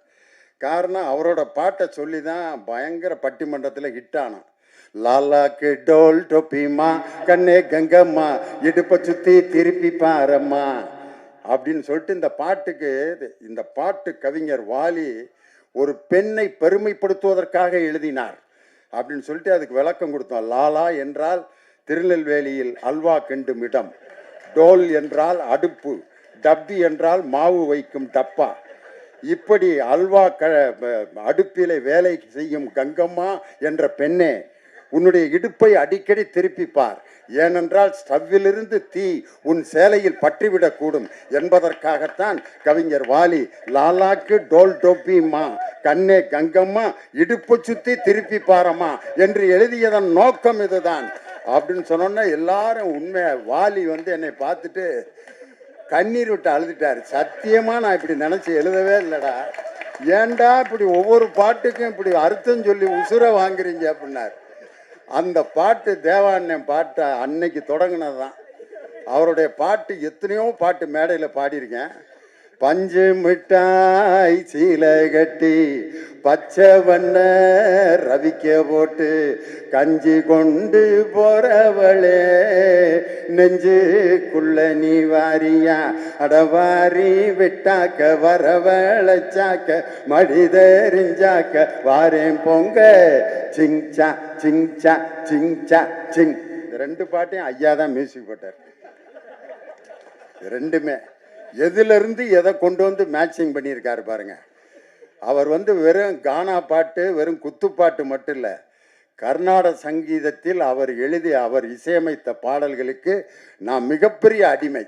காரணம் அவரோட பாட்டை சொல்லி தான் பயங்கர பட்டிமன்றத்தில் ஹிட் ஆனான். லாலாக்கு டோல் டொப்பிமா கண்ணே கங்கம்மா இடுப்பை சுற்றி திருப்பி பாரம்மா அப்படின்னு சொல்லிட்டு இந்த பாட்டு கவிஞர் வாலி ஒரு பெண்ணை பெருமைப்படுத்துவதற்காக எழுதினார் அப்படின்னு சொல்லிட்டு அதுக்கு விளக்கம் கொடுத்தோம். லாலா என்றால் திருநெல்வேலியில் அல்வா கிண்டும் இடம், டோல் என்றால் அடுப்பு, டப்பி என்றால் மாவு வைக்கும் டப்பா. இப்படி அல்வா அடுப்பிலே வேலை செய்யும் கங்கம்மா என்ற பெண்ணே, உன்னுடைய இடுப்பை அடிக்கடி திருப்பிப்பார், ஏனென்றால் ஸ்டவ்விலிருந்து தீ உன் சேலையில் பற்றிவிடக்கூடும் என்பதற்காகத்தான் கவிஞர் வாலி லாலாக்கு டோல் டோப்பிமா கண்ணே கங்கம்மா இடுப்பு சுத்தி திருப்பி பாரம்மா என்று எழுதியதன் நோக்கம் இதுதான் அப்படின்னு சொன்னோன்னா எல்லாரும் உண்மையா வாலி வந்து என்னை பார்த்துட்டு கண்ணீர் விட்டு அழுதுட்டார். சத்தியமா நான் இப்படி நினைச்சு எழுதவே இல்லைடா, ஏன்டா இப்படி ஒவ்வொரு பாட்டுக்கும் இப்படி அர்த்தம் சொல்லி உசுர வாங்குறீங்க அப்படின்னார். அந்த பாட்டு தேவாண்ணன் பாட்டை அன்னைக்கு தொடங்கினது தான். அவருடைய பாட்டு எத்தனையோ பாட்டு மேடையில் பாடியிருக்கேன். பஞ்சு மிட்டாய் சீலை கட்டி பச்சை வண்ண ரவிக்க போட்டு கஞ்சி கொண்டு போறவளே நெஞ்சுக்குள்ள நீ வாரியா அடவாரி விட்டாக்க வரவழைச்சாக்க மடிதெறிஞ்சாக்க வாரேன் பொங்க சிங்சா சிங்சா சிங்சா சிங். இந்த 2 பாட்டையும் ஐயா தான் மியூசிக் போட்டார். 2மே எதிலிருந்து எதை கொண்டு வந்து மேட்சிங் பண்ணியிருக்காரு பாருங்க. அவர் வந்து வெறும் கானா பாட்டு, வெறும் குத்துப்பாட்டு மட்டும் இல்லை, கர்நாடக சங்கீதத்தில் அவர் எழுதி அவர் இசையமைத்த பாடல்களுக்கு நான் மிகப்பெரிய அடிமை.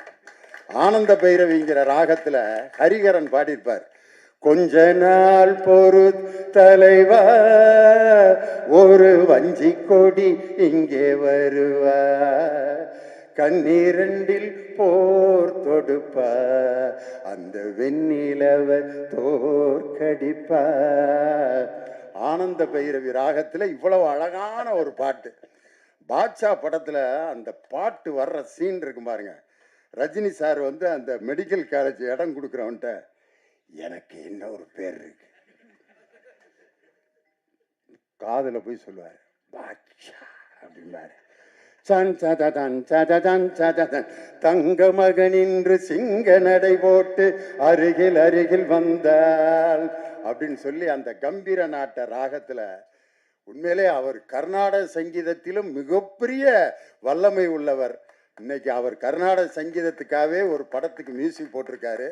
ஆனந்த பைரவிங்கிற ராகத்தில் ஹரிகரன் பாடியிருப்பார். கொஞ்ச நாள் பொறு தலைவா ஒரு வஞ்சி கொடி இங்கே வருவா கண்ணீரண்டில் போர் தொடுப்பா அந்த வெண்ணிலவ தோற்கடிப்பா. ஆனந்த பைரவி ராகத்தில் இவ்வளவு அழகான ஒரு பாட்டு. பாட்ஷா படத்தில் அந்த பாட்டு வர்ற சீன் இருக்கும் பாருங்க. ரஜினி சார் வந்து அந்த மெடிக்கல் காலேஜ் இடம் கொடுக்குறவன்ட்ட எனக்கு என்ன ஒரு பேர் இருக்கு காதில் போய் சொல்லுவார், பாட்ஷா அப்படின்னாரு. தங்க மகனின்று சிங்க நடை போட்டு அருகில் அருகில் வந்தால் அப்படின்னு சொல்லி அந்த கம்பீர நாட்ட ராகத்துல உண்மையிலே அவர் கர்நாடக சங்கீதத்திலும் மிகப்பெரிய வல்லமை உள்ளவர். இன்னைக்கு அவர் கர்நாடக சங்கீதத்துக்காகவே ஒரு படத்துக்கு மியூசிக் போட்டிருக்காரு.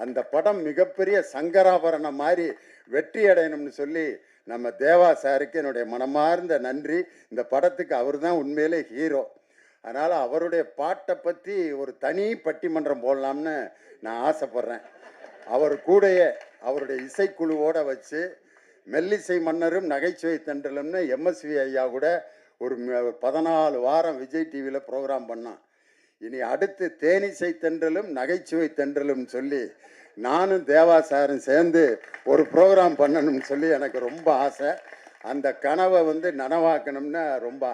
அந்த படம் மிகப்பெரிய சங்கராபரணம் மாதிரி வெற்றி அடையணும்னு சொல்லி நம்ம தேவா சாருக்கு என்னுடைய மனமார்ந்த நன்றி. இந்த படத்துக்கு அவர் தான் உண்மையிலே ஹீரோ. அதனால் அவருடைய பாட்டை பற்றி ஒரு தனி பட்டிமன்றம் போடலாம்னு நான் ஆசைப்பட்றேன். அவர் கூடயே அவருடைய இசைக்குழுவோடு வச்சு மெல்லிசை மன்னரும் நகைச்சுவை தென்றலும்னு எம்எஸ்வி ஐயா கூட ஒரு 14 வாரம் விஜய் டிவியில் ப்ரோக்ராம் பண்ணான். இனி அடுத்து தேனிசை தென்றலும் நகைச்சுவை தென்றலும் சொல்லி நானும் தேவா சாரும் சேர்ந்து ஒரு ப்ரோக்ராம் பண்ணணும்னு சொல்லி எனக்கு ரொம்ப ஆசை. அந்த கனவை வந்து நனவாக்கணும்னு ரொம்ப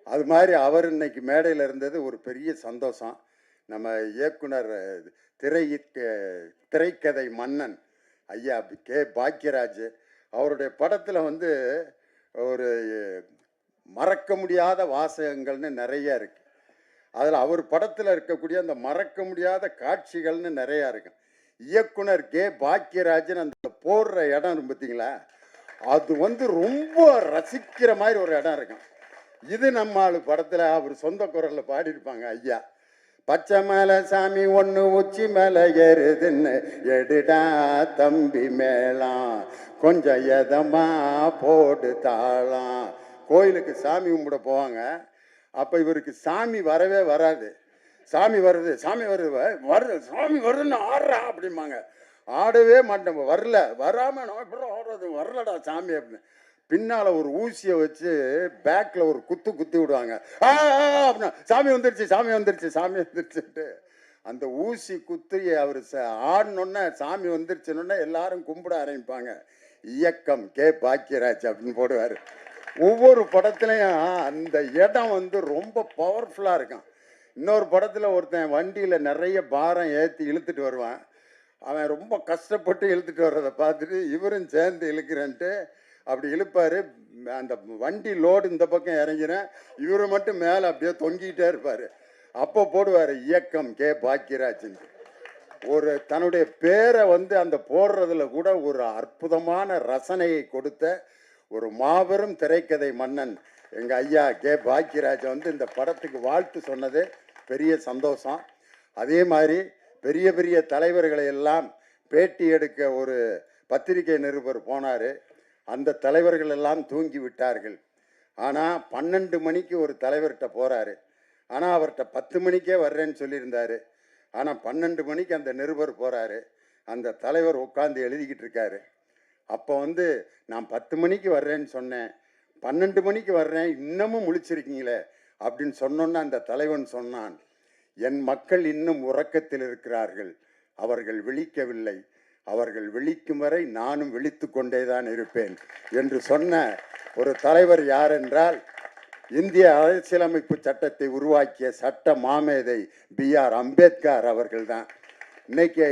அது மாதிரி அவர் இன்னைக்கு மேடையில் இருந்தது ஒரு பெரிய சந்தோஷம். நம்ம இயக்குனர் திரைக்கதை மன்னன் ஐயா கே பாக்யராஜ் அவருடைய படத்தில் வந்து ஒரு மறக்க முடியாத வாசகங்கள்னு நிறைய இருக்கு. அதில் அவர் படத்தில் இருக்கக்கூடிய அந்த மறக்க முடியாத காட்சிகள்னு நிறையா இருக்கு. இயக்குனர் கே பாக்யராஜன் அந்த போடுற இடம் பார்த்தீங்களா, அது வந்து ரொம்ப ரசிக்கிற மாதிரி ஒரு இடம் இருக்கும். இது நம்ம ஆளு படத்தில் அவர் சொந்த குரலில் பாடியிருப்பாங்க. ஐயா பச்சை மேலே சாமி ஒன்று உச்சி மேலே ஏறுதுன்னு எடுடா தம்பி மேலாம் கொஞ்சம் எதமா போடு தாளாம். கோயிலுக்கு சாமி கும்பிட போவாங்க. அப்போ இவருக்கு சாமி வரவே வராது. சாமி வருது சாமி வருதுன்னு ஆடுறா அப்படிம்பாங்க. ஆடவே மாட்டேன், வரல வராமல் நான் இப்படி ஆடுறது வரலடா சாமி அப்படின்னு. பின்னால் ஒரு ஊசியை வச்சு பேக்கில் ஒரு குத்தி விடுவாங்க. அப்படின்னா சாமி வந்துருச்சுட்டு அந்த ஊசி குத்தி அவர் ஆடணுன்னா சாமி வந்துருச்சுன்னு எல்லாரும் கும்பிட ஆரம்பிப்பாங்க. இயக்கம் கே பாக்யராஜ் அப்படின்னு போடுவார். ஒவ்வொரு படத்துலையும் அந்த இடம் வந்து ரொம்ப பவர்ஃபுல்லாக இருக்கும். இன்னொரு படத்தில் ஒருத்தன் வண்டியில் நிறைய பாரம் ஏற்றி இழுத்துட்டு வருவான். அவன் ரொம்ப கஷ்டப்பட்டு இழுத்துட்டு வர்றதை பார்த்துட்டு இவரும் சேர்ந்து இழுக்கிறேன்ட்டு அப்படி இழுப்பார். அந்த வண்டி லோடு இந்த பக்கம் இறங்கிறேன், இவரை மட்டும் மேலே அப்படியே தொங்கிக்கிட்டே இருப்பார். அப்போ போடுவார் இயக்கம் கே பாக்யராஜன். ஒரு தன்னுடைய பேரை வந்து அந்த போடுறதுல கூட ஒரு அற்புதமான ரசனையை கொடுத்த ஒரு மாபெரும் திரைக்கதை மன்னன் எங்கள் ஐயா கே பாக்யராஜ் வந்து இந்த படத்துக்கு வாழ்த்து சொன்னது பெரிய சந்தோஷம். அதே மாதிரி பெரிய பெரிய தலைவர்களை எல்லாம் பேட்டி எடுக்க ஒரு பத்திரிகை நிருபர் போனார். அந்த தலைவர்கள் எல்லாம் தூங்கி விட்டார்கள். ஆனால் 12 மணிக்கு ஒரு தலைவர்கிட்ட போகிறாரு. ஆனால் அவர்கிட்ட 10 மணிக்கே வர்றேன்னு சொல்லியிருந்தார். ஆனால் 12 மணிக்கு அந்த நிருபர் போகிறாரு. அந்த தலைவர் உட்காந்து எழுதிக்கிட்டு இருக்காரு. அப்போ வந்து நான் 10 மணிக்கு வர்றேன்னு சொன்னேன், 12 மணிக்கு வர்றேன், இன்னமும் முழிச்சிருக்கீங்களே அப்படின்னு சொன்னோன்னு அந்த தலைவன் சொன்னான், என் மக்கள் இன்னும் உறக்கத்தில் இருக்கிறார்கள், அவர்கள் விழிக்கவில்லை, அவர்கள் விழிக்கும் வரை நானும் விழித்து கொண்டே தான் இருப்பேன் என்று சொன்ன ஒரு தலைவர் யார் என்றால் இந்திய அரசியலமைப்பு சட்டத்தை உருவாக்கிய சட்ட மாமேதை B.R. அம்பேத்கர் அவர்கள்தான். இன்னைக்கு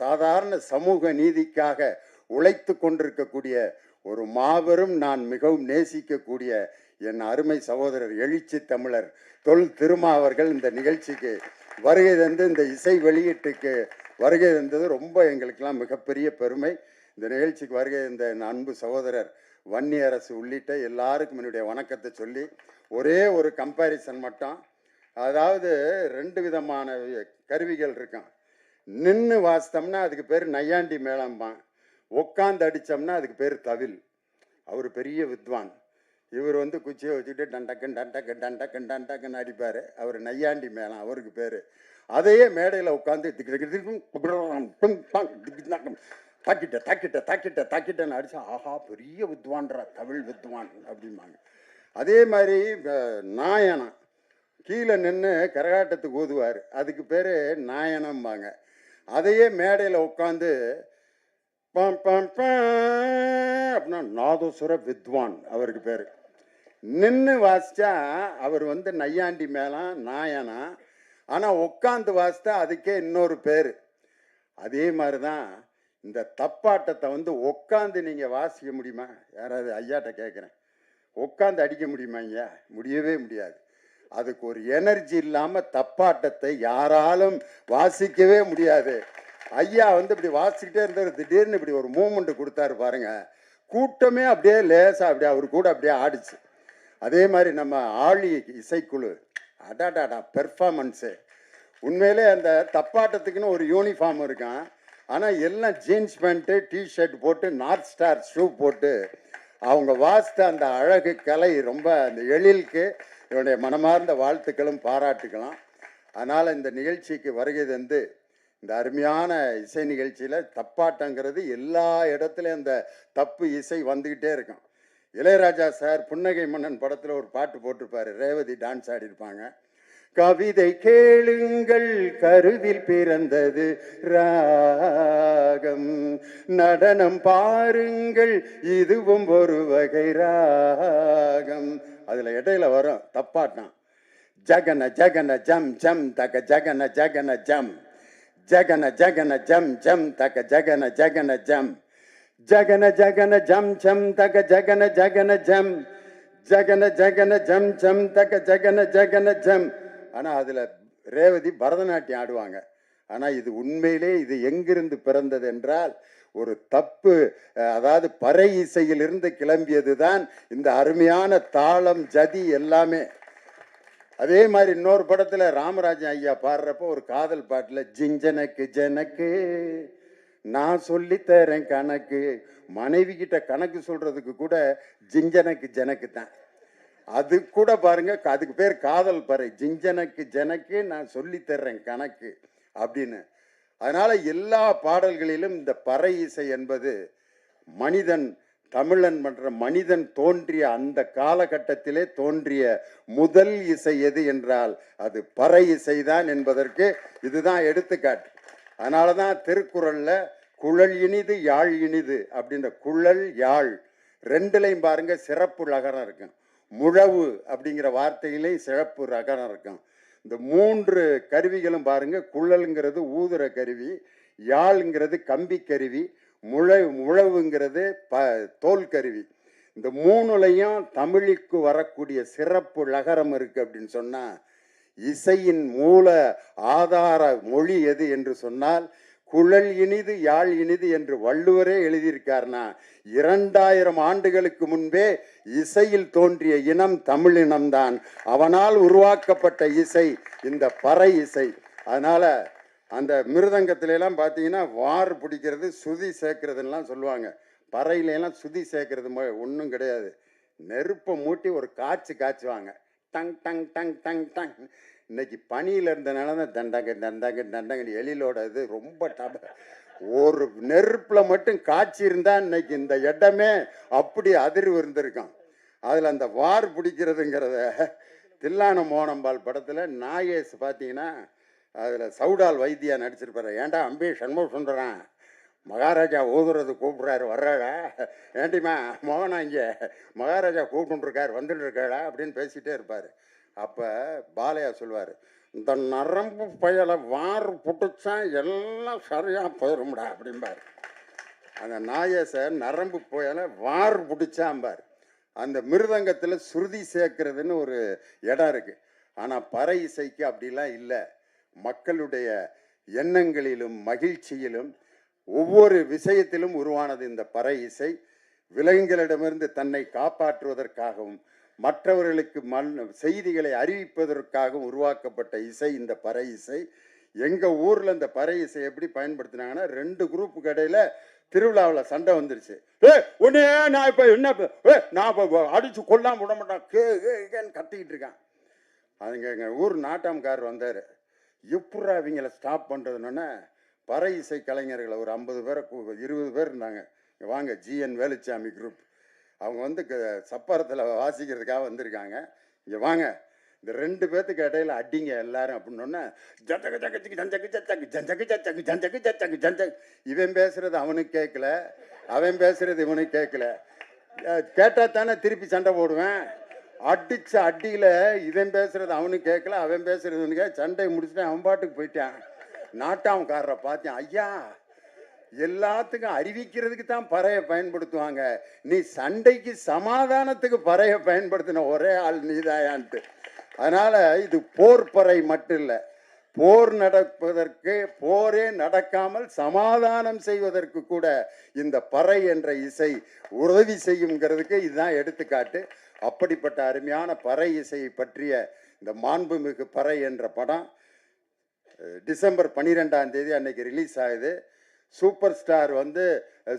சாதாரண சமூக நீதிக்காக உழைத்து கொண்டிருக்கக்கூடிய ஒரு மாபெரும், நான் மிகவும் நேசிக்கக்கூடிய என் அருமை சகோதரர் எழுச்சி தமிழர் தொல் திருமாவர்கள் இந்த நிகழ்ச்சிக்கு வருகை தந்து இந்த இசை வெளியீட்டுக்கு வருகை தந்தது ரொம்ப எங்களுக்கெல்லாம் மிகப்பெரிய பெருமை. இந்த நிகழ்ச்சிக்கு வருகை தந்த என் அன்பு சகோதரர் வன்னியரசு உள்ளிட்ட எல்லாருக்கும் என்னுடைய வணக்கத்தை சொல்லி ஒரே ஒரு கம்பேரிசன் மட்டும். அதாவது 2 விதமான கருவிகள் இருக்கான். நின்று வாசித்தோம்னா அதுக்கு பேர் நையாண்டி மேளம்பான், உட்காந்து அடித்தோம்னா அதுக்கு பேர் தவில். அவர் பெரிய வித்வான். இவர் வந்து குச்சியை வச்சுக்கிட்டு டண்டக்குன்னு அடிப்பார். அவர் நையாண்டி மேளம் அவருக்கு பேர். அதையே மேடையில் உட்காந்து தாக்கிட்டேன்னு அடித்தா ஆஹா பெரிய வித்வான்றா, தமிழ் வித்வான் அப்படிம்பாங்க. அதே மாதிரி நாயனம் கீழே நின்று கரகாட்டத்துக்கு ஊதுவார், அதுக்கு பேர் நாயனம்பாங்க. அதையே மேடையில் உட்காந்து அப்படின்னா நாதோசுர வித்வான் அவருக்கு பேர். நின்று வாசித்தா அவர் வந்து நையாண்டி மேளம் நாயனா, ஆனால் உட்காந்து வாசித்தா அதுக்கே இன்னொரு பேர். அதே மாதிரி தான் இந்த தப்பாட்டத்தை வந்து உட்காந்து நீங்கள் வாசிக்க முடியுமா? யாராவது ஐயாட்ட கேட்குறேன், உட்காந்து அடிக்க முடியுமா? ஐயா முடியவே முடியாது. அதுக்கு ஒரு எனர்ஜி இல்லாமல் தப்பாட்டத்தை யாராலும் வாசிக்கவே முடியாது. ஐயா வந்து இப்படி வாசிக்கிட்டே இருந்தார், திடீர்னு இப்படி ஒரு மூமெண்ட் கொடுத்தாரு பாருங்க, கூட்டமே அப்படியே லேசாக அப்படியே அவர் கூட அப்படியே ஆடிச்சு. அதே மாதிரி நம்ம ஆழி இசைக்குழு அடாடாடா பெர்ஃபார்மன்ஸு உண்மையிலே அந்த தப்பாட்டத்துக்குன்னு ஒரு யூனிஃபார்ம் இருக்கான், ஆனால் எல்லாம் ஜீன்ஸ் பேண்ட்டு டிஷர்ட் போட்டு நார்த் ஸ்டார் ஷூ போட்டு அவங்க வாசித்த அந்த அழகு கலை ரொம்ப அந்த எழிலுக்கு என்னுடைய மனமார்ந்த வாழ்த்துக்களும் பாராட்டுக்கலாம். அதனால் இந்த நிகழ்ச்சிக்கு வருகை தந்து இந்த அருமையான இசை நிகழ்ச்சியில் தப்பாட்டங்கிறது எல்லா இடத்துலையும் அந்த தப்பு இசை வந்துக்கிட்டே இருக்கும். இளையராஜா சார் புன்னகை மன்னன் படத்தில் ஒரு பாட்டு போட்டிருப்பாரு, ரேவதி டான்ஸ் ஆடிருப்பாங்க. கவிதை கேளுங்கள் கருவில் பிறந்தது ராகம், நடனம் பாருங்கள் இதுவும் ஒரு வகை ராகம். அதில் இடையில வரும் தப்பாட்டம், ஜகன ஜகன ஜம் ஜம் தக ஜகன ஜகன ஜம், ஜகன ஜகன ஜம் ஜம் தக ஜகன ஜகன ஜம், ஜகன ஜகன ஜம் ஜம் தக ஜகன ஜகன ஜம், ஜகன ஜகன ஜம் ஜம் தக ஜகன ஜகன ஜம். ஆனால் அதில் ரேவதி பரதநாட்டியம் ஆடுவாங்க. ஆனால் இது உண்மையிலே இது எங்கிருந்து பிறந்தது என்றால் ஒரு தப்பு, அதாவது பறை இசையிலிருந்து கிளம்பியது தான் இந்த அருமையான தாளம் ஜதி எல்லாமே. அதே மாதிரி இன்னொரு படத்தில் ராமராஜன் ஐயா பாடுறப்போ ஒரு காதல் பாட்டில் ஜிஞ்சனக்கு ஜனக்கு நான் சொல்லித்தரேன் கணக்கு, மனைவி கிட்ட கணக்கு சொல்றதுக்கு கூட ஜிஞ்சனக்கு ஜனக்கு தான். அது கூட பாருங்க, அதுக்கு பேர் காதல் பறை, ஜிஞ்சனக்கு ஜனக்கு நான் சொல்லித்தர்றேன் கணக்கு அப்படின்னு. அதனால எல்லா பாடல்களிலும் இந்த பறை இசை என்பது மனிதன், தமிழன் என்ற மனிதன் தோன்றிய அந்த காலகட்டத்திலே தோன்றிய முதல் இசை எது என்றால் அது பறை இசைதான் என்பதற்கு இதுதான் எடுத்துக்காட்டு. அதனால தான் திருக்குறள்ல குழல் இனிது யாழ் இனிது அப்படின்ற குழல் யாழ் ரெண்டுலையும் பாருங்க சிறப்பு லகரம் இருக்கும். முழவு அப்படிங்கிற வார்த்தையிலே சிறப்பு ரகரம் இருக்கும். இந்த மூன்று கருவிகளும் பாருங்க, குழலுங்கிறது ஊதுற கருவி, யாழ்ங்கிறது கம்பி கருவி, முழவுங்கிறது தோல் கருவி. இந்த மூணுலையும் தமிழுக்கு வரக்கூடிய சிறப்பு லகரம் இருக்கு அப்படின்னு சொன்னா, இசையின் மூல ஆதார மொழி எது என்று சொன்னால் குழல் இனிது யாழ் இனிது என்று வள்ளுவரே எழுதியிருக்காருனா, 2000 ஆண்டுகளுக்கு முன்பே இசையில் தோன்றிய இனம் தமிழ் இனம்தான். அவனால் உருவாக்கப்பட்ட இசை இந்த பறை இசை. அதனால அந்த மிருதங்கத்திலாம் பார்த்தீங்கன்னா வார் பிடிக்கிறது சுதி சேர்க்கறதுலாம் சொல்லுவாங்க. பறையிலாம் சுதி சேர்க்கறது ஒன்றும் கிடையாது. நெருப்பை மூட்டி ஒரு காய்ச்சுவாங்க, டங் டங் டங் டங் டங். இன்னைக்கு பனியில் இருந்தனால தான் தண்டங்க தண்டங்க தண்டங்க எழிலோட இது ரொம்ப ஒரு நெருப்பில் மட்டும் காய்ச்சி இருந்தால் இன்னைக்கு இந்த இடமே அப்படி அதிர்வு இருந்திருக்கும். அதில் அந்த வார் பிடிக்கிறதுங்கிறத தில்லான மோனம்பால் படத்தில் நாகேஷ் பார்த்தீங்கன்னா அதில் சவுடால் வைத்தியா நடிச்சிருப்பாரு. ஏன்டா அம்பி சண்முக சுந்தரம் மகாராஜா ஊதுறது கூப்பிட்றாரு வர்றாடா, ஏண்டிமா மோகனா இங்கே மகாராஜா கூப்பிட்டுருக்காரு வந்துட்டு இருக்காடா அப்படின்னு பேசிகிட்டே இருப்பார். அப்போ பாலையா சொல்லுவார், இந்த நரம்பு பயலை வார் புட்டுச்சா எல்லாம் சரியாக போயிடும்டா அப்படிம்பார். அந்த நாயசை நரம்பு பயலை வார் பிடிச்சாம்பார். அந்த மிருதங்கத்தில் சுருதி சேர்க்கறதுன்னு ஒரு இடம் இருக்குது. ஆனால் பறை இசைக்கு அப்படிலாம் இல்லை. மக்களுடைய எண்ணங்களிலும் மகிழ்ச்சியிலும் ஒவ்வொரு விஷயத்திலும் உருவானது இந்த பறை இசை. விலங்குகளிடமிருந்து தன்னை காப்பாற்றுவதற்காகவும் மற்றவர்களுக்கு செய்திகளை அறிவிப்பதற்காகவும் உருவாக்கப்பட்ட இசை இந்த பறை இசை. எங்கள் ஊரில் இந்த பறை இசை எப்படி பயன்படுத்தினாங்கன்னா, 2 குரூப்புக்கு இடையில திருவிழாவில் சண்டை வந்துருச்சு. உடனே நான் இப்போ என்ன நான் இப்போ அடித்து கொல்லாமல் விட மாட்டான் கேன்னு கத்திக்கிட்டு இருக்கான். அதுங்க எங்கள் ஊர் நாட்டாம்காரர் வந்தார். எப்படா அவங்கள ஸ்டாப் பண்ணுறதுன்னா, பறை இசை கலைஞர்களை ஒரு 50 பேரை 20 பேர் இருந்தாங்க. வாங்க ஜிஎன் வேலுச்சாமி குரூப், அவங்க வந்து சப்பரத்தில் வாசிக்கிறதுக்காக வந்திருக்காங்க. இங்கே வாங்க, இந்த 2 பேர்த்துக்கு இடையில அடிங்க எல்லாரும் அப்படின்னோன்னா, ஜந்தக்கு ஜக்கச்சுக்கு ஜந்தக்கு ஜச்சக்கு ஜந்தக்கு ஜச்சக்கு ஜந்தக்கு ஜச்சக்கு ஜந்தக். இவன் பேசுறது அவனுக்கு கேட்கல, அவன் பேசுறது இவனுக்கு கேட்கல. கேட்டால் தானே திருப்பி சண்டை போடுவேன். அடிச்ச அடியில் இவன் பேசுறது அவனுக்கு கேட்கல, அவன் பேசுறது இவனுக்கு. சண்டை முடிச்சுட்டு அவன் பாட்டுக்கு போயிட்டான். நாட்டாம்காரரை பார்த்தேன், ஐயா எல்லாத்துக்கும் அறிவிக்கிறதுக்கு தான் பறையை பயன்படுத்துவாங்க, நீ சண்டைக்கு சமாதானத்துக்கு பறையை பயன்படுத்தின ஒரே ஆள் நீதாயான்ட்டு. அதனால இது போர் பறை மட்டும் இல்லை, போர் நடப்பதற்கு போரே நடக்காமல் சமாதானம் செய்வதற்கு கூட இந்த பறை என்ற இசை உதவி செய்யுங்கிறதுக்கு இதுதான் எடுத்துக்காட்டு. அப்படிப்பட்ட அருமையான பறை இசையை பற்றிய இந்த மாண்புமிகு பறை என்ற படம் டிசம்பர் 12ஆம் தேதி அன்னைக்கு ரிலீஸ் ஆகுது. சூப்பர் ஸ்டார் வந்து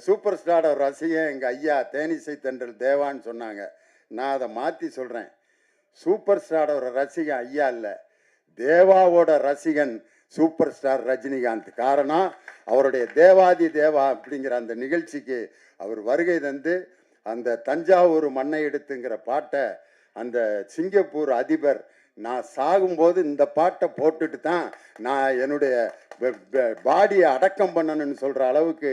சூப்பர் ஸ்டாரோட ரசிகன் எங்கள் ஐயா தேனிசை தென்றல் தேவான்னு சொன்னாங்க. நான் அதை மாற்றி சொல்கிறேன். சூப்பர் ஸ்டாரோட ரசிகன் ஐயா இல்லை, தேவாவோட ரசிகன் சூப்பர் ஸ்டார் ரஜினிகாந்த். காரணம், அவருடைய தேவாதி தேவா அப்படிங்கிற அந்த நிகழ்ச்சிக்கு அவர் வருகை தந்து அந்த தஞ்சாவூர் மண்ணை எடுத்துங்கிற பாட்டை அந்த சிங்கப்பூர் அதிபர் நான் சாகும்போது இந்த பாட்டை போட்டுட்டு தான் நான் என்னுடைய பாடியை அடக்கம் பண்ணணும்னு சொல்கிற அளவுக்கு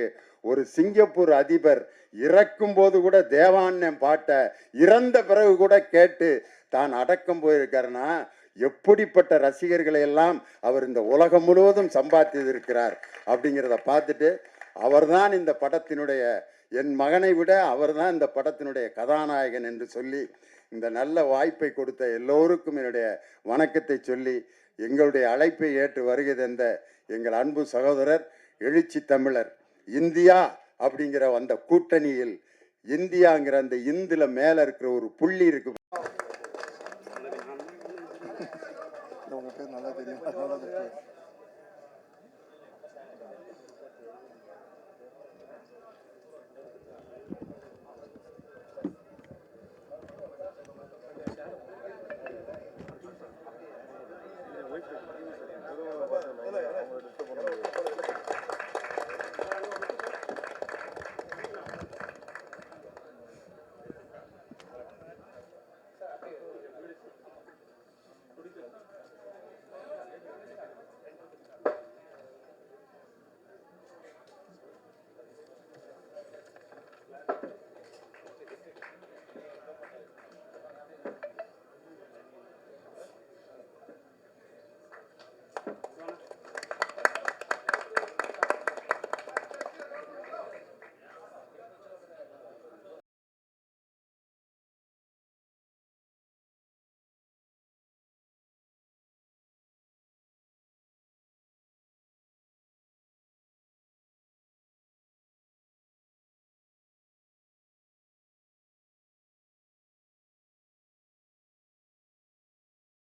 ஒரு சிங்கப்பூர் அதிபர் இறக்கும்போது கூட தேவான்னு பாட்டை இறந்த பிறகு கூட கேட்டு தான் அடக்கம் போயிருக்காருன்னா எப்படிப்பட்ட ரசிகர்களை எல்லாம் அவர் இந்த உலகம் முழுவதும் சம்பாதித்திருக்கிறார் அப்படிங்கிறத பார்த்துட்டு அவர்தான் இந்த படத்தினுடைய, என் மகனை விட அவர்தான் இந்த படத்தினுடைய கதாநாயகன் என்று சொல்லி இந்த நல்ல வாய்ப்பை கொடுத்த எல்லோருக்கும் என்னுடைய வணக்கத்தை சொல்லி, எங்களுடைய அழைப்பை ஏற்று வருகை தந்த எங்கள் அன்பு சகோதரர் எழுச்சி தமிழர், இந்தியா அப்படிங்கிற அந்த கூட்டணியில் இந்தியாங்கிற அந்த இந்துல மேல இருக்கிற ஒரு புள்ளி இருக்கு. உங்க பேர் நல்லா தெரியும்.